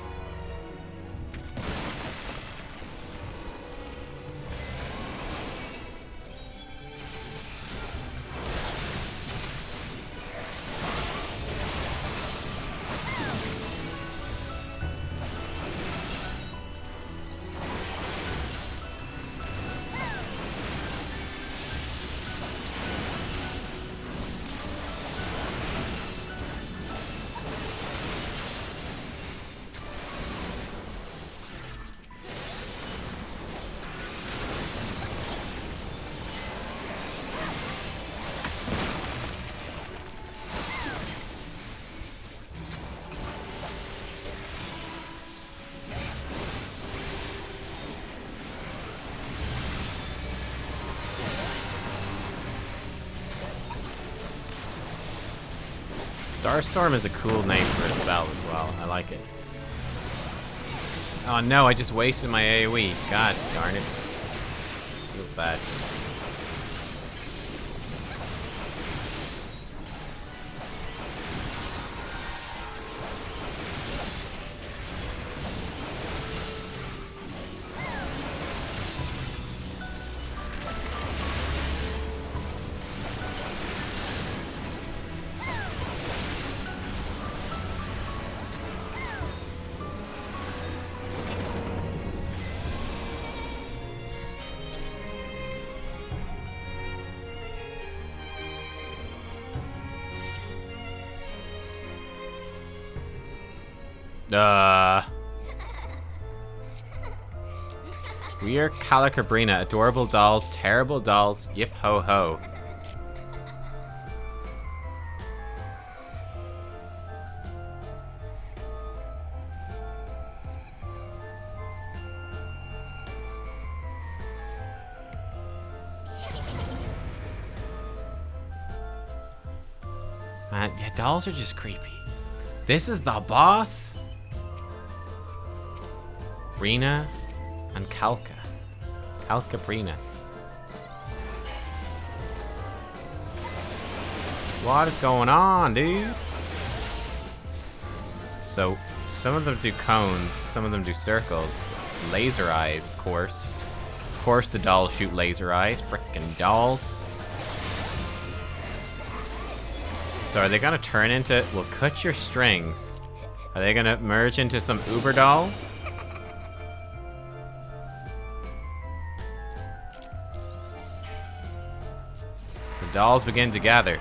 Starstorm is a cool name for a spell as well. I like it. Oh no, I just wasted my AoE. God darn it. Feels bad. We are Calacabrina, adorable dolls, terrible dolls, yip ho ho. Man, yeah, dolls are just creepy. This is the boss? Brina and Calca. Calcabrina. What is going on, dude? So, some of them do cones, some of them do circles. Laser eyes, of course. Of course the dolls shoot laser eyes. Frickin' dolls. So are they gonna turn into... Well, cut your strings. Are they gonna merge into some Uber doll? The dolls begin to gather.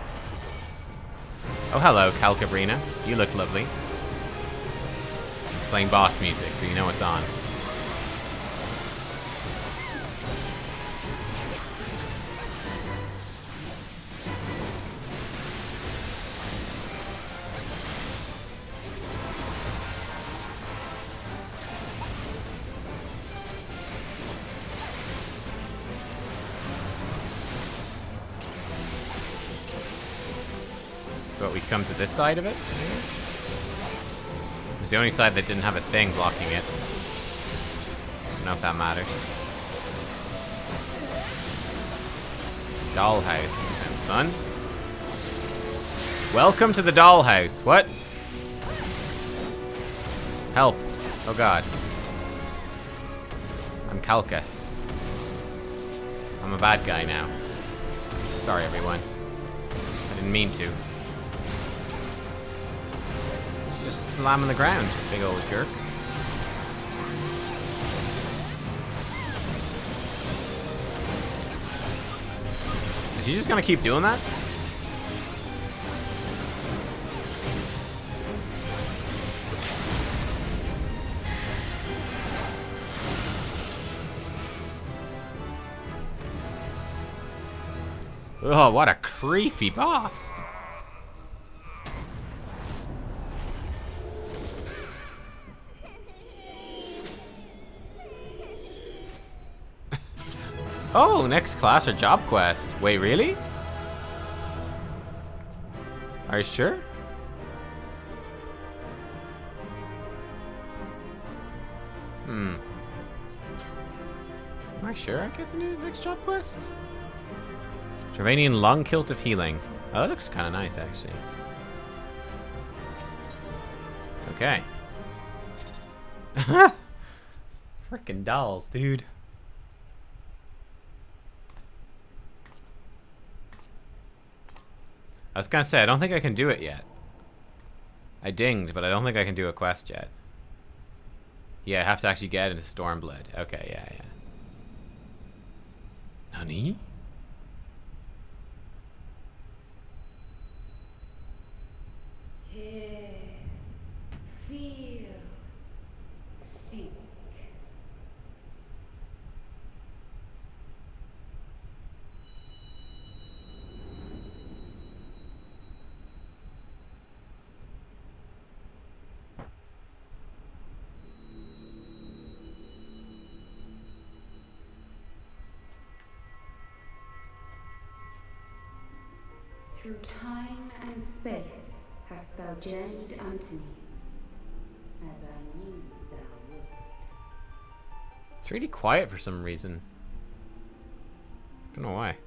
Oh, hello, Calcabrina. You look lovely. Playing boss music, so you know it's on. So we come to this side of it? It's the only side that didn't have a thing blocking it. I don't know if that matters. Dollhouse. Sounds fun. Welcome to the dollhouse. What? Help. Oh god. I'm Kalka. I'm a bad guy now. Sorry, everyone. I didn't mean to. Just slamming the ground, big old jerk. Is he just gonna keep doing that? Oh, what a creepy boss. Oh, next class or job quest. Wait, really? Are you sure? Am I sure I get the new next job quest? Gervanian long kilt of healing. Oh, that looks kind of nice, actually. Okay. Frickin' dolls, dude. I was gonna say, I don't think I can do it yet. I dinged, but I don't think I can do a quest yet. Yeah, I have to actually get into Stormblood. Okay, yeah. Nani? Hear, feel, think. Through time and space hast thou journeyed unto me, as I knew thou wouldst. It's really quiet for some reason. Don't know why.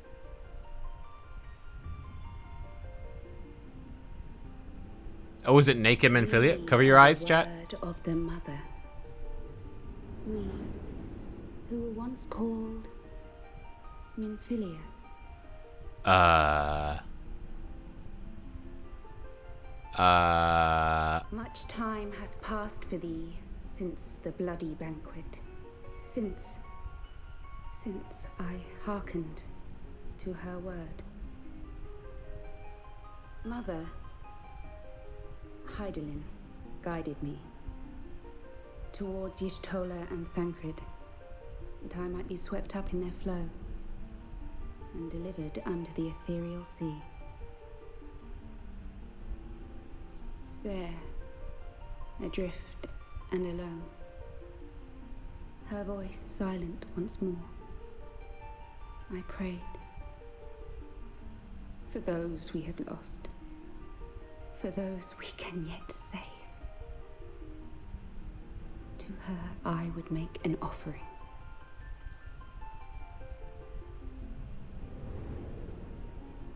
Oh, is it naked Menphilia? Cover your eyes, chat. Word of the mother. We, who were once called Menphilia. Much time hath passed for thee since the bloody banquet, since I hearkened to her word. Mother, Hydaelyn guided me towards Y'shtola and Thancred, that I might be swept up in their flow and delivered unto the ethereal sea. There, adrift and alone, her voice silent once more, I prayed for those we have lost, for those we can yet save. To her I would make an offering.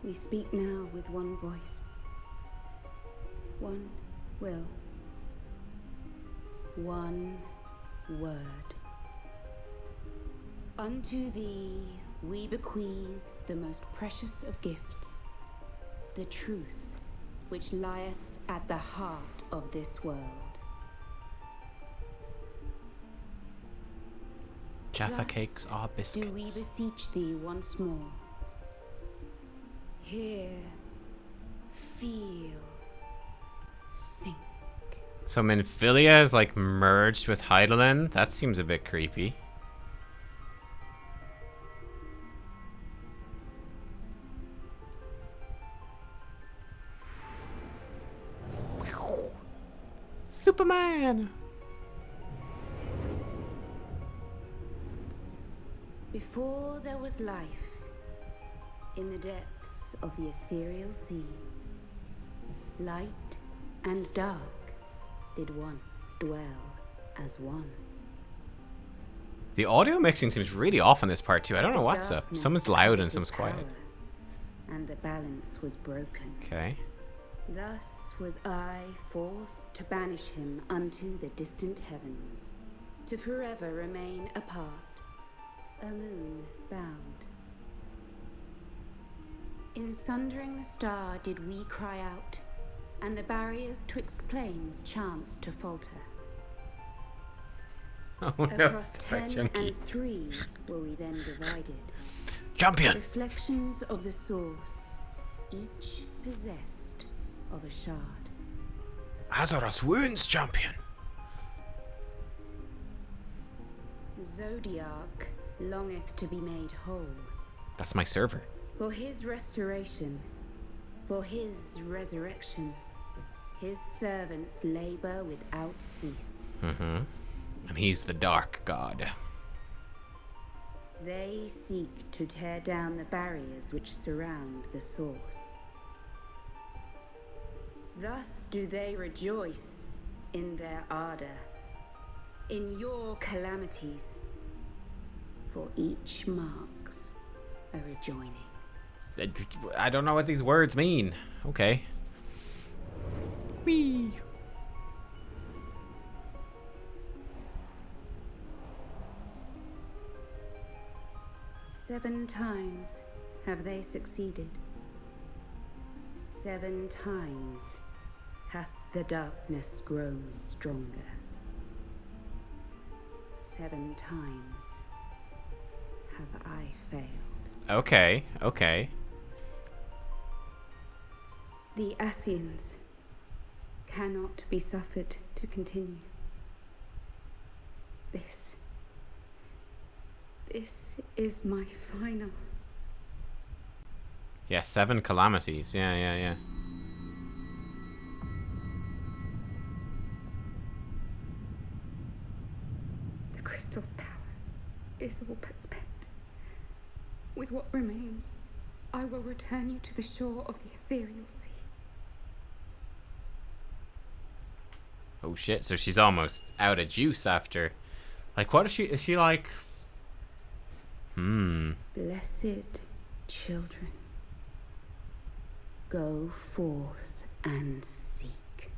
We speak now with one voice, one will, one word. Unto thee we bequeath the most precious of gifts, the truth which lieth at the heart of this world. Jaffa Thus cakes are biscuits. do we beseech thee once more. Hear, feel, think. So Menphilia is like merged with Hydaelyn? That seems a bit creepy. Superman! Before there was life, in the depths of the ethereal sea, light and dark did once dwell as one. The audio mixing seems really off on this part too. I don't know what's up. Darkness Someone's loud and had someone's its quiet. power and the balance was broken. Okay. Thus was I forced to banish him unto the distant heavens, to forever remain apart, a moon bound. In sundering the star did we cry out, and the barriers twixt planes chanced to falter. Oh no, Across it's quite 10 chunky. and 3 were we then divided. Champion! Reflections of the source, each possessed of a shard. Azeroth's wounds, champion. Zodiac longeth to be made whole. That's my server. For his restoration, for his resurrection, his servants labor without cease. Mm-hmm. And he's the dark god. They seek to tear down the barriers which surround the source. Thus do they rejoice in their ardor, in your calamities, for each marks a rejoining. I don't know what these words mean. Okay. Whee! Seven times have they succeeded. 7 times hath the darkness grown stronger. 7 times have I failed. Okay, okay. The Scions cannot be suffered to continue. This is my final. Yeah, 7 calamities. Yeah. The crystal's power is all but spent. With what remains, I will return you to the shore of the ethereal sea. Oh shit, so she's almost out of juice after. Like, what is she? Is she like. Blessed children, go forth and seek.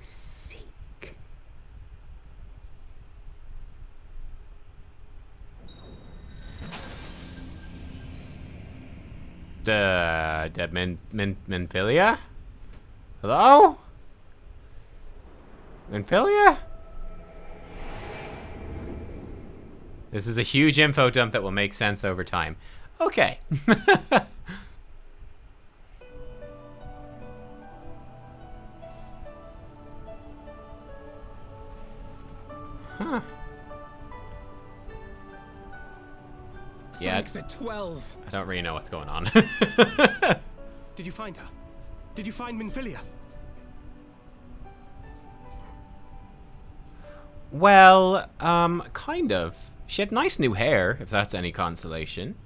Seek. The Minfilia? Hello? Minfilia? This is a huge info dump that will make sense over time. Okay. Huh. Yeah. Thank the 12. I don't really know what's going on. Did you find her? Did you find Minfilia? Well, kind of. She had nice new hair, if that's any consolation.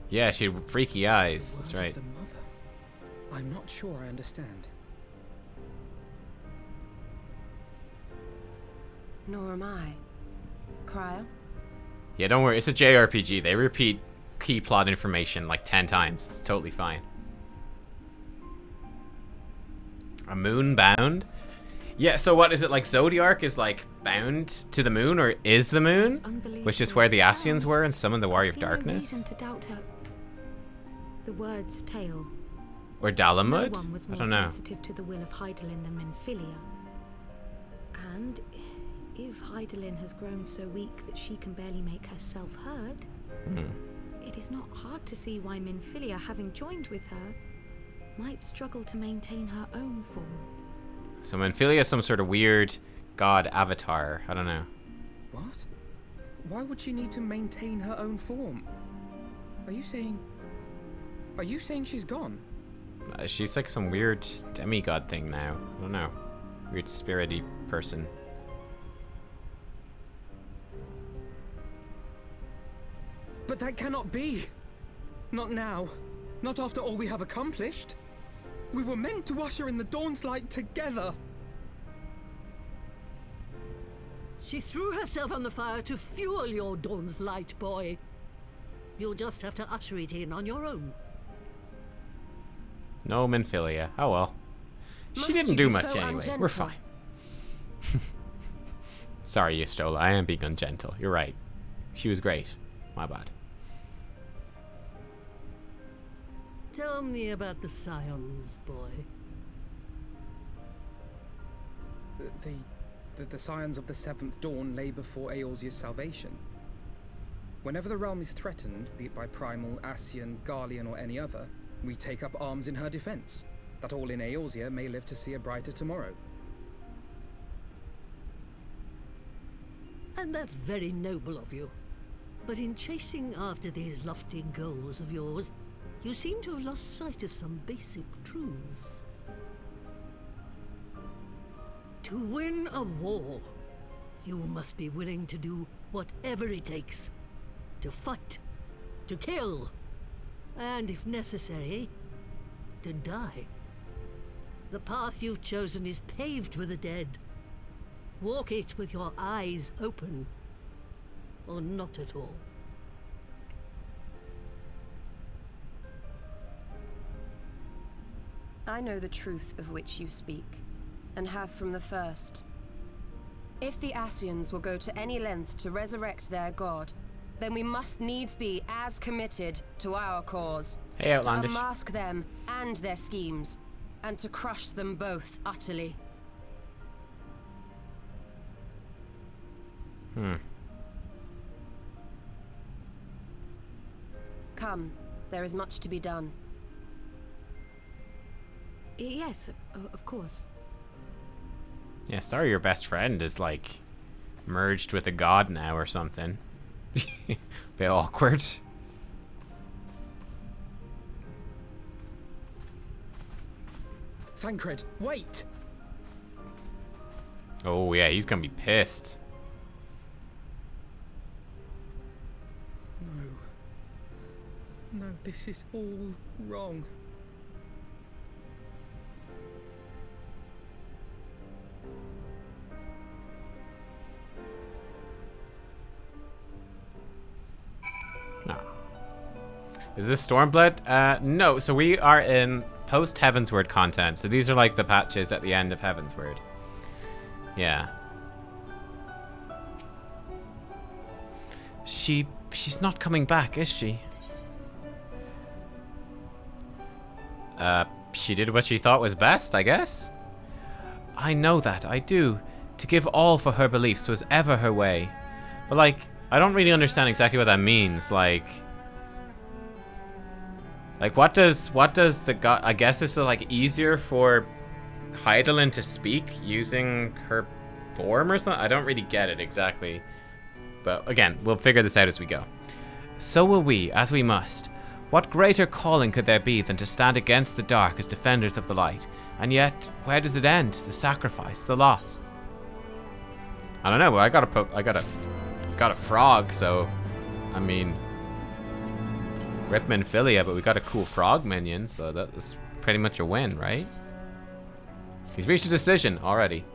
Yeah, she had freaky eyes. That's right. The mother. I'm not sure I understand. Nor am I. Cryo? Yeah, don't worry. It's a JRPG. They repeat key plot information like 10 times. It's totally fine. A moon bound? Yeah, so what is it, like Zodiac is like bound to the moon, or is the moon? Which is where the Scions were and some of the Warrior of Darkness? No reason to doubt her. The word's tale. Or Dalamud? No one was I more don't know. sensitive to the will of Hydaelyn than Minfilia. And if Hydaelyn has grown so weak that she can barely make herself heard, it is not hard to see why Minfilia, having joined with her, might struggle to maintain her own form. So Minfilia is some sort of weird god avatar. I don't know. What? Why would she need to maintain her own form? Are you saying she's gone? She's like some weird demigod thing now. I don't know. Weird spirity person. But that cannot be. Not now. Not after all we have accomplished. We were meant to usher in the dawn's light together. She threw herself on the fire to fuel your dawn's light, boy. You'll just have to usher it in on your own. No Minfilia. Oh well. She Must didn't you do be much so anyway. ungentle? We're fine. Sorry, Yustola. I am being ungentle. You're right. She was great. My bad. Tell me about the Scions, boy. The Scions of the Seventh Dawn lay before Eorzea's salvation. Whenever the realm is threatened, be it by Primal, Ascian, Garlean, or any other, we take up arms in her defense, that all in Eorzea may live to see a brighter tomorrow. And that's very noble of you. But in chasing after these lofty goals of yours, you seem to have lost sight of some basic truths. To win a war, you must be willing to do whatever it takes. To fight, to kill, and if necessary, to die. The path you've chosen is paved with the dead. Walk it with your eyes open, or not at all. I know the truth of which you speak, and have from the first. If the Ascians will go to any length to resurrect their god, then we must needs be as committed to our cause. Hey, Outlandish. To unmask them and their schemes, and to crush them both utterly. Come, there is much to be done. Yes, of course. Yeah, sorry your best friend is, like, merged with a god now or something. Bit awkward. Thancred, wait! Oh, yeah, he's gonna be pissed. No, this is all wrong. Is this Stormblood? No. So we are in post-Heavensward content. So these are like the patches at the end of Heavensward. Yeah. She's not coming back, is she? She did what she thought was best, I guess? I know that, I do. To give all for her beliefs was ever her way. But, like, I don't really understand exactly what that means. Like, what does the god... I guess it's, like, easier for Hydaelyn to speak using her form or something? I don't really get it exactly. But, again, we'll figure this out as we go. So will we, as we must. What greater calling could there be than to stand against the dark as defenders of the light? And yet, where does it end? The sacrifice, the loss. I don't know, but I got a frog, so I mean, rip Minfilia, but we got a cool frog minion, so that was pretty much a win, right? He's reached a decision already.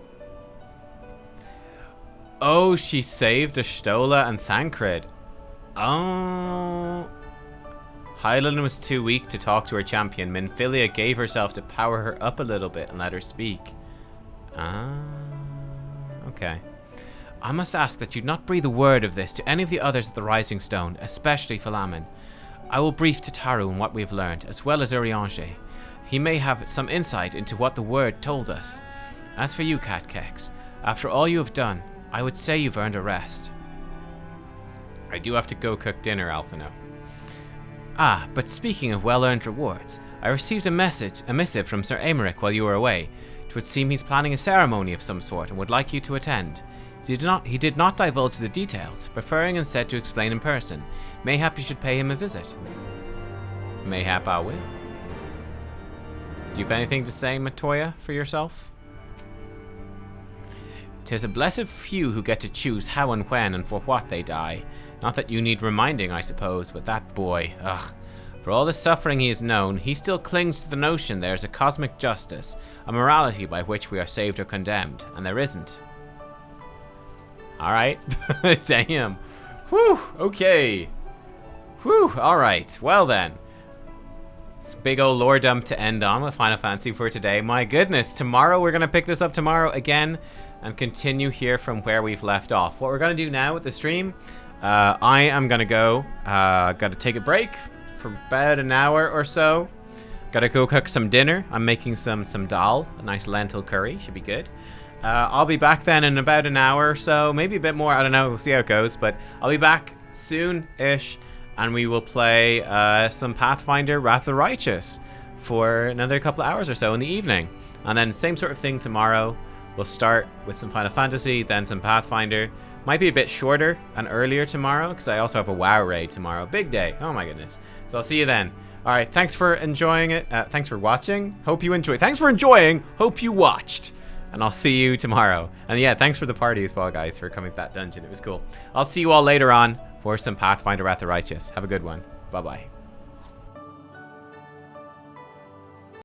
Oh, she saved Ashtola and Thancred. Oh. Hydaelyn was too weak to talk to her champion. Minfilia gave herself to power her up a little bit and let her speak. Ah, okay. I must ask that you not breathe a word of this to any of the others at the Rising Stone, especially Philamen. I will brief Tataru on what we have learned, as well as Urianger. He may have some insight into what the word told us. As for you, Nubkeks, after all you have done, I would say you've earned a rest. I do have to go cook dinner, Alphino. Ah, but speaking of well-earned rewards, I received a missive from Sir Aymeric while you were away. It would seem he's planning a ceremony of some sort and would like you to attend. He did not divulge the details, preferring instead to explain in person. Mayhap you should pay him a visit. Mayhap I will. Do you have anything to say, Matoya, for yourself? 'Tis a blessed few who get to choose how and when and for what they die. Not that you need reminding, I suppose, but that boy, ugh. For all the suffering he has known, he still clings to the notion there is a cosmic justice, a morality by which we are saved or condemned, and there isn't. Alright. Damn. Whew. Okay. Whew. Alright. Well then. It's big old lore dump to end on with Final Fantasy for today. My goodness. Tomorrow, we're going to pick this up tomorrow again and continue here from where we've left off. What we're going to do now with the stream, I am going to go. Got to take a break for about an hour or so. Got to go cook some dinner. I'm making some dal, a nice lentil curry. Should be good. I'll be back then in about an hour or so, maybe a bit more. I don't know. We'll see how it goes. But I'll be back soon-ish, and we will play some Pathfinder Wrath of the Righteous for another couple of hours or so in the evening. And then same sort of thing tomorrow. We'll start with some Final Fantasy, then some Pathfinder. Might be a bit shorter and earlier tomorrow, because I also have a WoW raid tomorrow. Big day. Oh my goodness. So I'll see you then. All right. Thanks for enjoying it. Thanks for watching. Hope you enjoyed. Thanks for enjoying. Hope you watched. And I'll see you tomorrow. And yeah, thanks for the party as well, guys, for coming to that dungeon. It was cool. I'll see you all later on for some Pathfinder Wrath of the Righteous. Have a good one. Bye-bye.